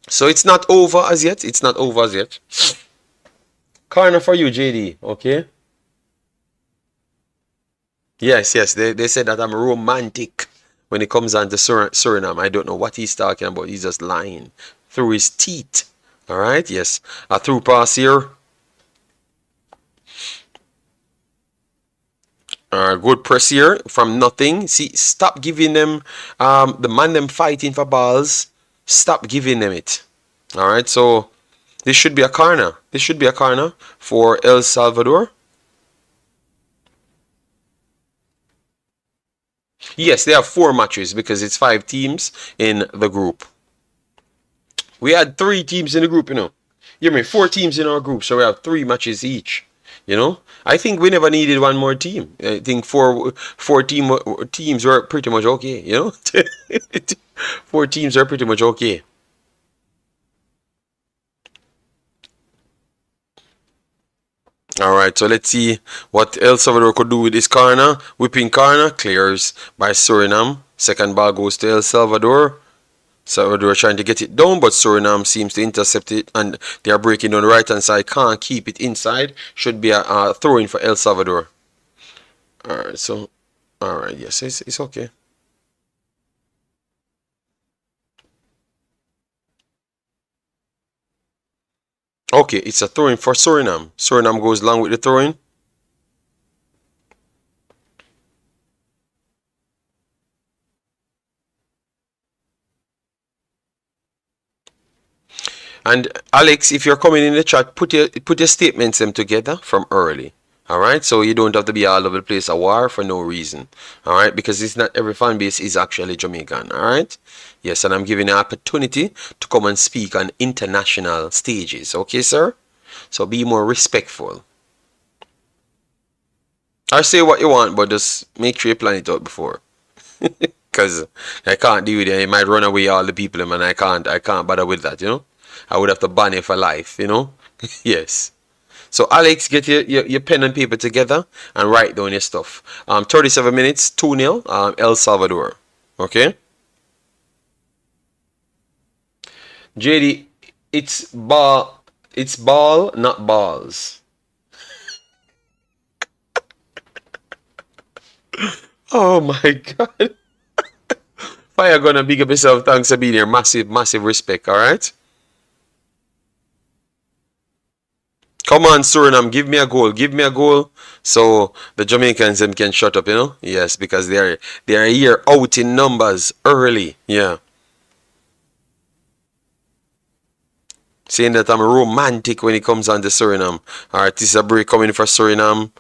So it's not over as yet. It's not over as yet. Corner for you, JD. Okay. Yes, yes. They said that I'm romantic when it comes on to Suriname. I don't know what he's talking about. He's just lying through his teeth. All right. Yes. A through pass here. Good press here from nothing. See, stop giving them the man them fighting for balls. Stop giving them it. All right. So this should be a corner. This should be a corner for El Salvador. Yes, they have 4 matches because it's 5 teams in the group. We had 3 teams in the group, you know. You mean 4 teams in our group, so we have 3 matches each. You know, I think we never needed one more team. I think teams were pretty much okay. You know, 4 teams are pretty much okay. All right, so let's see what El Salvador could do with this corner. Whipping corner clears by Suriname. Second ball goes to El Salvador. Salvador trying to get it down, but Suriname seems to intercept it, and they are breaking on the right hand side. Can't keep it inside. Should be a throw in for El Salvador. All right, so all right, yes, it's okay. Okay, it's a throw in for Suriname. Suriname goes long with the throw in. And Alex, if you're coming in the chat, put your statements them together from early. All right, so you don't have to be all over the place a war for no reason. All right, because it's not every fan base is actually Jamaican. All right, yes, and I'm giving you an opportunity to come and speak on international stages. Okay, sir. So be more respectful. Or say what you want, but just make sure you plan it out before. Because I can't deal with it. You might run away all the people, and I can't bother with that, you know. I would have to ban it for life, you know. Yes. So Alex, get your pen and paper together and write down your stuff. 37 minutes, 2-0, El Salvador. Okay. JD, it's ball, not balls. Oh my God. Fire gonna big up yourself. Thanks for being here. Massive, massive respect. All right. Come on, Suriname, give me a goal. Give me a goal. So the Jamaicans them can shut up, you know? Yes, because they're here out in numbers early. Yeah. Saying that I'm romantic when it comes on to Suriname. Alright, this is a break coming for Suriname.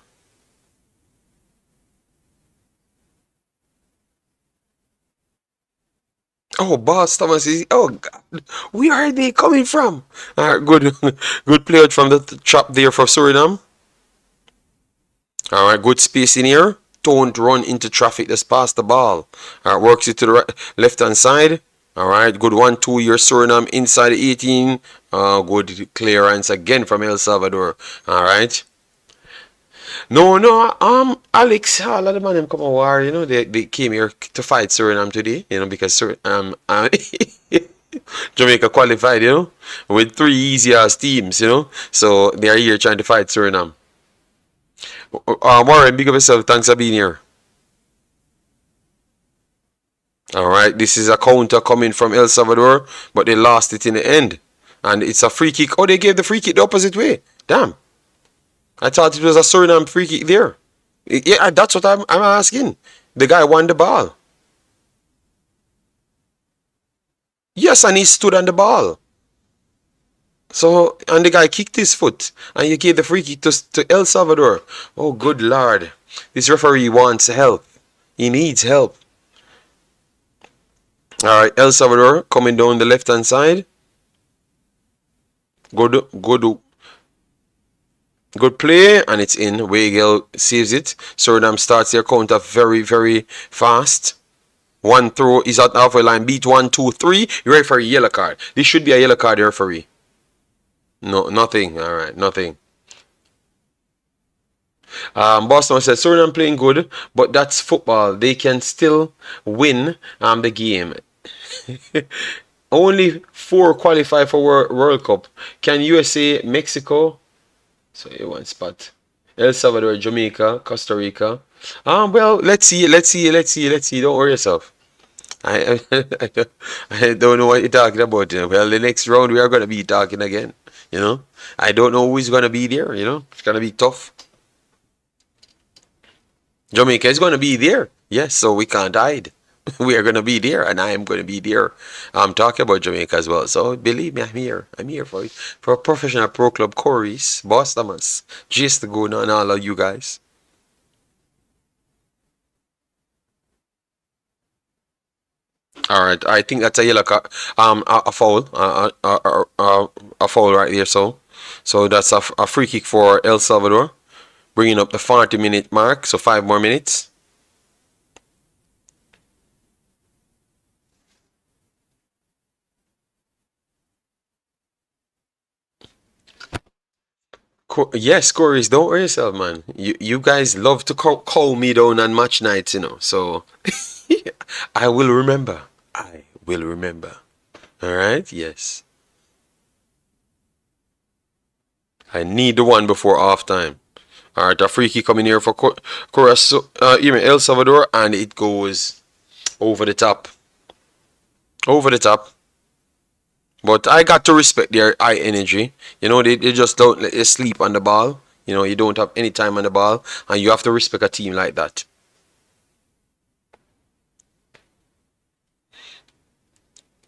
Oh, Boss Thomas is. Oh, God. Where are they coming from? Alright, good. Good play out from the chop there for Suriname. Alright, good space in here. Don't run into traffic. Just pass the ball. Alright, works it to the left hand side. Alright, good 1-2 here. Suriname inside the 18. Good clearance again from El Salvador. Alright. No, no, Alex, all of the man them come a war, you know, they came here to fight Suriname today, you know, because Jamaica qualified, you know, with 3 easy ass teams, you know, so they are here trying to fight Suriname. Warren, big up yourself, thanks for being here. All right, this is a counter coming from El Salvador, but they lost it in the end. And it's a free kick. Oh, they gave the free kick the opposite way. Damn. I thought it was a Suriname free kick there. Yeah, that's what I'm asking. The guy won the ball. Yes, and he stood on the ball. So, and the guy kicked his foot, and you gave the free kick to El Salvador. Oh, good Lord. This referee wants help. He needs help. All right, El Salvador coming down the left-hand side. Good play, and it's in. Weigel saves it. Suriname starts their counter very, very fast. One throw is at halfway line. Beat 1, 2, 3. You're ready for a yellow card. This should be a yellow card, referee. No, nothing. All right, nothing. Boston said Suriname playing good, but that's football. They can still win the game. Only 4 qualify for World Cup. Can USA, Mexico? So one spot. El Salvador, Jamaica, Costa Rica. Well, let's see. Don't worry yourself. I I don't know what you're talking about. Well, the next round we are gonna be talking again. I don't know who's gonna be there. It's gonna be tough. Jamaica is gonna be there. Yes, so we can't hide. We are gonna be there, and I am gonna be there. I'm talking about Jamaica as well. So believe me, I'm here. I'm here for it. For a professional pro club, Corey's, Boss Thomas, just to go and all of you guys. All right, I think that's a yellow card. A foul. A foul right there. So that's a free kick for El Salvador, bringing up the 40-minute mark. So 5 more minutes. Yes, Corey's, don't worry yourself, man. You guys love to call me down on match nights, So I will remember. I will remember. All right. Yes. I need the one before half time. All right, a free kick coming here for even El Salvador, and it goes over the top. Over the top. But I got to respect their high energy. They just don't let you sleep on the ball. You don't have any time on the ball, and you have to respect a team like that.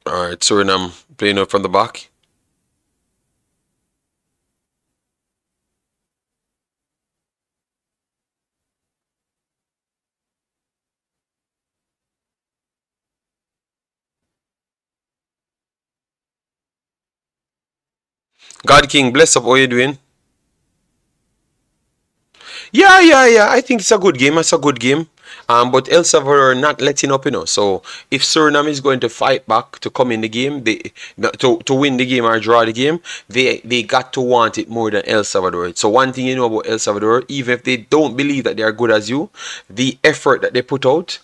All right, Suriname playing up from the back. God King, bless up. How you doing? Yeah. I think it's a good game. It's a good game. But El Salvador are not letting up, So if Suriname is going to fight back to come in the game, to win the game or draw the game, they got to want it more than El Salvador. So one thing you know about El Salvador, even if they don't believe that they are good as you, the effort that they put out,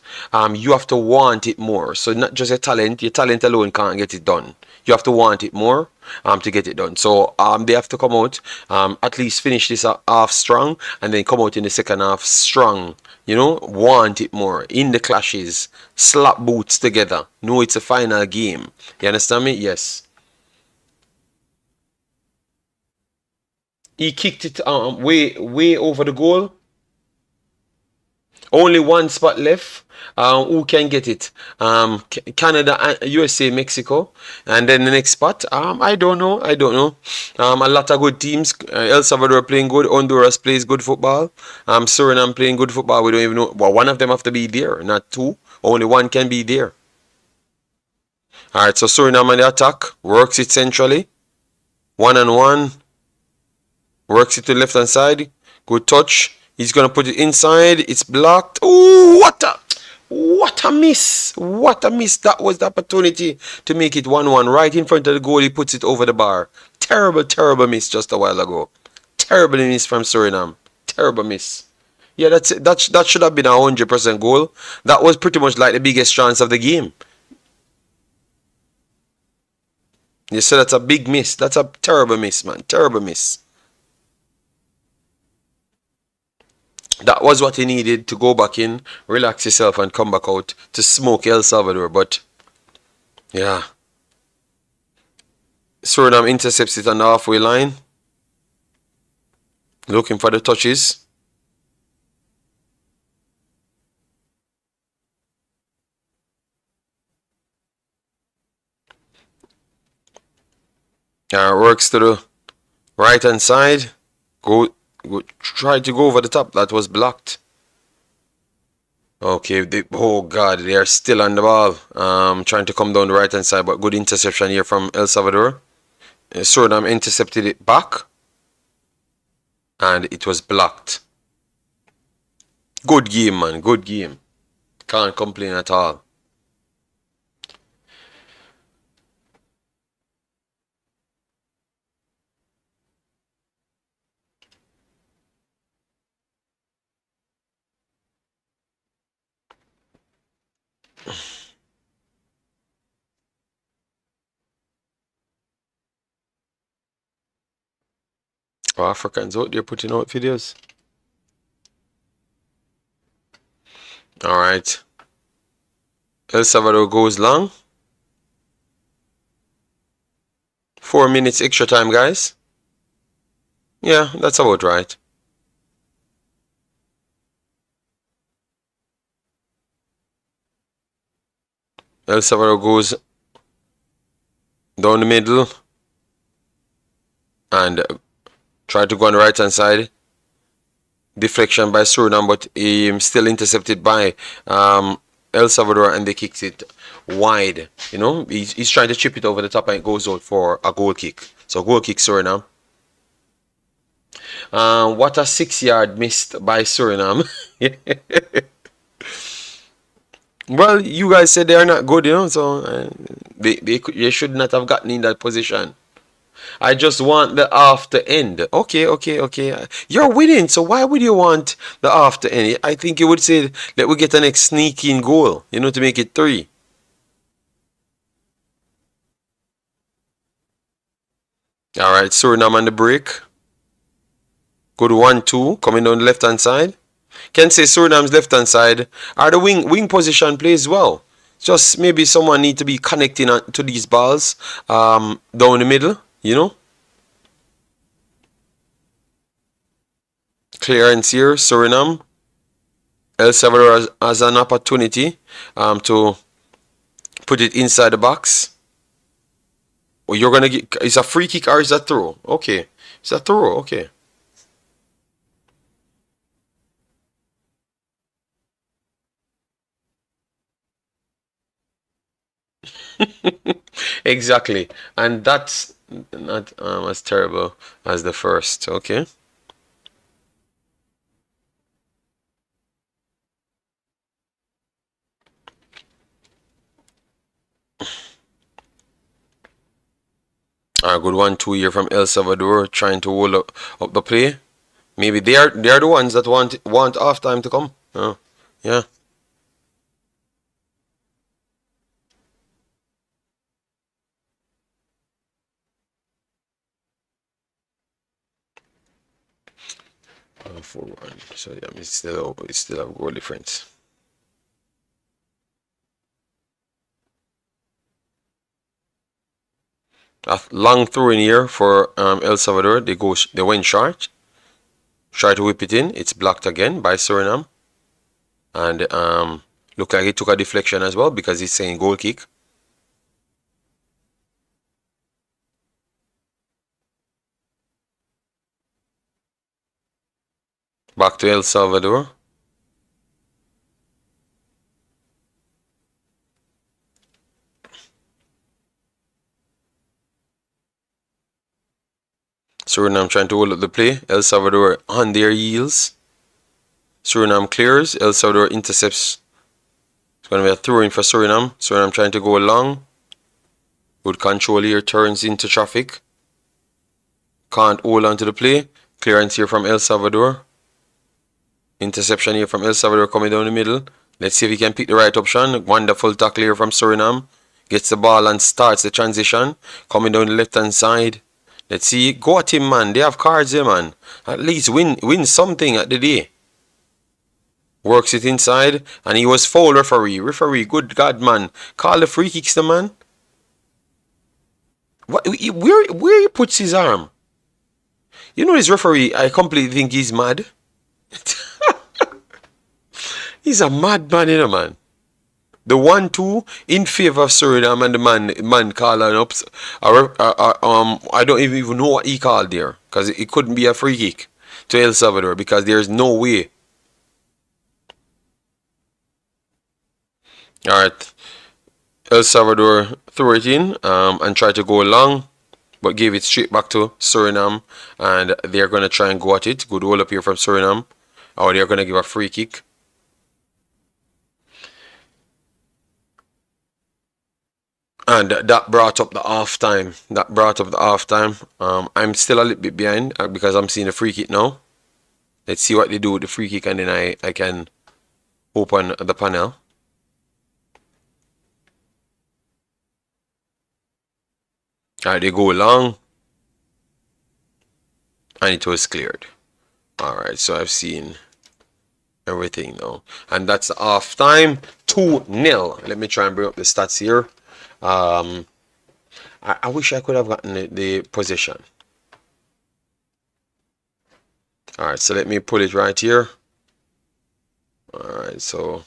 you have to want it more. So not just your talent alone can't get it done. You have to want it more to get it done. So they have to come out, at least finish this half strong, and then come out in the second half strong. Want it more in the clashes, slap boots together. No, it's a final game. You understand me? Yes. He kicked it way over the goal. Only one spot left. Who can get it? Canada, USA, Mexico, and then the next spot. I don't know. A lot of good teams. El Salvador playing good. Honduras plays good football. Suriname playing good football. We don't even know. Well, one of them have to be there, not two. Only one can be there. All right. So Suriname on the attack works it centrally. 1-on-1. Works it to the left hand side. Good touch. He's gonna put it inside. It's blocked. Oh, what a miss! What a miss! That was the opportunity to make it 1-1 right in front of the goal. He puts it over the bar. Terrible miss just a while ago. Terrible miss from Suriname. Terrible miss. Yeah, that should have been a 100% goal. That was pretty much like the biggest chance of the game. You said that's a big miss. That's a terrible miss, man. Terrible miss. That was what he needed to go back in, relax himself, and come back out to smoke El Salvador. But yeah, Suriname intercepts it on the halfway line, looking for the touches. Works to the right hand side. Try to go over the top. That was blocked. Okay, oh God, they are still on the ball. Trying to come down the right hand side, but good interception here from El Salvador. Suriname intercepted it back, and it was blocked. Good game, man. Good game. Can't complain at all. Oh, Africans out there putting out videos. All right. El Salvador goes long. 4 minutes extra time, guys. Yeah, that's about right. El Salvador goes down the middle and try to go on the right hand side. Deflection by Suriname, but still intercepted by El Salvador, and they kicked it wide. You know, he's trying to chip it over the top, and it goes out for a goal kick. So goal kick Suriname. What a 6-yard missed by Suriname. Well, you guys said they are not good, you know, so they should not have gotten in that position. I just want the after end. Okay. You're winning, so why would you want the after end? I think you would say that we get the next sneaking goal, you know, to make it 3. All right, Suriname on the break. Good 1-2 coming down the left hand side. Can say Suriname's left hand side are the wing position plays well. Just maybe someone need to be connecting to these balls down the middle, you know. Clearance here, Suriname. El Salvador has an opportunity to put it inside the box. Well, you're gonna get, it's a free kick or is a throw? Okay, it's a throw. Okay. Exactly, and that's not as terrible as the first. Okay. A good 1-2 here from El Salvador, trying to hold up the play. Maybe they are the ones that want half time to come. Oh, yeah. Oh, 4-1. So yeah, it's still a goal difference. A long throw in here for El Salvador. They went short. Try to whip it in. It's blocked again by Suriname. And look like he took a deflection as well because he's saying goal kick. Back to El Salvador. Suriname trying to hold up the play. El Salvador on their heels. Suriname clears. El Salvador intercepts. It's going to be a throw in for Suriname. Suriname trying to go along. Good control here. Turns into traffic. Can't hold on to the play. Clearance here from El Salvador. Interception here from El Salvador coming down the middle. Let's see if he can pick the right option. Wonderful tackle here from Suriname. Gets the ball and starts the transition. Coming down the left hand side. Let's see. Go at him, man. They have cards here, man. At least win something at the day. Works it inside, and he was foul, referee. Referee, good God, man. Call the free kicks, the man. What, where he puts his arm? You know, this referee, I completely think he's mad. He's a mad man, you know, man. The 1-2 in favor of Suriname, and the man calling up. I don't even know what he called there, because it couldn't be a free kick to El Salvador, because there's no way. All right, El Salvador threw it in and tried to go long, but gave it straight back to Suriname, and they're gonna try and go at it. Good hold up here from Suriname, or they're gonna give a free kick. And that brought up the half time. That brought up the half time. I'm still a little bit behind because I'm seeing the free kick now. Let's see what they do with the free kick, and then I can open the panel. Alright, they go long, and it was cleared. Alright, so I've seen everything now. And that's the half time. 2-0. Let me try and bring up the stats here. I wish I could have gotten the position. Alright, so let me pull it right here. Alright, so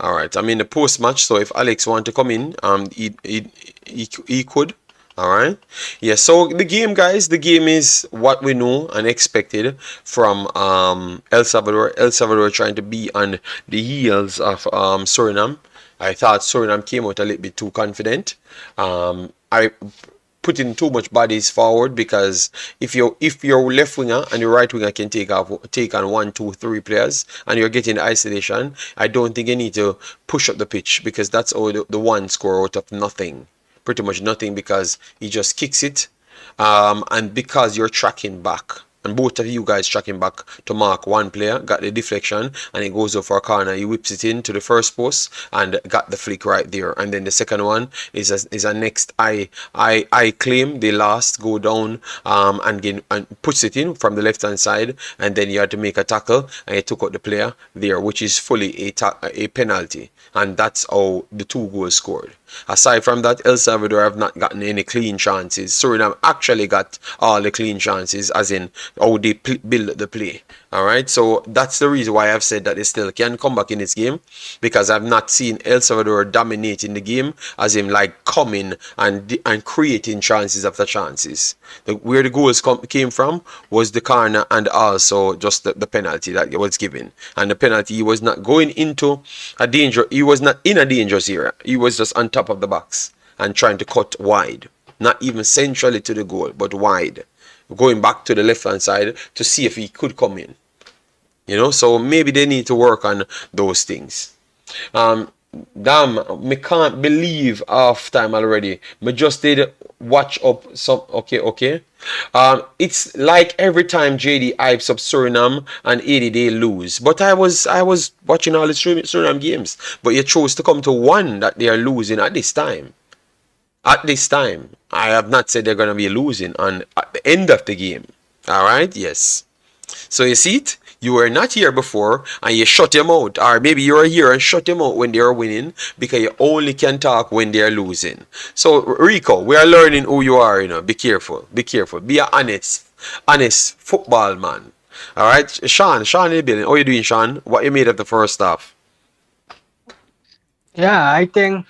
alright, I'm in the post match, so if Alex want to come in, he could. Alright. Yeah, so the game, guys, the game is what we know and expected from El Salvador. El Salvador trying to be on the heels of Suriname. I thought Suriname came out a little bit too confident. I put in too much bodies forward, because if your left winger and your right winger can take on 1, 2, 3 players, and you're getting isolation, I don't think you need to push up the pitch, because that's all the one score out of nothing. Pretty much nothing, because he just kicks it, and because you're tracking back, and both of you guys tracking back to mark one player, got the deflection, and it goes up for a corner. He whips it into the first post and got the flick right there. And then the second one is a next eye claim. The last go down and puts it in from the left hand side, and then you had to make a tackle, and he took out the player there, which is fully a penalty. And that's how the 2 goals scored. Aside from that, El Salvador have not gotten any clean chances. Suriname actually got all the clean chances, as in how they build the play. Alright, so that's the reason why I've said that they still can come back in this game, because I've not seen El Salvador dominating the game, as in like coming and creating chances after chances. Where the goals came from was the corner, and also just the penalty that was given. And the penalty, he was not going into a danger, he was not in a dangerous area. He was just on top of the box and trying to cut wide. Not even centrally to the goal, but wide. Going back to the left hand side to see if he could come in. You know, so maybe they need to work on those things. Damn, me can't believe half time already. Me just did watch up some. Okay. It's like every time JD hypes up Suriname and 80 they lose. But I was watching all the Suriname games. But you chose to come to one that they are losing at this time. At this time, I have not said they're gonna be losing on at the end of the game. All right, yes. So you see it? You were not here before, and you shut them out. Or maybe you were here and shut them out when they are winning, because you only can talk when they are losing. So Rico, we are learning who you are, you know. Be careful. Be careful. Be an honest football man. Alright? Sean in the building. How you doing, Sean? What you made of the first half? Yeah, I think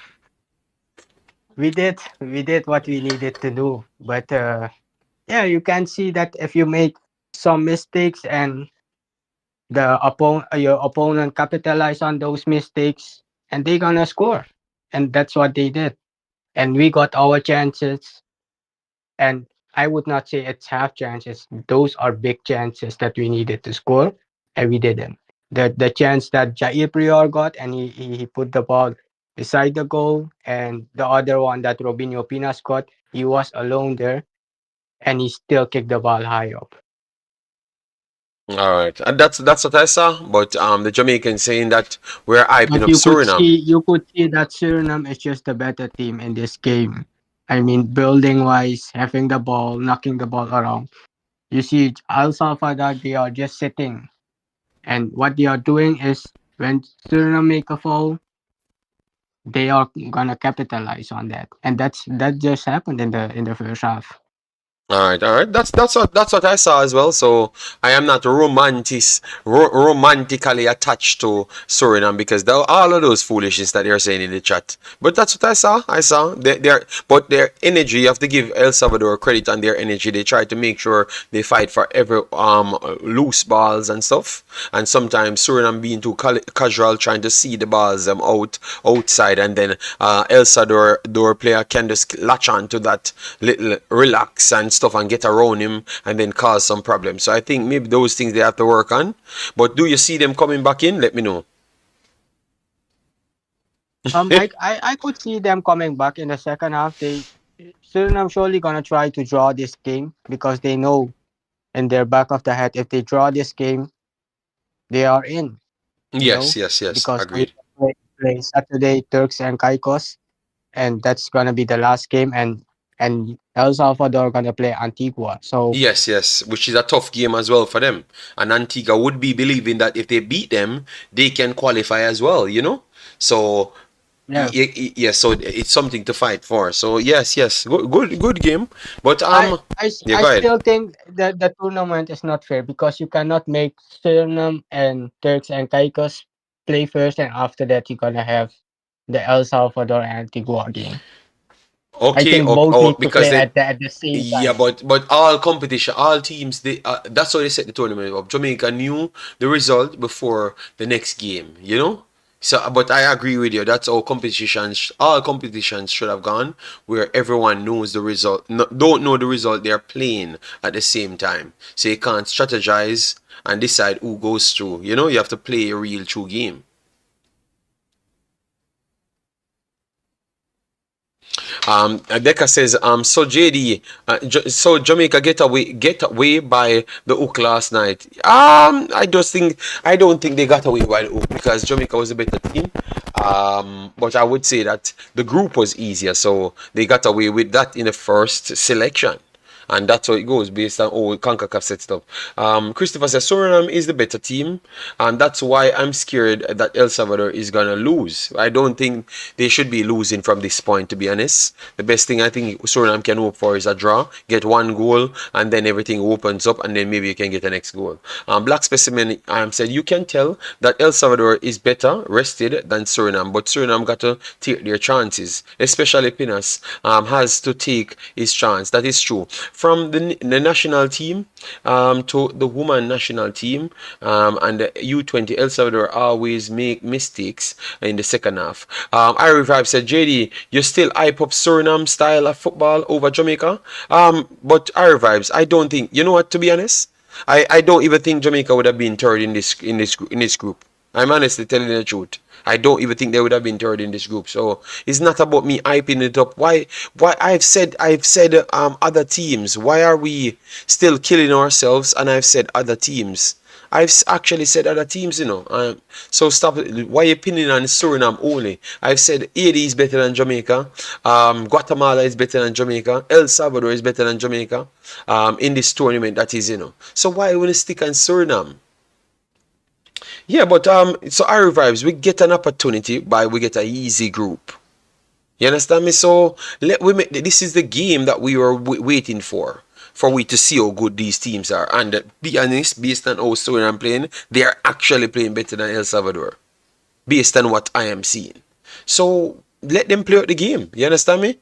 we did what we needed to do. But yeah, you can see that if you make some mistakes and your opponent capitalize on those mistakes, and they gonna score. And that's what they did. And we got our chances. And I would not say it's half chances. Those are big chances that we needed to score, and we didn't. The chance that Jair Prior got, and he put the ball beside the goal, and the other one that Robinho Pinas got, he was alone there, and he still kicked the ball high up. Alright. And that's what I saw. But the Jamaican saying that we're hyping But up Suriname. you could see that Suriname is just a better team in this game. I mean, building wise, having the ball, knocking the ball around. You see, El Salvador, they are just sitting. And what they are doing is when Suriname make a foul, they are gonna capitalize on that, and that just happened in the first half. All right. That's what I saw as well. So I am not romantically attached to Suriname because all of those foolishness that they're saying in the chat. But that's what I saw. But their energy. You have to give El Salvador credit on their energy. They try to make sure they fight for every loose balls and stuff. And sometimes Suriname being too casual, trying to see the balls outside, and then El Salvador player can just latch on to that little relax and stuff and get around him and then cause some problems. So I think maybe those things they have to work on. But do you see them coming back in? Let me know. I could see them coming back in the second half. They Suriname surely gonna try to draw this game because they know in their back of the head if they draw this game, they are in. You Yes, know, yes, yes. because Agreed. play Saturday Turks and Caicos, and that's gonna be the last game, and El Salvador gonna play Antigua. So Yes, yes, which is a tough game as well for them. And Antigua would be believing that if they beat them, they can qualify as well, you know? So, yeah, yes, so it's something to fight for. So, yes, yes, good game. But, yeah, I go ahead. still think that the tournament is not fair because you cannot make Suriname and Turks and Caicos play first, and after that you're gonna have the El Salvador and Antigua game. I Okay, think both need to because play they, at the same yeah, time. but all competition, all teams, they that's how they set the tournament up. Jamaica knew the result before the next game, you know. So, but I agree with you. That's how competitions, all competitions should have gone, where everyone knows the result, no, don't know the result. They're playing at the same time, so you can't strategize and decide who goes through. You know, you have to play a real true game. Deka says, so JD, so Jamaica get away by the hook last night. I don't think they got away by the hook because Jamaica was a better team. But I would say that the group was easier, so they got away with that in the first selection. And that's how it goes based on how Concacaf sets it up. Christopher says Suriname is the better team, and that's why I'm scared that El Salvador is gonna lose. I don't think they should be losing from this point, to be honest. The best thing I think Suriname can hope for is a draw, get one goal, and then everything opens up, and then maybe you can get the next goal. Black Specimen said you can tell that El Salvador is better rested than Suriname, but Suriname got to take their chances, especially Pinas has to take his chance. That is true. From the national team to the woman national team and the U20, El Salvador always make mistakes in the second half. I Revive said, JD, you still hype up Suriname style of football over Jamaica? But I Revives, I don't think, you know what, to be honest, I don't even think Jamaica would have been third in this group. I'm honestly telling the truth. I don't even think they would have been third in this group. So it's not about me hyping it up. Why I've said other teams. Why are we still killing ourselves? And I've said other teams. I've actually said other teams, you know. So stop. Why are you pinning on Suriname only? I've said AD is better than Jamaica. Guatemala is better than Jamaica. El Salvador is better than Jamaica. In this tournament, that is, you know. So why would you stick on Suriname? Yeah, but so our revives, we get an opportunity by we get a easy group. You understand me? So this is the game that we were waiting for we to see how good these teams are. And be honest, based on how Suriname playing, they are actually playing better than El Salvador, based on what I am seeing. So let them play out the game. You understand me?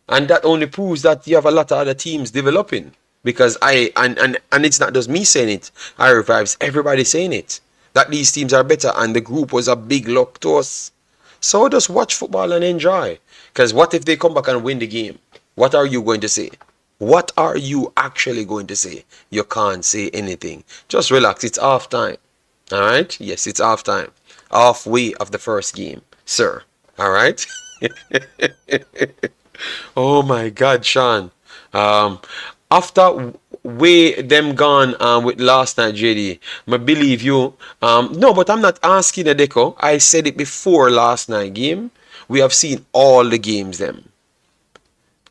And that only proves that you have a lot of other teams developing. Because and it's not just me saying it. I revives everybody saying it. That these teams are better and the group was a big lock to us. So just watch football and enjoy. Because what if they come back and win the game? What are you going to say? What are you actually going to say? You can't say anything. Just relax. It's half time. All right? Yes, it's half time. Halfway of the first game, sir. All right? Oh my God, Sean. Um, after way them gone with last night, JD, I believe you. No, but I'm not asking a deco. I said it before last night game. We have seen all the games them.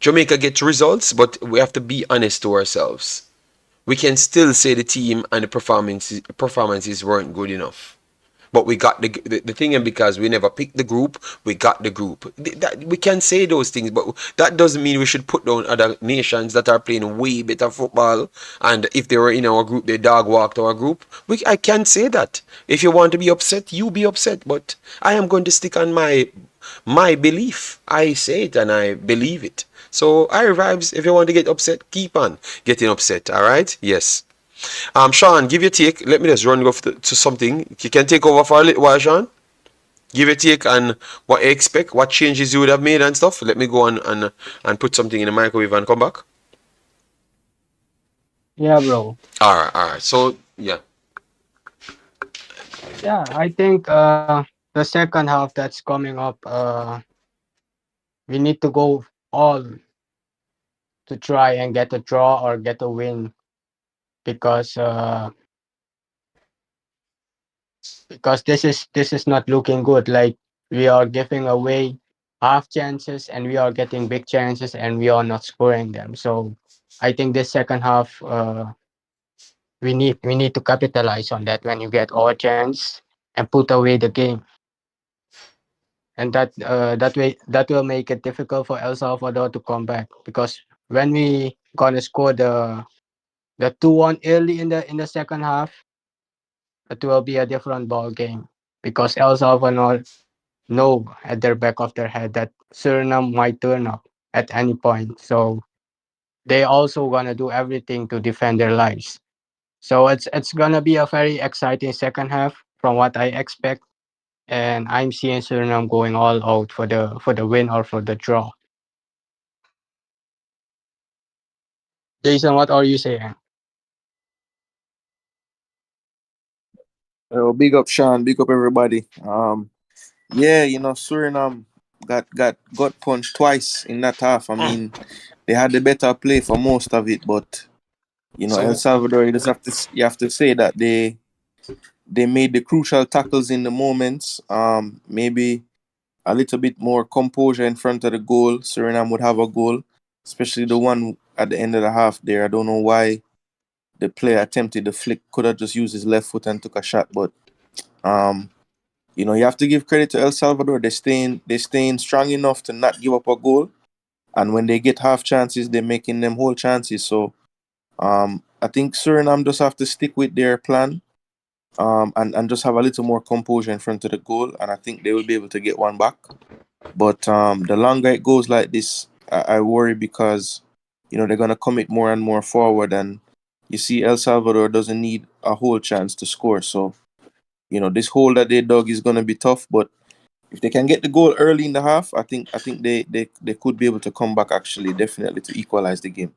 Jamaica gets results, but we have to be honest to ourselves. we can still say the team and the performances weren't good enough. But we got the thing, and because we never picked the group, we got the group. We can say those things, but that doesn't mean we should put down other nations that are playing way better football. And if they were in our group, they dog walked our group. I can't say that. If you want to be upset, you be upset. But I am going to stick on my belief. I say it and I believe it. So I vibes. If you want to get upset, keep on getting upset. All right? Yes. Sean, give your take. Let me just run off to something. You can take over for a little while, Sean. Give your take on what you expect, what changes you would have made and stuff. Let me go on and put something in the microwave and come back. Yeah, bro. All right. So yeah. Yeah, I think the second half that's coming up, we need to go all to try and get a draw or get a win because this is not looking good. Like we are giving away half chances and we are getting big chances and we are not scoring them. So I think this second half we need to capitalize on that when you get our chance and put away the game. And that will make it difficult for El Salvador to come back because when we gonna score the 2-1 early in the second half, it will be a different ball game because El Salvador know at their back of their head that Suriname might turn up at any point. So they also gonna do everything to defend their lives. So it's gonna be a very exciting second half from what I expect, and I'm seeing Suriname going all out for the win or for the draw. Jason, what are you saying? Big up Sean, big up everybody. Yeah, Suriname got punched twice in that half. I mean, they had the better play for most of it, but El So Salvador, you have to say that they made the crucial tackles in the moments. Maybe a little bit more composure in front of the goal. Suriname would have a goal, especially the one at the end of the half there. I don't know why the player attempted the flick. Could have just used his left foot and took a shot, but um you have to give credit to El Salvador. They're staying strong enough to not give up a goal. And when they get half chances, they're making them whole chances. So I think Suriname just have to stick with their plan and just have a little more composure in front of the goal. And I think they will be able to get one back. But the longer it goes like this, I worry because, they're going to commit more and more forward. And you see El Salvador doesn't need a whole chance to score. So, this hole that they dug is going to be tough. But if they can get the goal early in the half, I think they could be able to come back actually, definitely to equalize the game.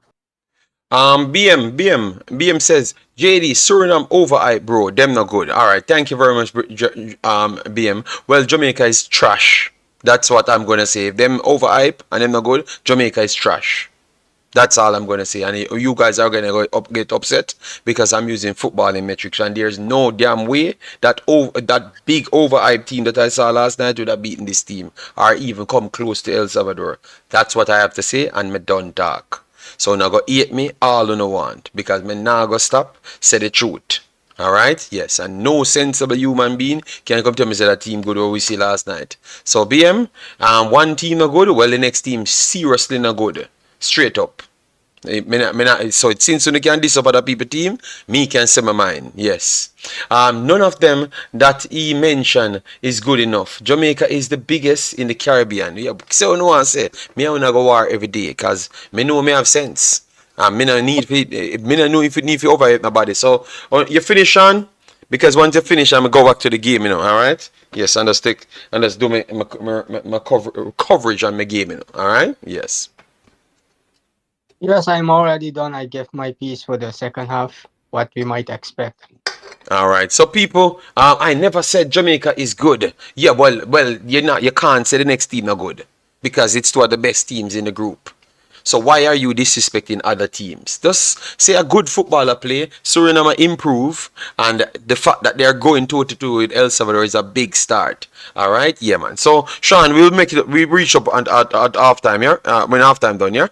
BM says JD Suriname overhype, bro. Them not good. All right, thank you very much, BM. Well, Jamaica is trash. That's what I'm gonna say. If them overhype and them not good, Jamaica is trash. That's all I'm gonna say. And you guys are gonna get upset because I'm using footballing metrics, and there's no damn way that big overhyped team that I saw last night would have beaten this team or even come close to El Salvador. That's what I have to say, and me done talk. So now go hate me all you no want because me now go stop say the truth. Alright? Yes. And no sensible human being can come to me say that team good what we see last night. So BM, one team not good, well the next team seriously not good. Straight up. So it since you can diss up other people team, me can say my mind. Yes. None of them that he mentioned is good enough. Jamaica is the biggest in the Caribbean. Yeah, so no one say me I wanna go war every day because me know me have sense. And me no know if it need to overhit nobody. So you finish on because once you finish I'm gonna go back to the game, alright? Yes, and just do my coverage on my game, alright? Yes. Yes, I'm already done. I give my piece for the second half. What we might expect. All right. So people, I never said Jamaica is good. Yeah, well, you can't say the next team are good because it's two of the best teams in the group. So why are you disrespecting other teams? Just say a good footballer play, Suriname improve, and the fact that they're going toe to toe with El Salvador is a big start. All right, yeah, man. So Sean, we'll make it. We reach up at half time, yeah. When half time done, yeah.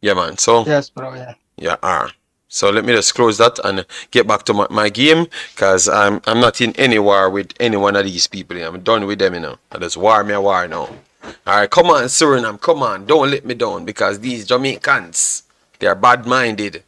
Yeah, man. So Yes, bro. Yeah. yeah, So let me just close that and get back to my game, because I'm not in any war with any one of these people. I'm done with them, I just war me a war now. Alright, come on, Suriname, come on, don't let me down, because these Jamaicans, they're bad-minded,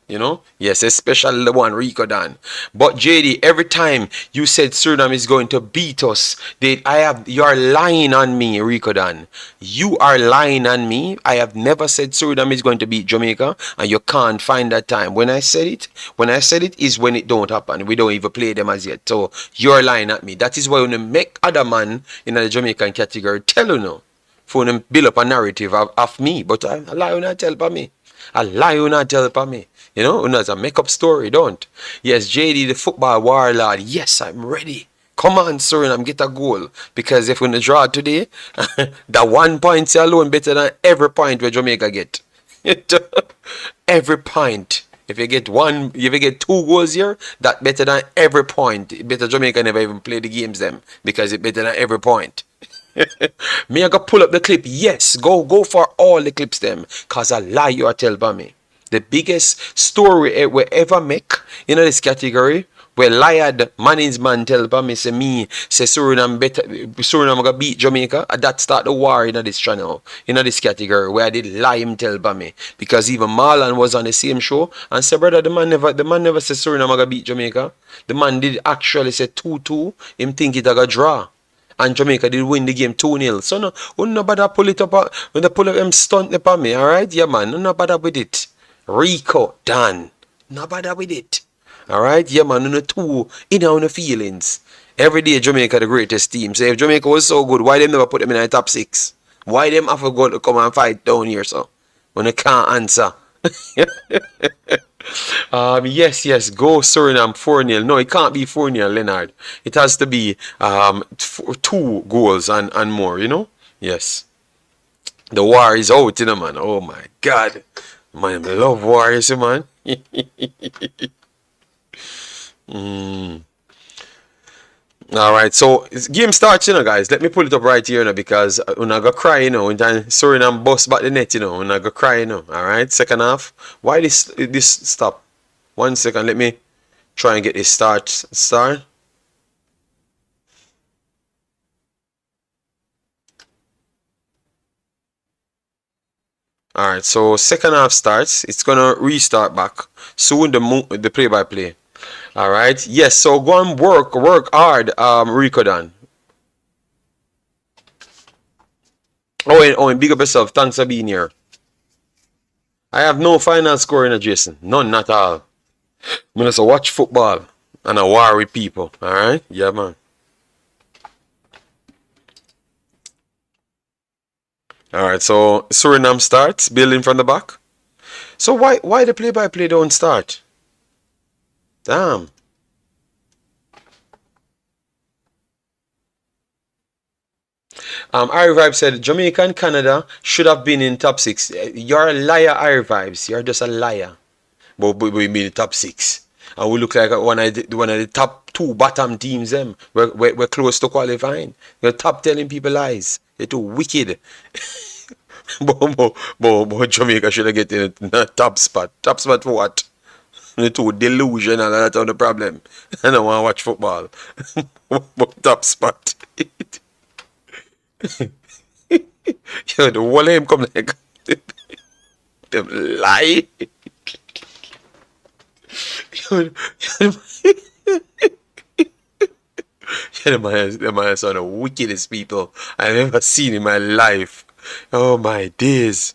Yes, especially the one Rico Dan. But JD, every time you said Suriname is going to beat us, you're lying on me, Rico Dan. You are lying on me. I have never said Suriname is going to beat Jamaica, and you can't find that time. When I said it is when it don't happen. We don't even play them as yet. So you're lying at me. That is why when you make other man in the Jamaican category tell you no, for them build up a narrative of me, but I lie when I tell by me. A lie will not tell upon me. It's a make-up story, don't. Yes, JD, the football warlord. Yes, I'm ready. Come on, Suriname, get a goal. Because if we draw today, that 1 point alone better than every point where Jamaica get. Every point. If you get 2 goals here, that better than every point. It better Jamaica never even play the games them, because it better than every point. Me I go pull up the clip. Yes, go for all the clips them, cause I lie you are tell by me. The biggest story we ever make in this category, where lied Manning's man tell by me, say Suriname gonna beat Jamaica, and that start the war in this channel, in this category, where I did lie him tell by me. Because even Marlon was on the same show and said, brother, the man never said Suriname gonna beat Jamaica. The man did actually say 2-2. Him think it a go draw. And Jamaica did win the game 2-0. So no bother pull it up, when they pull up them stunt upon me, alright? Yeah, man, no bother with it. Rico, Dan, no bother with it. Alright? Yeah, man, no two, on the feelings. Every day Jamaica the greatest team. So if Jamaica was so good, why them never put them in the top 6? Why them have to go to come and fight down here, so? When they can't answer. Yes, go Suriname 4-0. No, it can't be 4-0, Leonard. It has to be 2 goals and more, Yes. The war is out, man. Oh my God. Man, I love war, man. Alright, so game starts, guys. Let me pull it up right here, because when I go cry, when Suriname bust back the net, when I go cry, Alright, second half. Why this stop? 1 second, let me try and get this start. Alright, so second half starts. It's gonna restart back soon. The play-by-play. Alright, yes. So go and work hard, Rico Dan. Owen, big up yourself. Thanks for being here. I have no final score in Jason. None at all. I'm just watch football and I war with people. Alright? Yeah, man. Alright, so Suriname starts, building from the back. So why the play-by-play don't start? Damn. Irie Vibes said Jamaica and Canada should have been in top 6. You're a liar, Irie Vibes. You're just a liar. But we mean the top 6. And we look like one of the top 2 bottom teams. We're close to qualifying. You're top telling people lies. You're too wicked. but Jamaica should have get in the top spot. Top spot for what? You're too delusional. That's not the problem. I don't want to watch football. Top spot. Yo, the whole of him come like them lie. The man is one of the wickedest people I've ever seen in my life. Oh my days.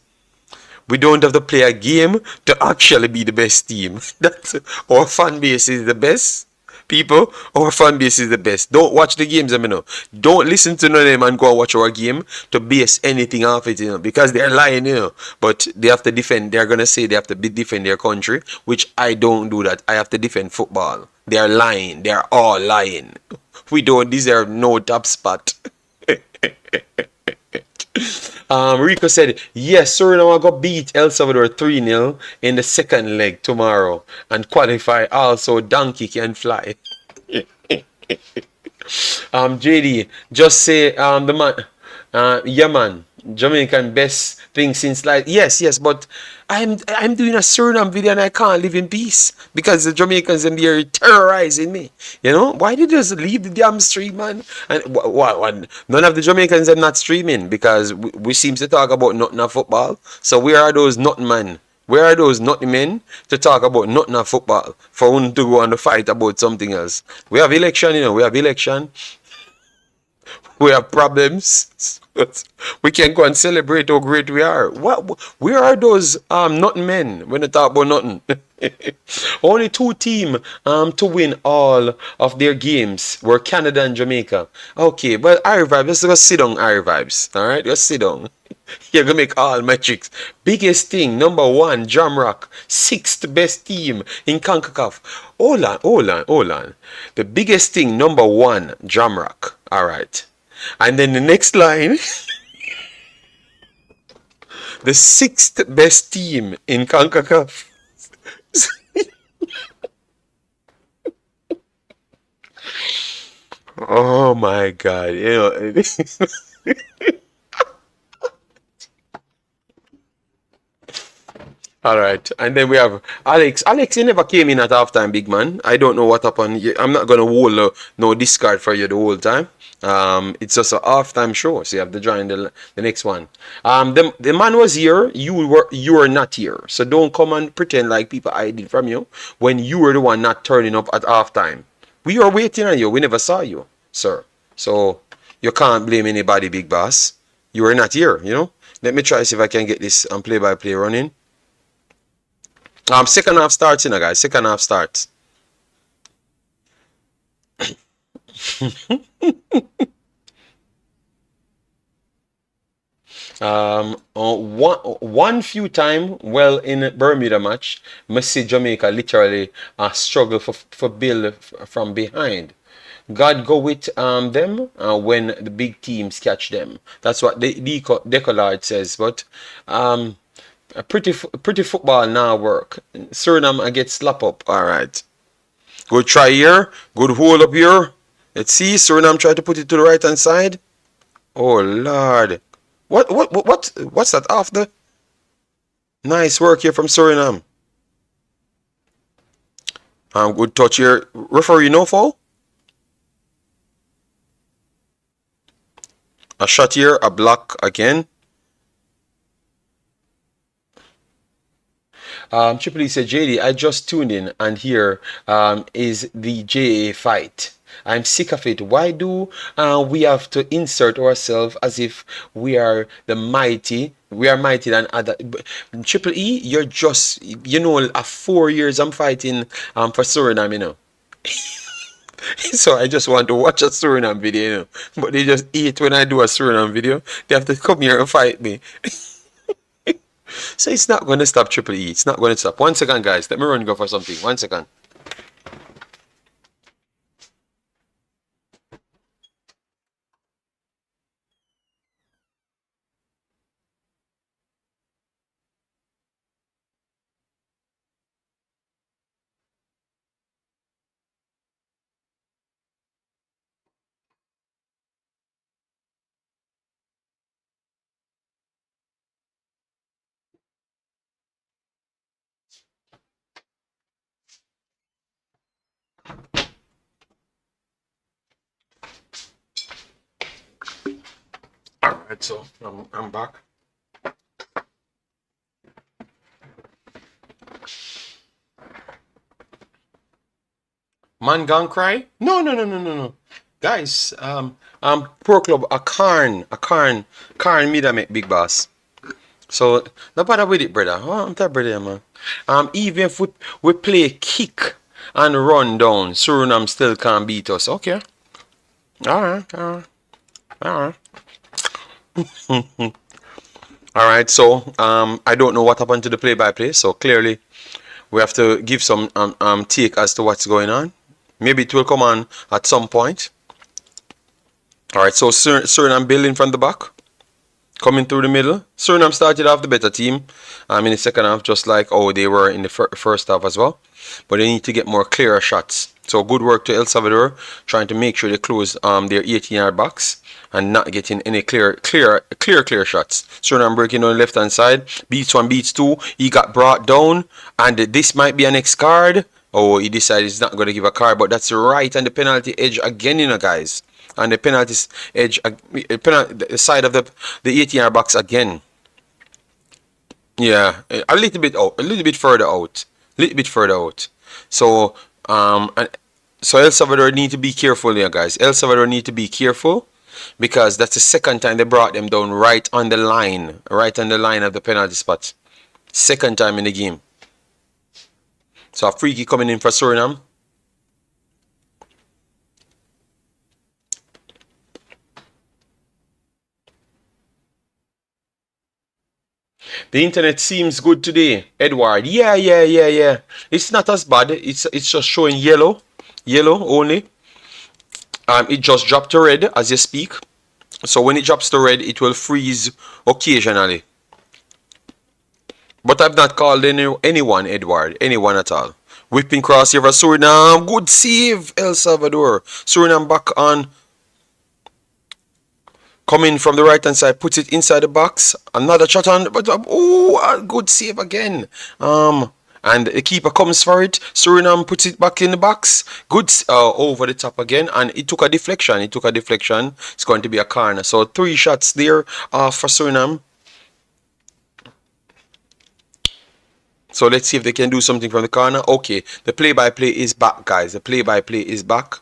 We don't have to play a game to actually be the best team. That's our fan base is the best. People, our fan base is the best. Don't watch the games, Don't listen to none of them and go and watch our game to base anything off it, because they're lying, But they have to defend. They're gonna say they have to defend their country, which I don't do that. I have to defend football. They're lying. They're all lying. We don't deserve no top spot. Rico said, yes, Suriname will beat El Salvador 3-0 in the second leg tomorrow and qualify. Also, donkey can fly. JD, just say the man. Yeah, man. Jamaican best thing since like yes, but I'm doing a Suriname video and I can't live in peace because the Jamaicans and they're terrorizing me. You know why did you just leave the damn stream, man? And what? None of the Jamaicans are not streaming because we seem to talk about nothing of football. So where are those nothing man? Where are those nothing men to talk about nothing of football for one to go on the fight about something else? We have election, you know. We have election. We have problems. We can go and celebrate how great we are. What? Where are those nothing men when they talk about nothing? Only two teams to win all of their games were Canada and Jamaica. Okay, but Irish Vibes, let's go sit down, Irish Vibes. All right, just sit down. You're gonna make all metrics. Biggest thing, number one, Jamrock, sixth best team in Concacaf. Hold on. The biggest thing, number one, Jamrock. All right. And then the next line, the sixth best team in Concacaf. Oh my God! You know. All right, and then we have Alex. Alex, you never came in at halftime, big man. I don't know what happened. I'm not gonna hold no discard for you the whole time. It's just a halftime show, so you have to join the next one. The man was here. You were not here, so don't come and pretend like people hid it from you when you were the one not turning up at halftime. We were waiting on you. We never saw you, sir. So you can't blame anybody, big boss. You were not here. You know. Let me try see if I can get this play-by-play running. Second half starts, you know, guys. Second half starts. One few time, well, in Bermuda match, Messi Jamaica literally struggle for build from behind. God go with them when the big teams catch them. That's what the Decollard says. But pretty football now work. Suriname I get slap up. All right. Good try here. Good hold up here. Let's see. Suriname try to put it to the right hand side. Oh Lord. What's that after? Nice work here from Suriname. Good touch here. Referee no foul. A shot here, a block again. Triple E said, JD, I just tuned in and here is the JA fight. I'm sick of it. Why do we have to insert ourselves as if we are the mighty? We are mighty than other. Triple E, you're just, you know, 4 years I'm fighting for Suriname, you know. So I just want to watch a Suriname video, you know. But they just eat when I do a Suriname video. They have to come here and fight me. So it's not going to stop Triple E. It's not going to stop. 1 second, guys. Let me run and go for something. 1 second. Alright, so I'm back. Man gone cry? No. Guys, Pro Club, a Karn me that make big boss. So, no bother with it, brother. Oh, I'm that brother, man. Even if we play kick and run down, Suriname still can't beat us. Okay. Alright. Alright, so I don't know what happened to the play-by-play, so clearly we have to give some take as to what's going on. Maybe it will come on at some point. Alright, so Suriname building from the back. Coming through the middle. Suriname started off the better team in the second half, just like they were in the first half as well. But they need to get more clearer shots. So good work to El Salvador, trying to make sure they close their 18-yard box and not getting any clear shots. Suriname breaking on the left hand side. Beats one, beats two. He got brought down, and this might be an next card. Oh, he decided he's not going to give a card, but that's right on the penalty edge again, guys. On the penalty edge, the side of the 18-yard box again. Yeah, a little bit out, a little bit further out, So, so El Salvador need to be careful here, guys. El Salvador need to be careful because that's the second time they brought them down right on the line of the penalty spot. Second time in the game. So a free kick coming in for Suriname. The internet seems good today, Edward. Yeah. It's not as bad. It's just showing yellow only. It just dropped to red as you speak. So when it drops to red, it will freeze occasionally. But I've not called anyone, Edward. Anyone at all. Whipping cross here for Suriname. Good save, El Salvador. Suriname back on. Coming from the right hand side, puts it inside the box. Another shot on, but oh, a good save again. And the keeper comes for it. Suriname puts it back in the box. Good over the top again, and it took a deflection. It's going to be a corner. So 3 shots there for Suriname. So let's see if they can do something from the corner. Okay, the play-by-play is back, guys. The play-by-play is back.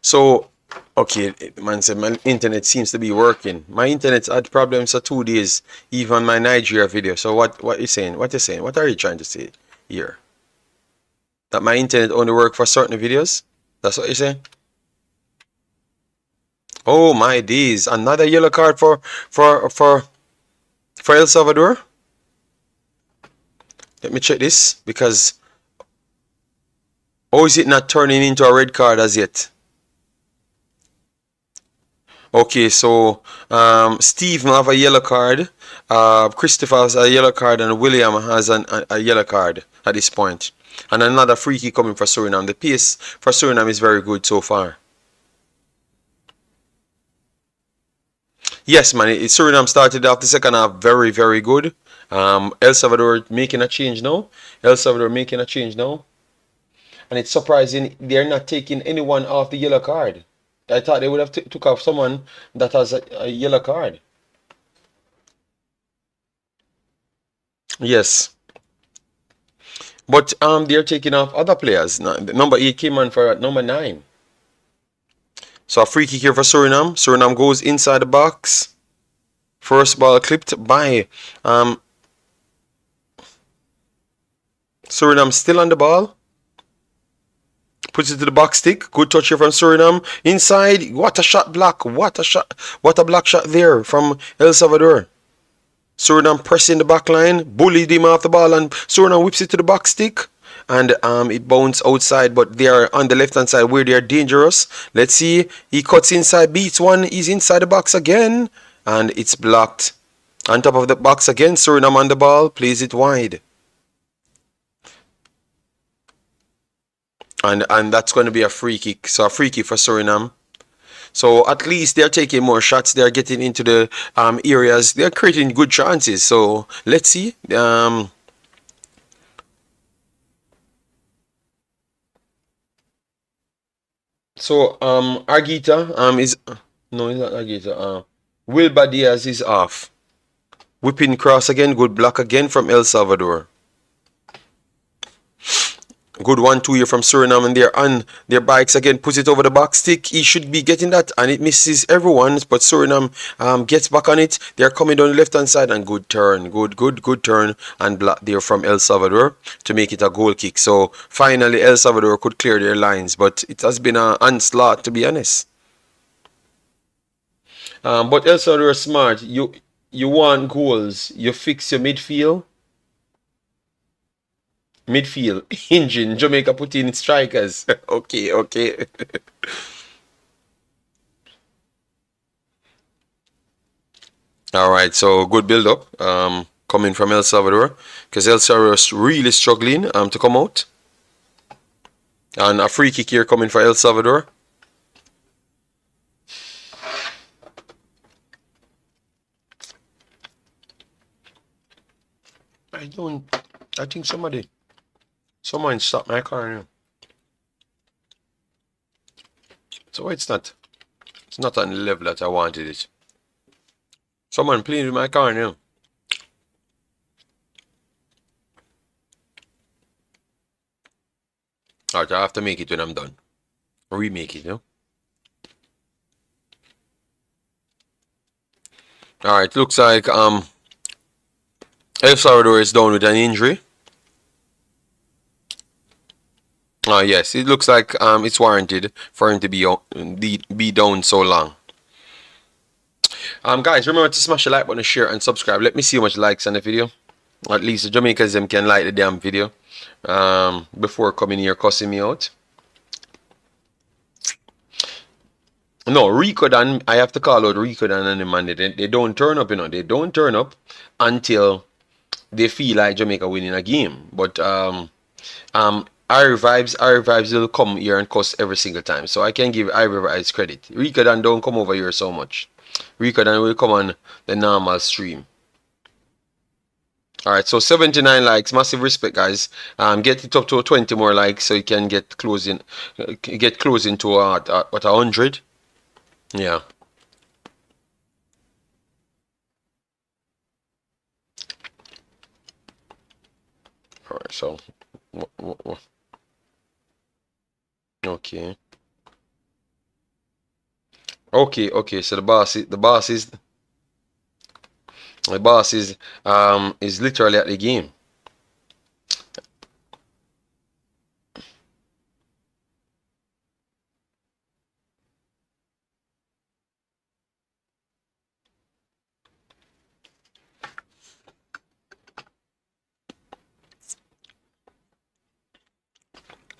So, okay, man said my internet seems to be working. My internet's had problems for 2 days, even my Nigeria video. So what you saying? What you saying? What are you trying to say here? That my internet only work for certain videos? That's what you're saying? Oh my days! Another yellow card for El Salvador. Let me check this because is it not turning into a red card as yet? Okay, so Steve will have a yellow card, Christopher has a yellow card, and William has a yellow card at this point. And another free kick coming for Suriname. The pace for Suriname is very good so far. Yes, man, Suriname started off the second half very, very good. El Salvador making a change now. And it's surprising they're not taking anyone off the yellow card. I thought they would have took off someone that has a yellow card. Yes. But they're taking off other players. Number 8 came on for number 9. So a free kick here for Suriname. Suriname goes inside the box. First ball clipped by Suriname still on the ball. Puts it to the box stick. Good touch here from Suriname. Inside. What a shot block. What a block shot there from El Salvador. Suriname pressing the back line. Bullied him off the ball. And Suriname whips it to the box stick. And it bounced outside. But they are on the left hand side where they are dangerous. Let's see. He cuts inside. Beats one. He's inside the box again. And it's blocked. On top of the box again. Suriname on the ball. Plays it wide. And that's going to be a free kick. So a free kick for Suriname. So at least they're taking more shots. They're getting into the areas. They're creating good chances. So let's see. So Arguita is no, it's not Arguita. Wilber Diaz is off. Whipping cross again. Good block again from El Salvador. Good 1-2 here from Suriname, and they're on their bikes again. Puts it over the box stick. He should be getting that, and it misses everyone. But Suriname gets back on it. They're coming down the left hand side, and good turn, good turn, and block there from El Salvador to make it a goal kick. So finally, El Salvador could clear their lines, but it has been an onslaught, to be honest. But El Salvador is smart. You want goals, you fix your midfield. Engine. Jamaica put in strikers. Okay. All right, so good build up coming from El Salvador, because El Salvador is really struggling to come out. And a free kick here coming for El Salvador. I think someone stopped my car now. So it's not on the level that I wanted it. Someone playing with my car now. Alright, I have to make it when I'm done. Remake it, you know? Alright, looks like El Salvador is down with an injury. Yes, it looks like it's warranted for him to be down so long. Guys, remember to smash the like button, share, and subscribe. Let me see how much likes on the video. At least the Jamaicans them can like the damn video before coming here cussing me out. No, Rico Dan, I have to call out Rico Dan and the man. They don't turn up, you know. They don't turn up until they feel like Jamaica winning a game. But Irish vibes will come here and cuss every single time. So I can give Irish vibes credit. Rico Dan don't come over here so much. Rico Dan will come on the normal stream. Alright, so 79 likes, massive respect, guys. Get it up to 20 more likes so you can get closing to what 100. Yeah. Alright, so okay. Okay, so the boss is literally at the game.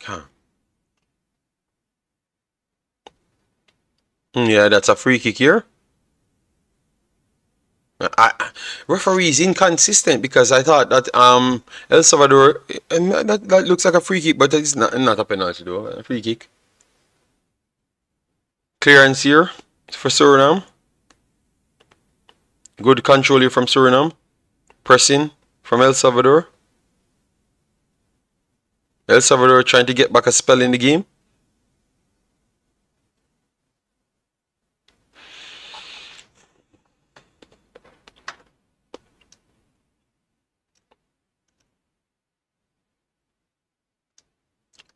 Huh. Yeah, that's a free kick here. Referee is inconsistent because I thought that El Salvador that looks like a free kick, but it's not a penalty though. A free kick. Clearance here for Suriname. Good control here from Suriname. Pressing from El Salvador. El Salvador trying to get back a spell in the game.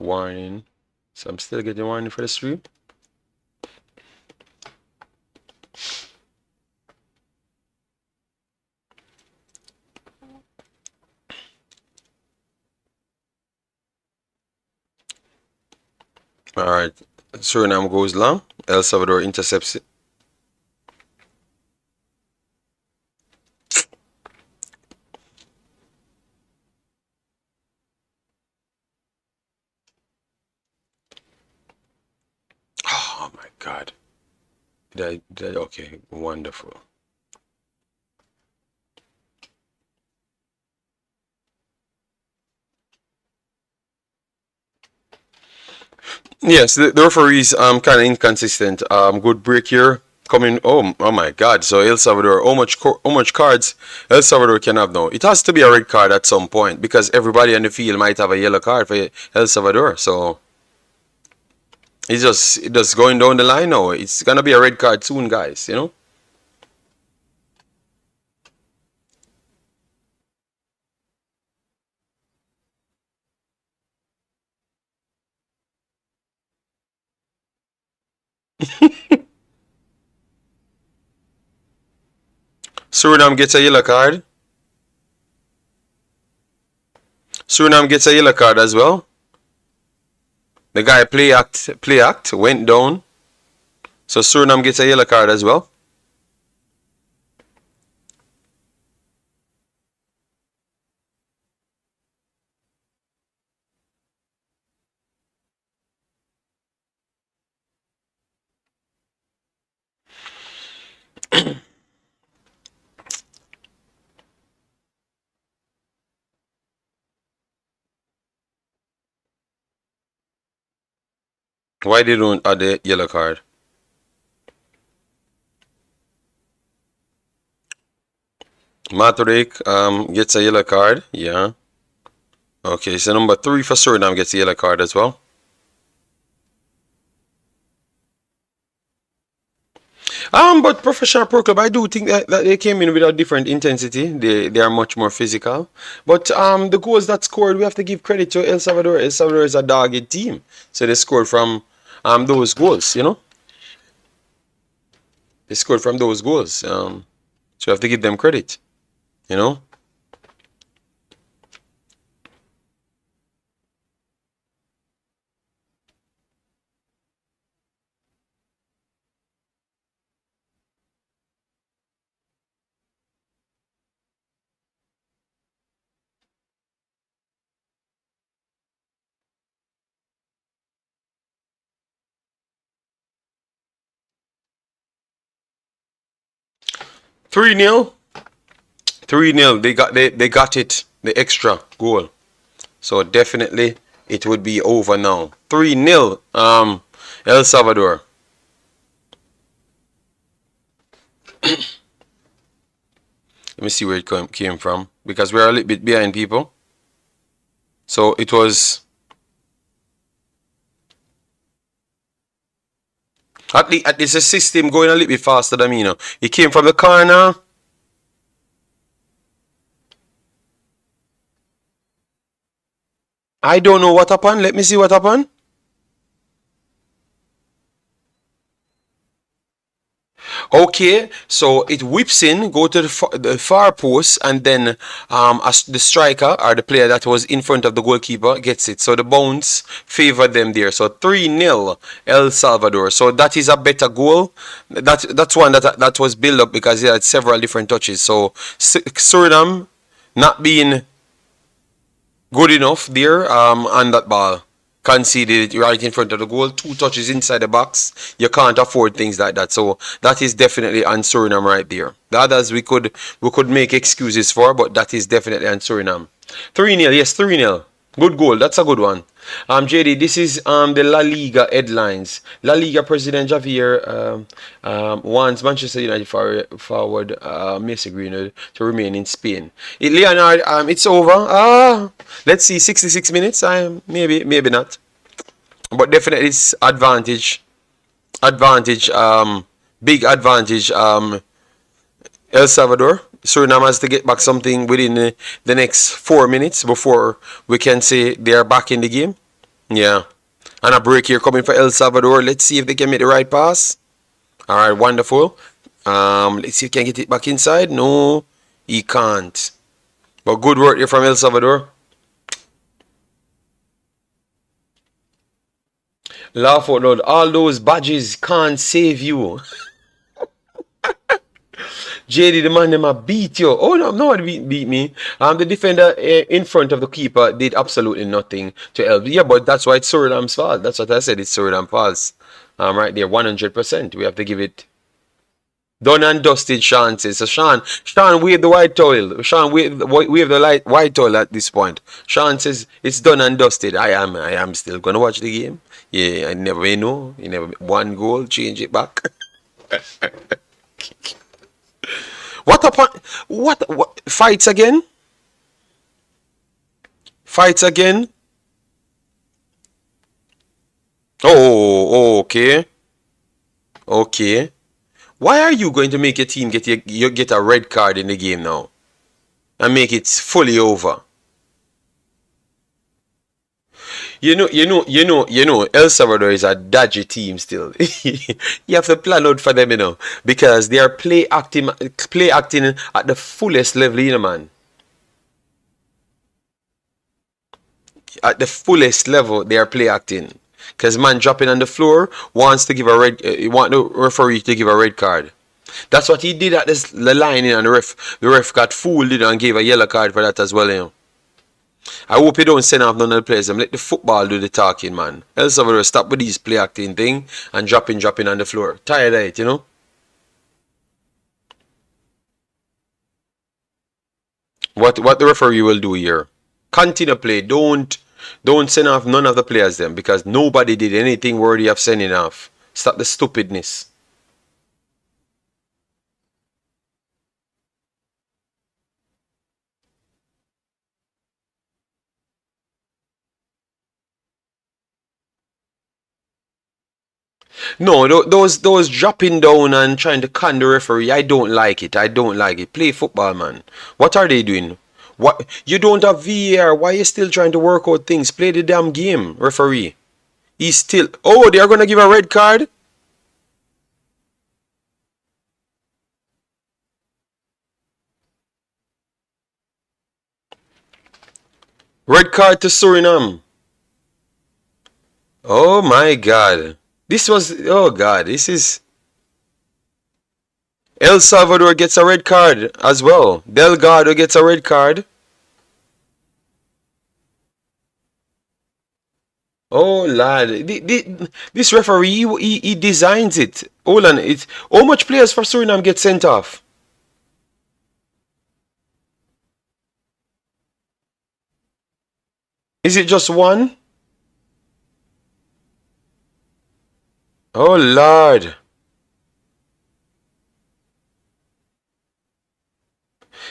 Warning. So I'm still getting warning for the stream. Alright. Suriname goes long. El Salvador intercepts it. Oh my god. Okay, wonderful. Yes, the referees kind of inconsistent. Good break here coming. Oh my God! So El Salvador, how much cards El Salvador can have now? It has to be a red card at some point because everybody on the field might have a yellow card for El Salvador. So it's just going down the line now. It's gonna be a red card soon, guys. You know. Suriname gets a yellow card. Suriname gets a yellow card as well. The guy play act went down. So Suriname gets a yellow card as well. Why they don't add the yellow card? Maturik gets a yellow card. Yeah. Okay, so number 3 for Suriname gets a yellow card as well. But professional pro club, I do think that they came in with a different intensity. They are much more physical. But the goals that scored, we have to give credit to El Salvador. El Salvador is a dogged team, so they scored from those goals. You know, they scored from those goals. So we have to give them credit. You know. 3-0. 3-0. They got it. The extra goal. So definitely it would be over now. 3-0. El Salvador. Let me see where it came from, because we're a little bit behind, people. So it was at least the system going a little bit faster than me, you know. It came from the corner. I don't know what happened. Let me see what happened. Okay, so it whips in, go to the far post, and then the striker or the player that was in front of the goalkeeper gets it. So the bounce favored them there. So 3-0 El Salvador. So that is a better goal. That's one that was built up because it had several different touches. So Suriname not being good enough there on that ball. Conceded it right in front of the goal. 2 touches inside the box. You can't afford things like that. So that is definitely on Suriname right there. The others we could make excuses for, but that is definitely on Suriname. 3-0, yes, 3-0. Good goal. That's a good one. JD, this is the La Liga headlines. La Liga President Javier wants Manchester United forward Mason Greenwood to remain in Spain. Leonard, it's over. Let's see, 66 minutes. Maybe not, but definitely it's advantage. Big advantage. El Salvador. Suriname has to get back something within the next 4 minutes before we can say they are back in the game. Yeah. And a break here coming for El Salvador. Let's see if they can make the right pass. All right, wonderful. Let's see if he can get it back inside. No, he can't. But good work here from El Salvador. Laugh out loud. All those badges can't save you. JD, the man, them beat you. Oh, no, nobody beat me. The defender in front of the keeper did absolutely nothing to help. Yeah, but that's why it's Suriname's fault. That's what I said. It's Suriname's fault. Right there, 100%. We have to give it done and dusted, Sean says. So Sean wave the white towel. Sean wave the white towel at this point. Sean says it's done and dusted. I am still gonna watch the game. Yeah, I never know. You never one goal, change it back. What upon what fights again? Fights again? Oh, okay. Okay. Why are you going to make your team get a red card in the game now? And make it fully over? You know, El Salvador is a dodgy team still. You have to plan out for them, you know, because they are play acting at the fullest level, you know, man. At the fullest level, they are play acting. Because man dropping on the floor wants to give a red, want the referee to give a red card. That's what he did at the line, and the ref got fooled, and gave a yellow card for that as well, you know. I hope you don't send off none of the players. Let the football do the talking, man. El Salvador, stop with these play acting thing and dropping on the floor. Tired of it, you know. What the referee will do here? Continue play. Don't Don't send off none of the players then, because nobody did anything worthy of sending off. Stop the stupidness. No, those dropping down and trying to con the referee, I don't like it. I don't like it. Play football, man. What are they doing? What, you don't have VAR? Why are you still trying to work out things? Play the damn game, referee. He's still. Oh, they are gonna give a red card. Red card to Suriname. Oh my God. This was. Oh God. This is. El Salvador gets a red card as well. Delgado gets a red card. Oh lad, this referee he designs it. Hold on, it. How much players for Suriname get sent off? Is it just one? Oh Lord.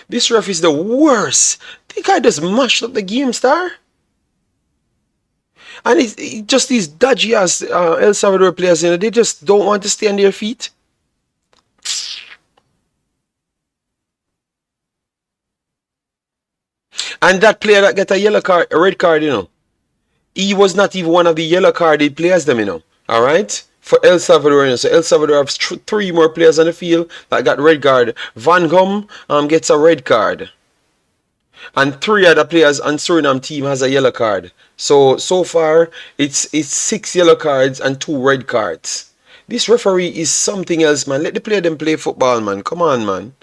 This ref is the worst. The guy just mashed up the game, star. And it's just these dodgy ass El Salvador players, you know, they just don't want to stay on their feet. And that player that get a yellow card, a red card, you know, he was not even one of the yellow carded players, them, you know. All right, for El Salvador, you know, so El Salvador have three more players on the field that got red card. Van Gum gets a red card, and three other players on Suriname team has a yellow card. So far it's 6 yellow cards and 2 red cards. This referee is something else, man. Let the player them play football, man. Come on, man.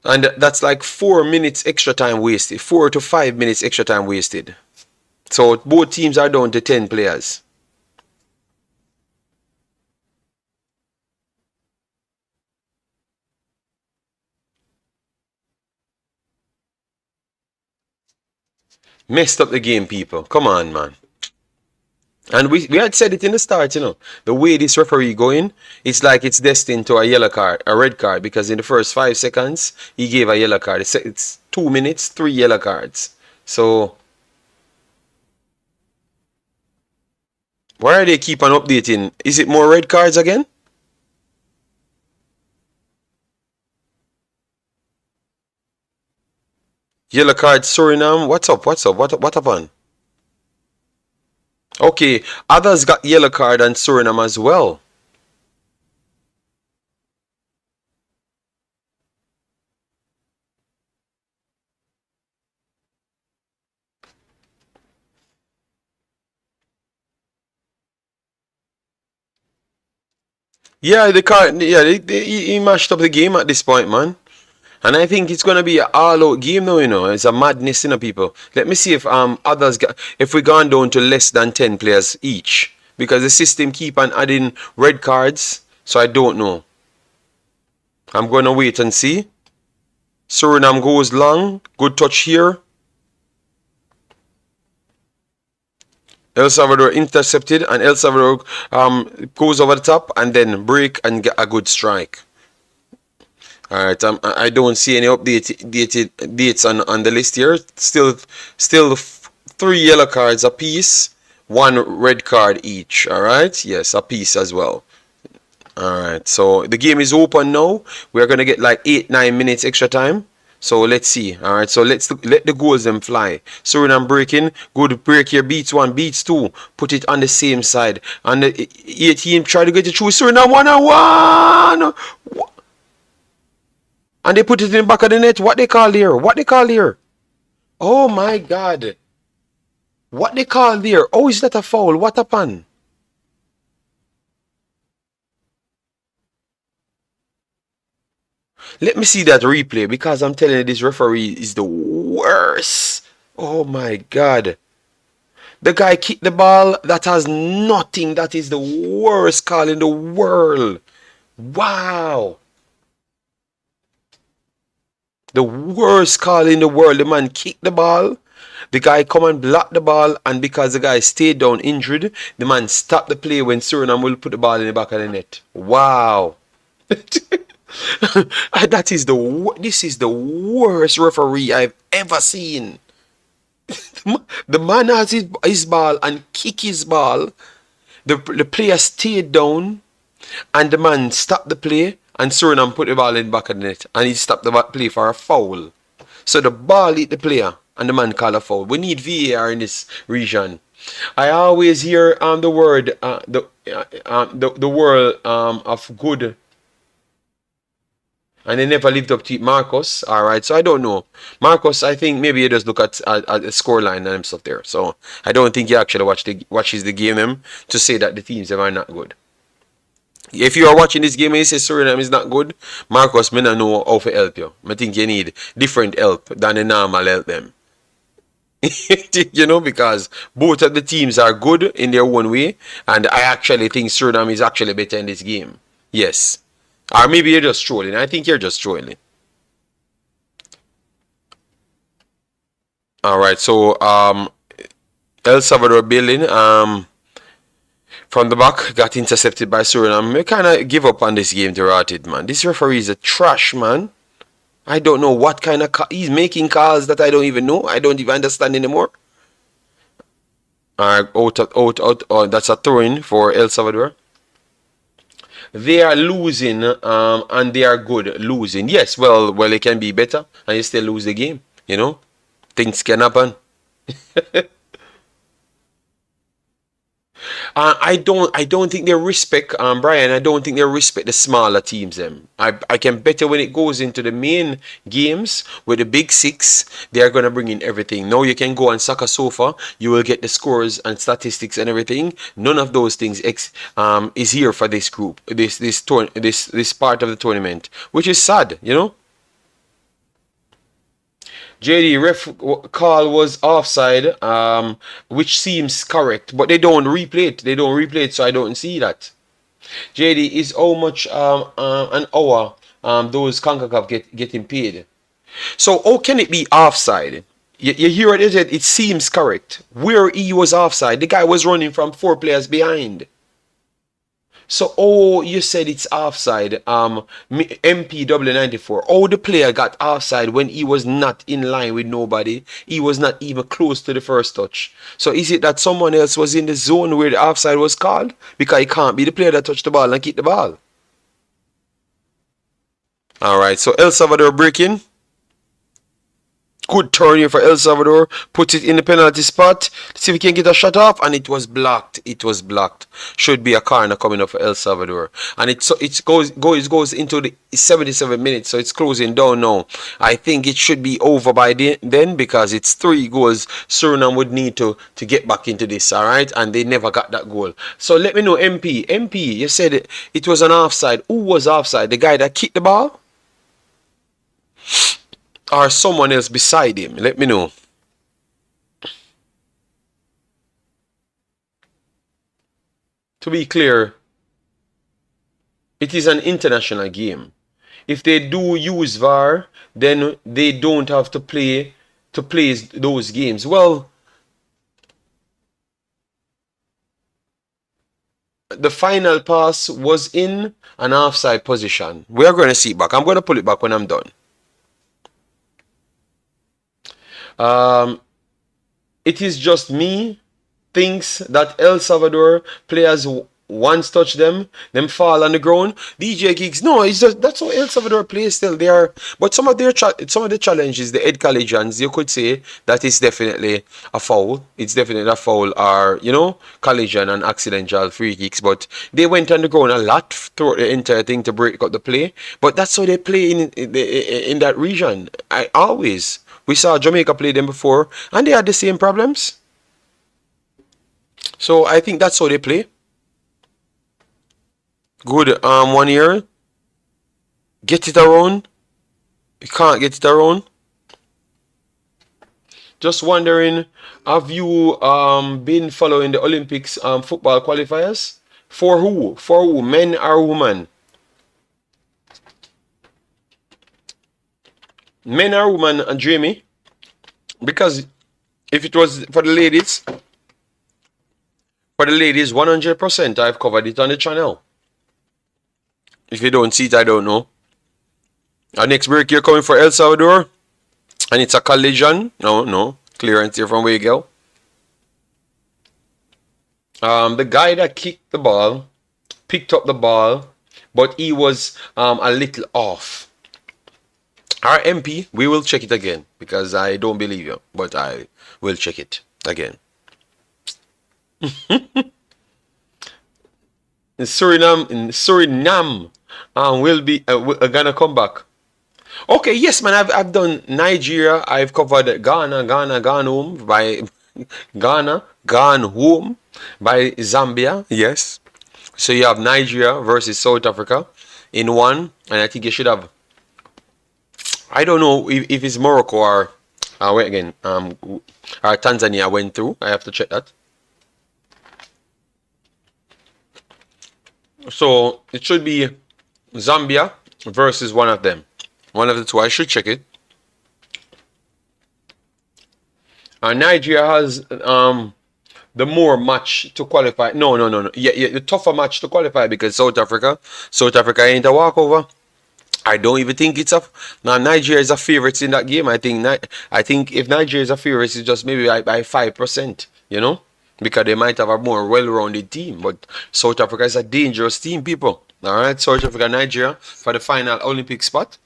And that's like 4 minutes extra time wasted. 4 to 5 minutes extra time wasted. So both teams are down to 10 players. Messed up the game, people. Come on, man. And we had said it in the start, you know. The way this referee going, it's like it's destined to a yellow card, a red card, because in the first 5 seconds, he gave a yellow card. It's 2 minutes, 3 yellow cards. So why are they keep on updating? Is it more red cards again? Yellow card Suriname. What's up? What's up? What happened? Okay, others got yellow card and Suriname as well. Yeah, the card. Yeah, he mashed up the game at this point, man. And I think it's gonna be an all-out game now, you know. It's a madness, you know, people. Let me see if others got, if we gone down to less than 10 players each, because the system keep on adding red cards. So I don't know. I'm gonna wait and see. Suriname goes long. Good touch here. El Salvador intercepted, and El Salvador goes over the top and then break and get a good strike. All right, I don't see any dates on the list here. Still 3 yellow cards a piece, 1 red card each. All right, yes, a piece as well. All right, so the game is open now. We're gonna get like 8-9 minutes extra time. So let's see. All right, so let the goals them fly. Suriname breaking, good break here. Beats 1, beats 2. Put it on the same side. And the 18 try to get it through. Suriname 1-1. And they put it in the back of the net. What they call here? What they call here? Oh my God. What they call there? Oh, is that a foul? What happened? Let me see that replay, because I'm telling you, this referee is the worst. Oh my God. The guy kicked the ball. That has nothing. That is the worst call in the world. Wow. The worst call in the world. The man kicked the ball. The guy come and block the ball, and because the guy stayed down injured, the man stopped the play when Suriname will put the ball in the back of the net. Wow. This is the worst referee I've ever seen. The man has his ball and kick his ball. The player stayed down, and the man stopped the play, and Suriname put the ball in the back of the net, and he stopped the play for a foul. So the ball hit the player, and the man called a foul. We need VAR in this region. I always hear the word the word of good, and they never lived up to it. Marcus, all right. So I don't know. Marcus, I think maybe you just look at the score line and stuff there. So I don't think he actually watches the game to say that the teams are not good. If you are watching this game and you say Suriname is not good, Marcus, me not know how to help you. I think you need different help than the normal help them. You know, because both of the teams are good in their own way, and I actually think Suriname is actually better in this game. Yes. Or maybe you're just trolling. I think you're just trolling. Alright, so El Salvador building from the back got intercepted by Suriname. I kind of give up on this game to rot man. This referee is a trash, man. I don't know what kind of he's making calls that I don't even know. I don't even understand anymore. Out. That's a throw-in for El Salvador. They are losing, and they are good losing. Yes, well, it can be better, and you still lose the game. You know, things can happen. I don't think they respect Brian. I don't think they respect the smaller teams. I can bet you when it goes into the main games with the big six, they are gonna bring in everything. Now you can go on Soccer Sofa, you will get the scores and statistics and everything. None of those things is here for this group, this part of the tournament, which is sad, you know. JD ref call was offside, which seems correct, but they don't replay it. They don't replay it, so I don't see that. JD is how much an hour those Concacaf getting paid. So how can it be offside? You hear it? It seems correct. Where he was offside, the guy was running from 4 players behind. So, you said it's offside. MPW94. The player got offside when he was not in line with nobody. He was not even close to the first touch. So, is it that someone else was in the zone where the offside was called? Because it can't be the player that touched the ball and kicked the ball. All right. So, El Salvador breaking. Good turn here for El Salvador. Put it in the penalty spot. Let's see if we can get a shot off. And it was blocked. It was blocked. Should be a corner coming up for El Salvador. And it goes into the 77 minutes. So it's closing down now. I think it should be over by then because it's 3 goals. Suriname would need to get back into this. Alright. And they never got that goal. So let me know, MP. MP, you said it was an offside. Who was offside? The guy that kicked the ball? Or someone else beside him? Let me know. To be clear, it is an international game. If they do use VAR, then they don't have to play those games. Well, the final pass was in an offside position. We are going to see it back. I'm going to pull it back when I'm done. It is just me thinks that El Salvador players once touch them fall on the ground. DJ Gigs, no, it's just that's how El Salvador plays still. They are, but some of the challenges, the head collisions, you could say that is definitely a foul. It's definitely a foul, or collision and accidental free kicks. But they went on the ground a lot throughout the entire thing to break up the play. But that's how they play in that region. We saw Jamaica play them before, and they had the same problems. So I think that's how they play. Good 1 year. Get it around. You can't get it around. Just wondering, have you been following the Olympics football qualifiers? For who? For who? Men or women? Men or women, Jamie? Because if it was for the ladies, 100% I've covered it on the channel. If you don't see it, I don't know. Our next break, you're coming for El Salvador, and it's a collision. No, clearance here from Weigel. The guy that kicked the ball picked up the ball, but he was a little off. Our MP, we will check it again because I don't believe you, but I will check it again. In Suriname, will be gonna come back. Okay, yes, man. I've done Nigeria. I've covered Ghana, gone home by Ghana, gone home by Zambia. Yes. So you have Nigeria versus South Africa in one, and I think you should have. I don't know if it's Morocco or wait again. Or Tanzania went through. I have to check that. So it should be Zambia versus one of them. One of the two. I should check it. Nigeria has the more match to qualify. No. Yeah, the tougher match to qualify because South Africa ain't a walkover. I don't even think it's a. Now Nigeria is a favorite in that game. I think if Nigeria is a favorite, it's just maybe by 5%. You know, because they might have a more well-rounded team. But South Africa is a dangerous team, people. All right, South Africa, Nigeria for the final Olympic spot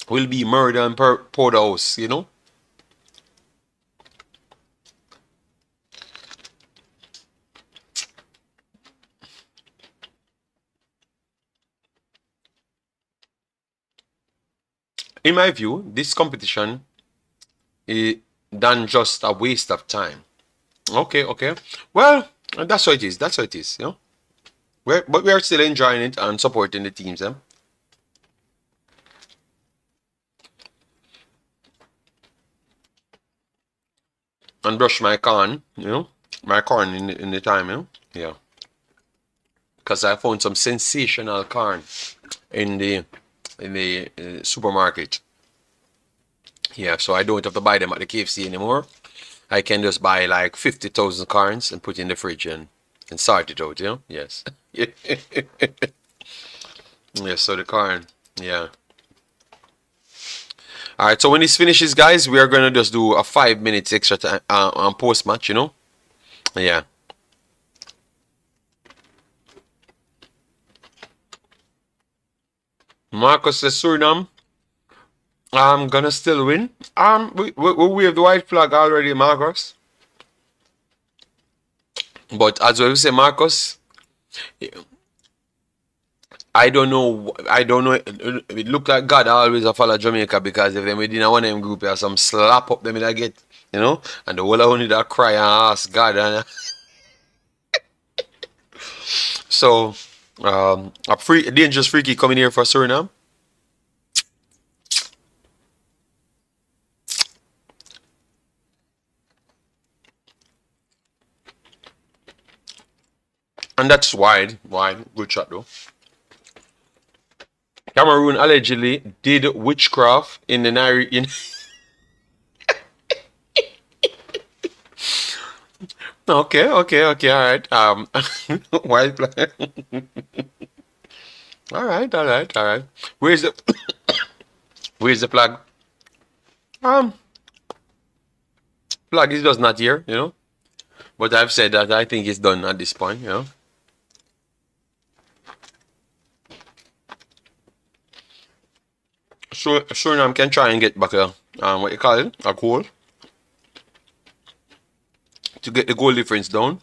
will be murder and porterhouse. You know. In my view, this competition is done just a waste of time. Okay. Well, that's what it is. You know, but we are still enjoying it and supporting the teams. And brush my corn, in the time, yeah. Because I found some sensational corn in the supermarket. Yeah, so I don't have to buy them at the KFC anymore. I can just buy like 50,000 corns and put in the fridge and sort it out, Yes. Yes, so the corn, yeah. Alright, so when this finishes, guys, we are going to just do a 5 minutes extra time on post-match, Yeah. Marcus says Suriname. I'm gonna still win. We have the white flag already, Marcus. But as well, we say Marcus, I don't know. It look like God always a follow Jamaica because if them within one of them group, have some slap up them in a get, and the whole only that cry and ask God and so a dangerous freaky coming here for Suriname. And that's wide. Good shot though. Cameroon allegedly did witchcraft in the Nigerian. Okay, all right. White flag. All right. Where's the flag? Flag is just not here, But I've said that I think it's done at this point, Suriname can try and get back a what you call it, a goal to get the goal difference down,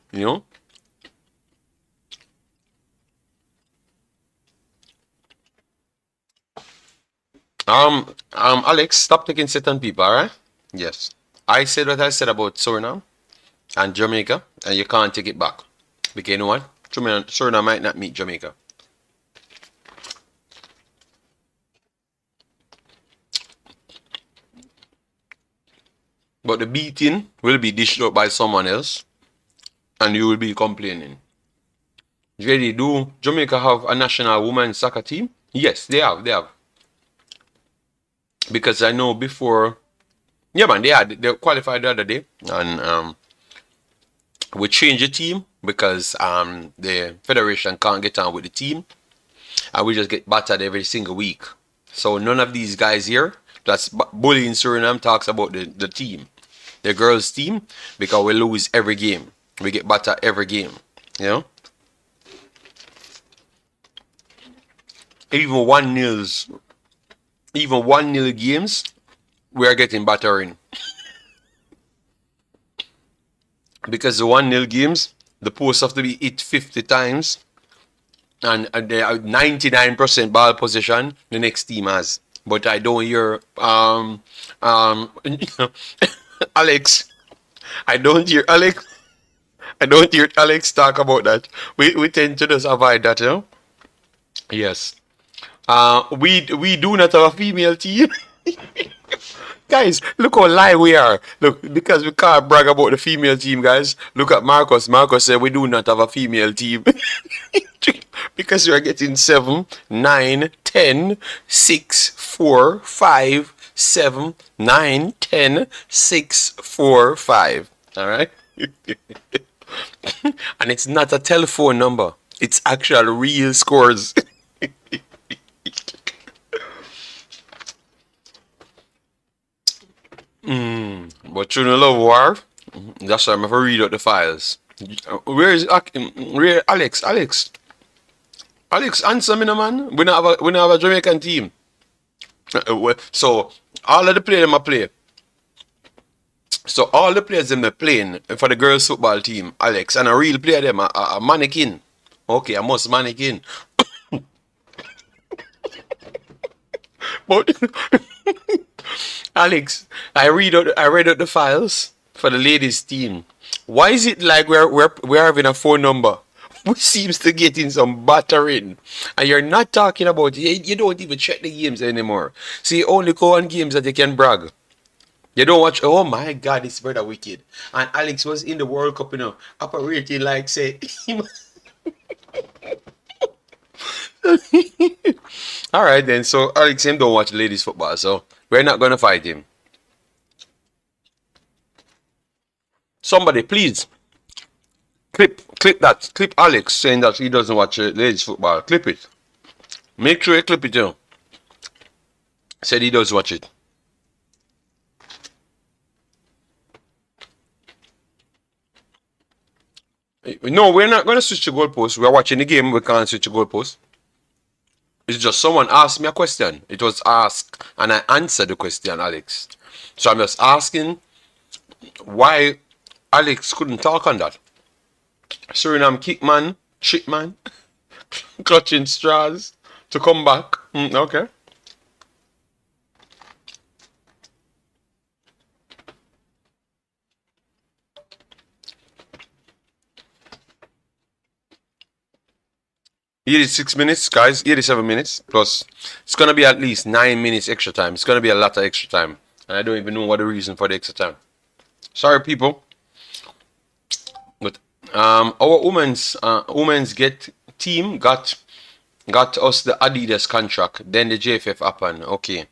Alex, stop taking certain people, alright? Yes. I said what I said about Suriname and Jamaica, and you can't take it back. Because you know what? Suriname might not meet Jamaica. But the beating will be dished out by someone else, and you will be complaining. JD, do Jamaica have a national women's soccer team? Yes, they have. because I know before, yeah, man, they qualified the other day, and we changed the team because the federation can't get on with the team, and we just get battered every single week. So none of these guys here that's bullying Suriname talks about the team, the girls team, because we lose every game. We get battered every game. You know? Even 1-0s, even 1-0 games, we are getting battering. Because the 1-0 games, the posts have to be hit 50 times, and they are 99% ball possession the next team has. But I don't hear Alex. I don't hear Alex. I don't hear Alex talk about that. We tend to just avoid that, you know? Yes. We do not have a female team. Guys, look how live we are. Look, because we can't brag about the female team, guys. Look at Marcus. Marcus said we do not have a female team. Because we are getting 7, 9, 10, 6, 4, 5, 7, 9, 10, 6, 4, 5. All right? And it's not a telephone number. It's actual real scores. But you know, love war. That's why I'm going to read out the files. Where Alex? Alex, answer me, no, man. We don't have a Jamaican team. So all of the players them a play. So all the players them are playing for the girls football team, Alex, and a real player them a mannequin. Okay, I must mannequin. But Alex, I read out the files for the ladies team. Why is it like we're having a phone number which seems to get in some battering, and you're not talking about you don't even check the games anymore. See, only go on games that you can brag. You don't watch. Oh my God, this brother wicked. And Alex was in the World Cup, operating like say. All right then. So Alex him don't watch ladies football, so we're not gonna fight him. Somebody please clip that. Clip Alex saying that he doesn't watch ladies football. Clip it. Make sure you clip it, Said he does watch it. No, we're not gonna switch the goalpost. We're watching the game. We can't switch the goalpost. It's just someone asked me a question. It was asked, and I answered the question, Alex. So I'm just asking why Alex couldn't talk on that. Suriname kick man, shit man, clutching straws to come back. Okay. Here is 6 minutes, guys. 7 minutes plus. It's gonna be at least 9 minutes extra time. It's gonna be a lot of extra time, and I don't even know what the reason for the extra time. Sorry, people. But our women's get team got us the Adidas contract. Then the JFF happened. Okay.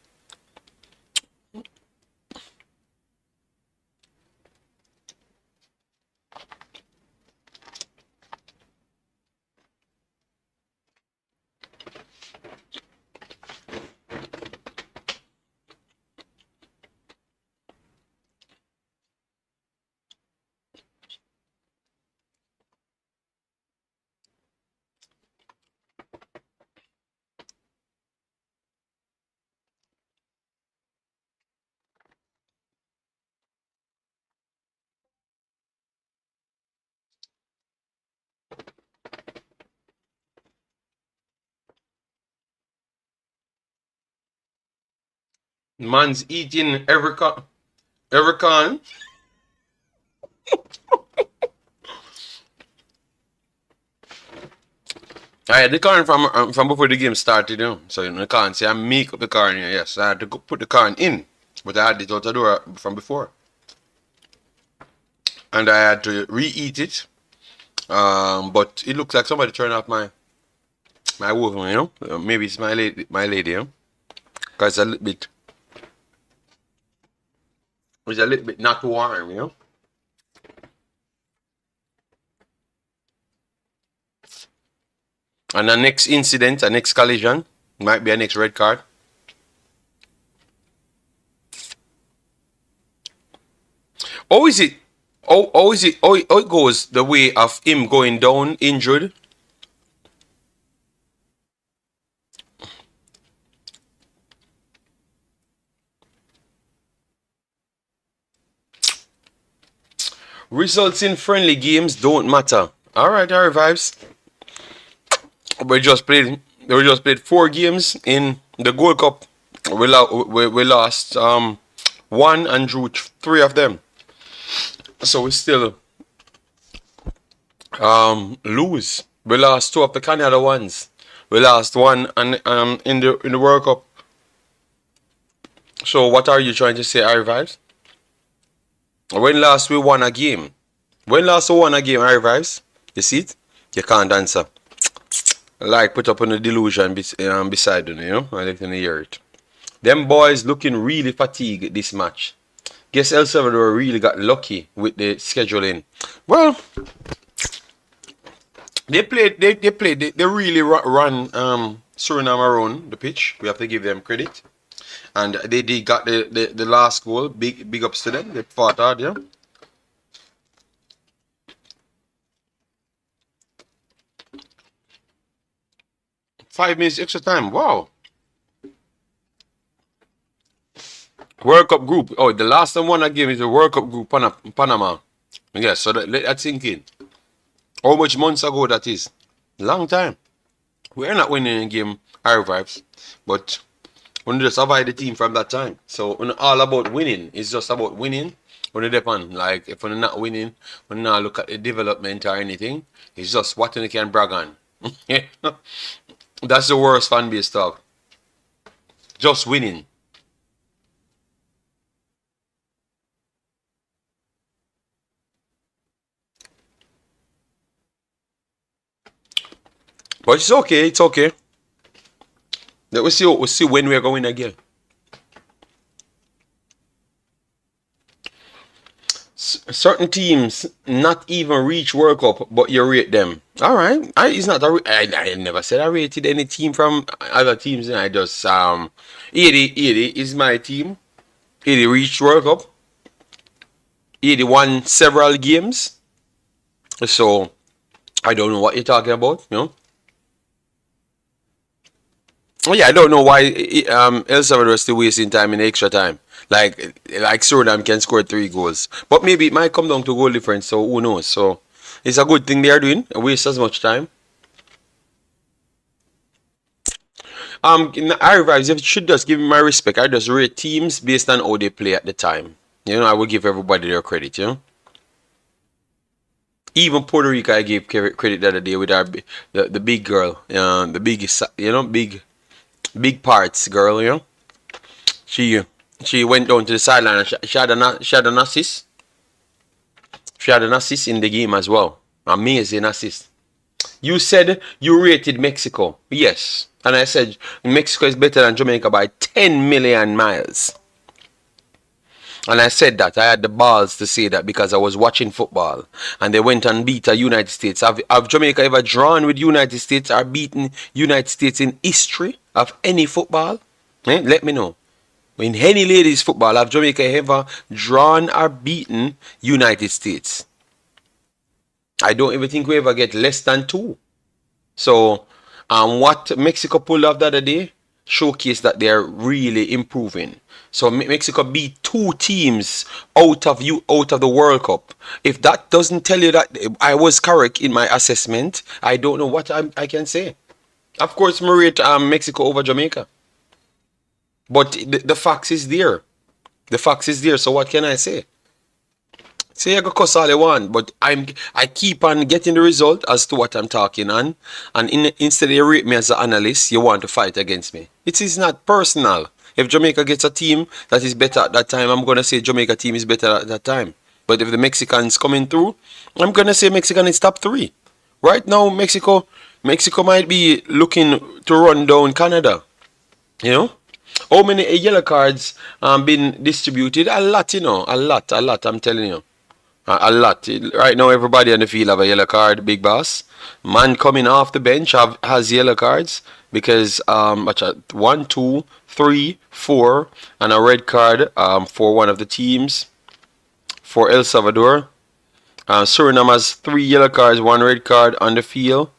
Man's eating every con. Every con. I had the corn from before the game started, So you can't say I make up the corn here. Yes, I had to put the corn in, but I had it out the door from before, and I had to reheat it. But it looks like somebody turned off my oven, Maybe it's my lady, because a little bit It's a little bit not warm, you know. And the next incident, the next collision, might be a next red card. Or is it? Or is it? Or it goes the way of him going down injured? Results in friendly games don't matter. All right, vibes. We just played. We just played 4 games in the Gold Cup. We lost one and drew 3 of them. So we still lose. We lost 2 of the Canada ones. We lost 1 and in the World Cup. So what are you trying to say, Harry Vibes? When last we won a game? When last we won a game, Harry Vibes? You see it? You can't answer. Like put up on the delusion beside you, you know? I like to hear it. Them boys looking really fatigued this match. Guess El Salvador really got lucky with the scheduling. Well, they really run Suriname around the pitch. We have to give them credit. And they got the last goal. Big ups to them. They fought hard, yeah. Five minutes extra time. Wow. World Cup group. Oh, the last one I gave is the World Cup group Panama. Yes, so that's thinking. How much months ago that is? Long time. We're not winning a game, our vibes. But we just avoid the team from that time. So when all about winning, it's just about winning. When it depends, like if we're not winning, we're not look at the development or anything. It's just what you can brag on. That's the worst fan base talk. Just winning. But it's okay, it's okay. We'll see when we're going again. Certain teams not even reach World Cup, but you rate them. All right, it's not. I never said I rated any team from other teams. I just 80 is my team. 80 reached World Cup. 80 won several games. So I don't know what you're talking about. You know. Oh yeah, I don't know why El Salvador is still wasting time in extra time. Like Suriname can score 3 goals, but maybe it might come down to goal difference. So who knows? So it's a good thing they are doing. Waste as much time. I revise. You should just give me my respect. I just rate teams based on how they play at the time. You know, I will give everybody their credit. You know. Even Puerto Rico, I gave credit the other day with the big girl, the biggest, you know, big parts girl, you know. She went down to the sideline and she had an assist. She had an assist in the game as well. Amazing assist. You said you rated Mexico. Yes. And I said Mexico is better than Jamaica by 10 million miles. And I said that. I had the balls to say that because I was watching football. And they went and beat the United States. Have Jamaica ever drawn with United States or beaten United States in history of any football? Let me know. In any ladies football, have Jamaica ever drawn or beaten United States? I don't even think we ever get less than 2. So, what Mexico pulled off the other day showcased that they're really improving. So Mexico beat 2 teams out of the World Cup. If that doesn't tell you that I was correct in my assessment, I don't know what I can say. Of course, I rate Mexico over Jamaica. But the facts is there. The facts is there. So what can I say? Say I go cuss all I want, but I keep on getting the result as to what I'm talking on. And instead of you rate me as an analyst, you want to fight against me. It is not personal. If Jamaica gets a team that is better at that time, I'm going to say Jamaica team is better at that time. But if the Mexicans coming through, I'm going to say Mexican is top 3. Right now, Mexico might be looking to run down Canada. You know? How many yellow cards been distributed? A lot, a lot. I'm telling you, a lot. Right now, everybody on the field have a yellow card. Big boss, man coming off the bench has yellow cards because one, two, three, four, and a red card for one of the teams for El Salvador. Suriname has 3 yellow cards, 1 red card on the field,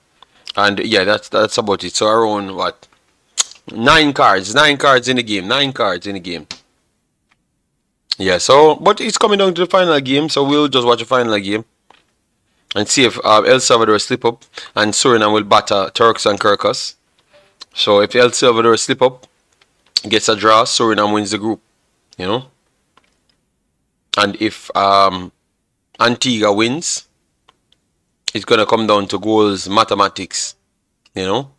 and yeah, that's about it. So around what 9 cards in the game, 9 cards in the game. Yeah, so but it's coming down to the final game, so we'll just watch the final game and see if El Salvador slip up and Suriname will batter Turks and Caicos. So if El Salvador slip up, gets a draw, Suriname wins the group, you know. And if Antigua wins, it's gonna come down to goals mathematics, you know.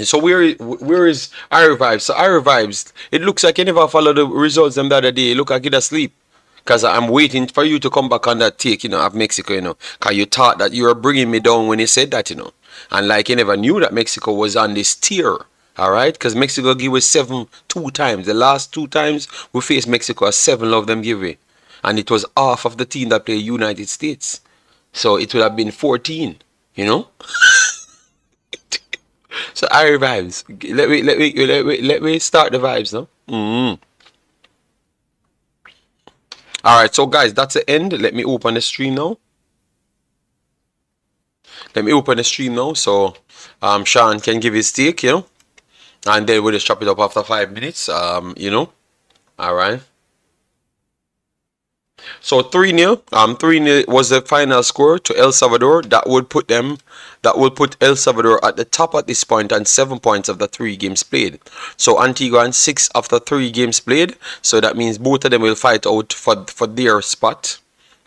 So where is Ira Vibes? So Ira Vibes, it looks like you never follow the results them the other day. It look like you asleep. Cause I'm waiting for you to come back on that take, of Mexico, Cause you thought that you were bringing me down when you said that, And like you never knew that Mexico was on this tier. Alright? Because Mexico gave us 7 2 times. The last 2 times we faced Mexico, 7 of them give away. And it was half of the team that played United States. So it would have been 14, So our vibes. Let me start the vibes, no? Alright, so guys, that's the end. Let me open the stream now. So Sean can give his take, and then we'll just chop it up after 5 minutes. Alright. So 3-0. 3-0 was the final score to El Salvador. That would put El Salvador at the top at this point and 7 points of the 3 games played. So Antigua and 6 after 3 games played. So that means both of them will fight out for their spot.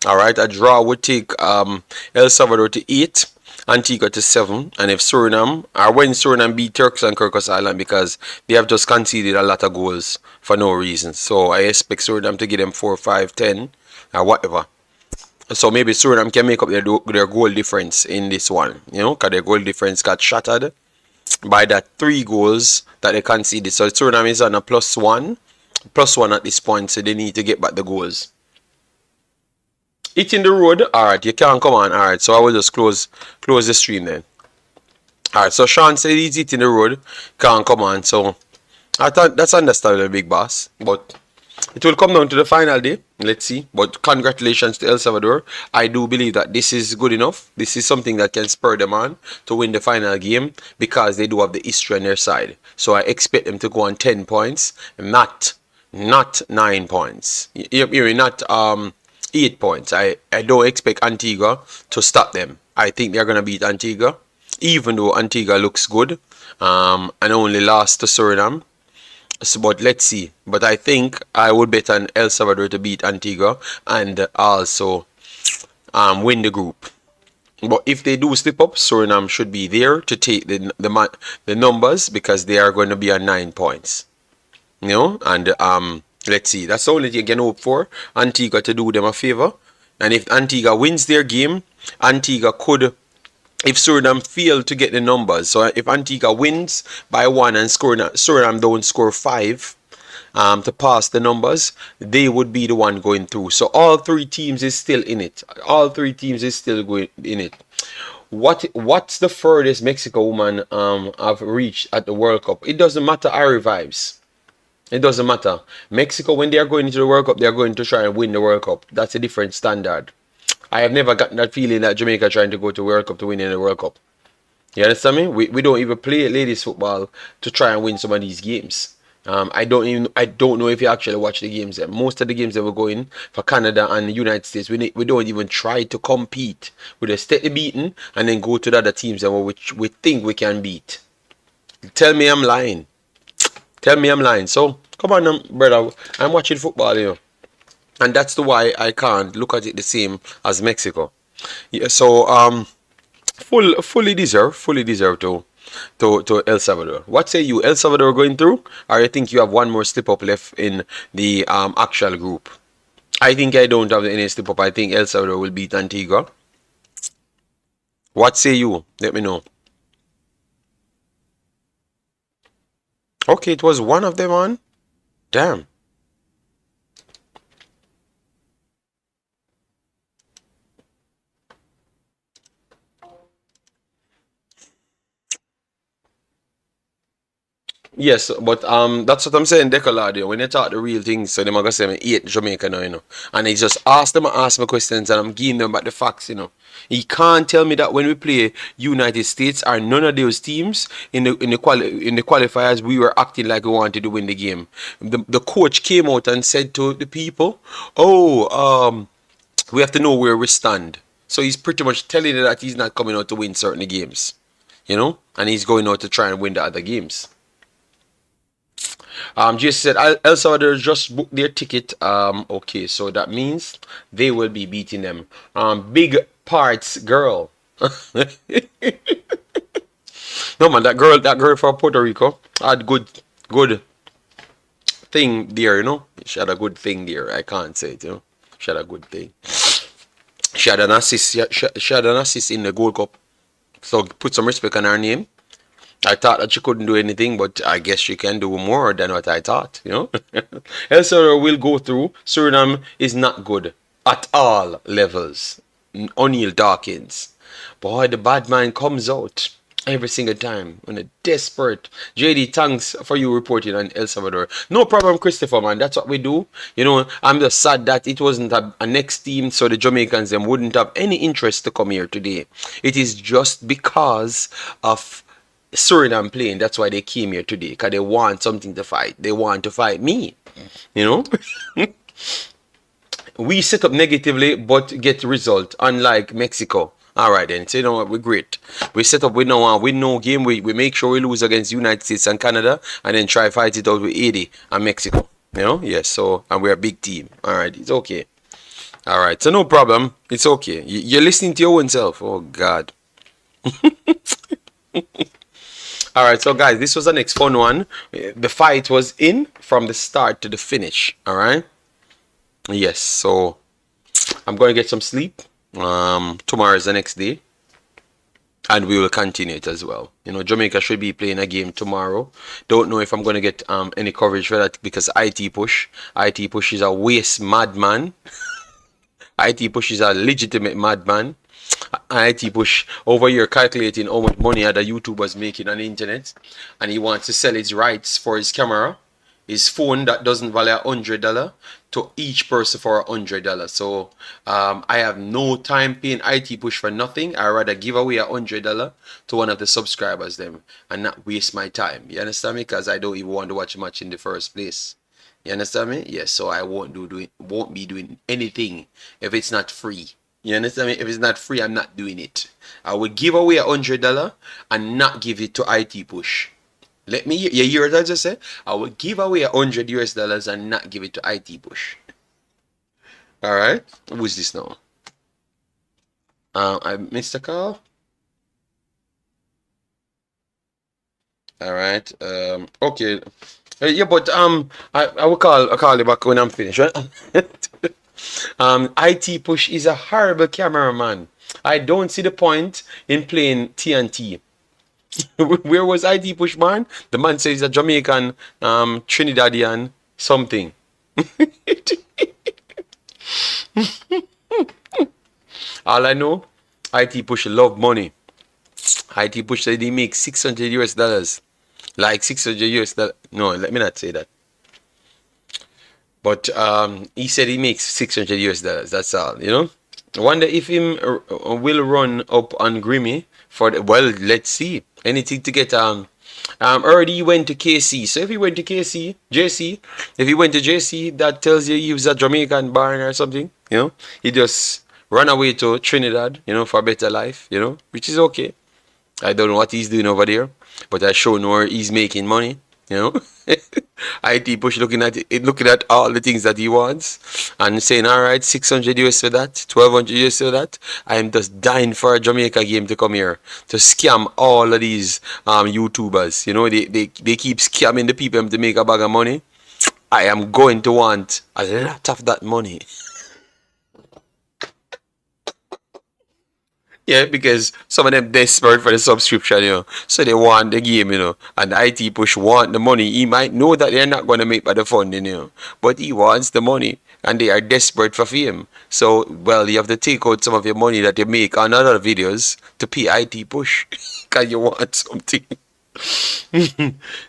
Alright, a draw would take El Salvador to 8, Antigua to 7, and if Suriname, or when Suriname beat Turks and Caicos Island, because they have just conceded a lot of goals for no reason. So I expect Suriname to give them 4, 5, 10, or whatever. So maybe Suriname can make up their goal difference in this one, because their goal difference got shattered by that 3 goals that they conceded. So Suriname is on a +1 at this point, so they need to get back the goals. It in the road. Alright, you can't come on. Alright, so I will just close the stream then. Alright, so Sean said he's eating the road. Can't come on. So I thought that's understandable, big boss. But it will come down to the final day. Let's see. But congratulations to El Salvador. I do believe that this is good enough. This is something that can spur them on to win the final game because they do have the history on their side. So I expect them to go on 10 points, not 9 points. You're not 8 points. I don't expect Antigua to stop them. I think they're gonna beat Antigua, even though Antigua looks good, and only lost to Suriname. So, but let's see. But I think I would bet on El Salvador to beat Antigua and also win the group. But if they do slip up, Suriname should be there to take the numbers because they are going to be on 9 points. And let's see. That's the only thing you can hope for. Antigua to do them a favor. And if Antigua wins their game, Antigua could, if Suriname fail to get the numbers. So if Antigua wins by 1 and Suriname don't score 5 to pass the numbers, they would be the one going through. So all 3 teams is still in it. All 3 teams is still going in it. What's the furthest Mexico woman have reached at the World Cup? It doesn't matter our vibes. It doesn't matter. Mexico, when they are going into the World Cup, they are going to try and win the World Cup. That's a different standard. I have never gotten that feeling that Jamaica trying to go to World Cup to win in the World Cup. You understand me? We don't even play ladies football to try and win some of these games. I don't know if you actually watch the games. Most of the games that we're going for Canada and the United States, we don't even try to compete. We just steady beaten and then go to the other teams that we think we can beat. Tell me I'm lying. So come on, brother. I'm watching football, and that's the why I can't look at it the same as Mexico. Yeah. So fully deserve to El Salvador. What say you? El Salvador going through, or you think you have one more slip up left in the actual group? I think I don't have any slip up. I think El Salvador will beat Antigua. What say you? Let me know. Okay, it was one of them on. Damn. Yes, but that's what I'm saying, Decoladio. When they talk the real things, so them are gonna say me hate Jamaica now, And he just ask me questions and I'm giving them back the facts. He can't tell me that when we play United States or none of those teams in the qualifiers we were acting like we wanted to win the game. The coach came out and said to the people, "Oh, we have to know where we stand." So he's pretty much telling you that he's not coming out to win certain games, and he's going out to try and win the other games. Jason said El Salvador just booked their ticket. Okay, so that means they will be beating them. Big parts girl. No man, that girl from Puerto Rico had good thing there. She had a good thing there. I can't say it. She had a good thing. She had an assist. She had an assist in the Gold Cup. So put some respect on her name. I thought that she couldn't do anything, but I guess she can do more than what I thought. El Salvador will go through. Suriname is not good at all levels. O'Neal Dawkins. Boy, the bad man comes out every single time when a desperate. JD, thanks for you reporting on El Salvador. No problem, Christopher, man. That's what we do. I'm just sad that it wasn't a next team, so the Jamaicans them wouldn't have any interest to come here today. It is just because of Suriname playing. That's why they came here today, because they want something to fight. They want to fight me. You know? We set up negatively but get result, unlike Mexico. Alright then, so you know what, we're great. We set up with no game. We make sure we lose against United States and Canada and then try fight it out with 80 and Mexico. Yes, so and we're a big team. Alright, it's okay. Alright, so no problem. It's okay. You're listening to your own self. Oh God. Alright, so guys, this was the next fun one. The fight was in from the start to the finish. Alright? Yes, so I'm going to get some sleep. Tomorrow is the next day. And we will continue it as well. Jamaica should be playing a game tomorrow. Don't know if I'm going to get any coverage for that because IT Push is a waste madman. IT Push is a legitimate madman. IT Push over here calculating how much money other YouTubers making on the internet, and he wants to sell his rights for his camera, his phone that doesn't value $100 to each person for $100. So I have no time paying IT Push for nothing. I rather give away $100 to one of the subscribers them and not waste my time. You understand me? Because I don't even want to watch a match in the first place. You understand me? Yes. So I won't be doing anything if it's not free. You understand me? If it's not free, I'm not doing it. I will give away $100 and not give it to IT Push. You hear what I just said? I will give away $100 and not give it to IT Push. Alright? Who's this now? I missed a call. Alright. Okay. Yeah, but I will call you back when I'm finished, right? IT Push is a horrible cameraman. I don't see the point in playing TNT. Where was IT Push, man? The man says he's a Jamaican, Trinidadian something. All I know, IT Push love money. IT Push said he makes $600. Like $600. No, let me not say that. But he said he makes $600. That's all. I wonder if him will run up on Grimmy for the, well, let's see. Anything to get already he went to KC. So if he went to JC, if he went to JC, that tells you he was a Jamaican barn or something. He just ran away to Trinidad, for a better life, which is okay. I don't know what he's doing over there, but I sure know where he's making money. IT Push looking at all the things that he wants and saying, all right, $600 for that, $1,200 for that. I am just dying for a Jamaica game to come here to scam all of these YouTubers. They keep scamming the people to make a bag of money. I am going to want a lot of that money. Yeah, because some of them desperate for the subscription, so they want the game, and the IT push want the money. He might know that they're not going to make by the funding, but he wants the money, and they are desperate for fame. So, well, you have to take out some of your money that you make on other videos to pay IT push, because you want something.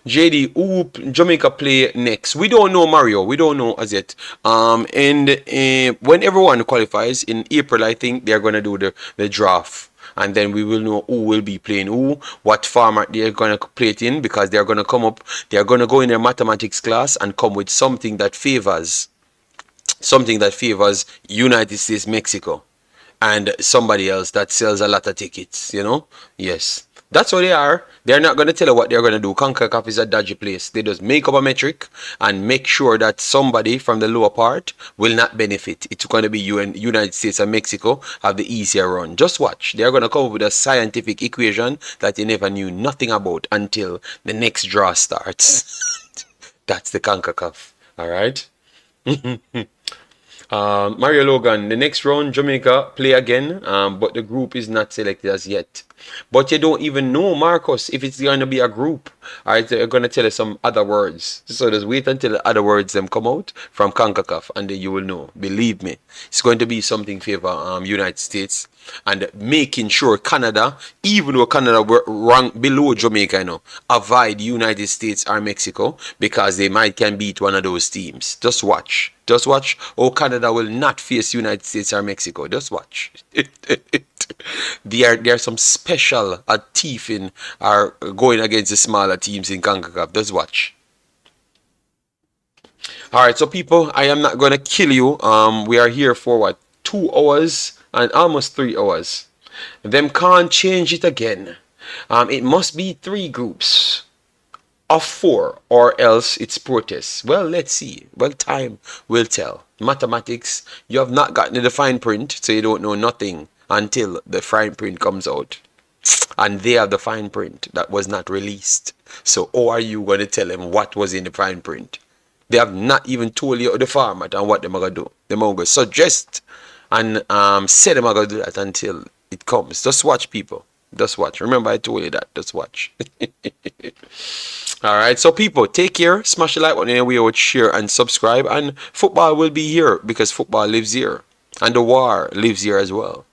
JD, who Jamaica play next? We don't know, Mario. We don't know as yet. And when everyone qualifies in April, I think they're gonna do the draft, and then we will know who will be playing who, what format they're gonna play it in, because they're gonna come up. They're gonna go in their mathematics class and come with something that favors United States, Mexico, and somebody else that sells a lot of tickets, Yes. That's what they are. They're not going to tell you what they're going to do. Concacaf is a dodgy place. They just make up a metric and make sure that somebody from the lower part will not benefit. It's going to be United States and Mexico have the easier run. Just watch. They're going to come up with a scientific equation that you never knew nothing about until the next draw starts. That's the Concacaf. All right. Mario Logan, the next round Jamaica play again, but the group is not selected as yet. But you don't even know, Marcus, if it's going to be a group. Alright, they're going to tell us some other words. So just wait until the other words them come out from CONCACAF, and then you will know. Believe me, it's going to be something favor United States, and making sure Canada, even though Canada were ranked below Jamaica, avoid United States or Mexico, because they can beat one of those teams. Just watch. Just watch. Oh, Canada will not face United States or Mexico. Just watch. There are some special thieving are going against the smaller teams in CONCACAF. Just watch. Alright, so people, I am not gonna kill you. We are here for what? 2 hours and almost 3 hours. Them can't change it again. It must be 3 groups of 4, or else it's protest. Well, let's see. Well, time will tell. Mathematics, you have not gotten the fine print, so you don't know nothing until the fine print comes out. And they have the fine print that was not released. So how are you going to tell them what was in the fine print? They have not even told you the format and what they're going to do. They're going to suggest and say they're going to do that until it comes. Just watch, people. Just watch. Remember, I told you that. Just watch. Alright, so people, take care. Smash the like button and we would share and subscribe. And football will be here because football lives here. And the war lives here as well.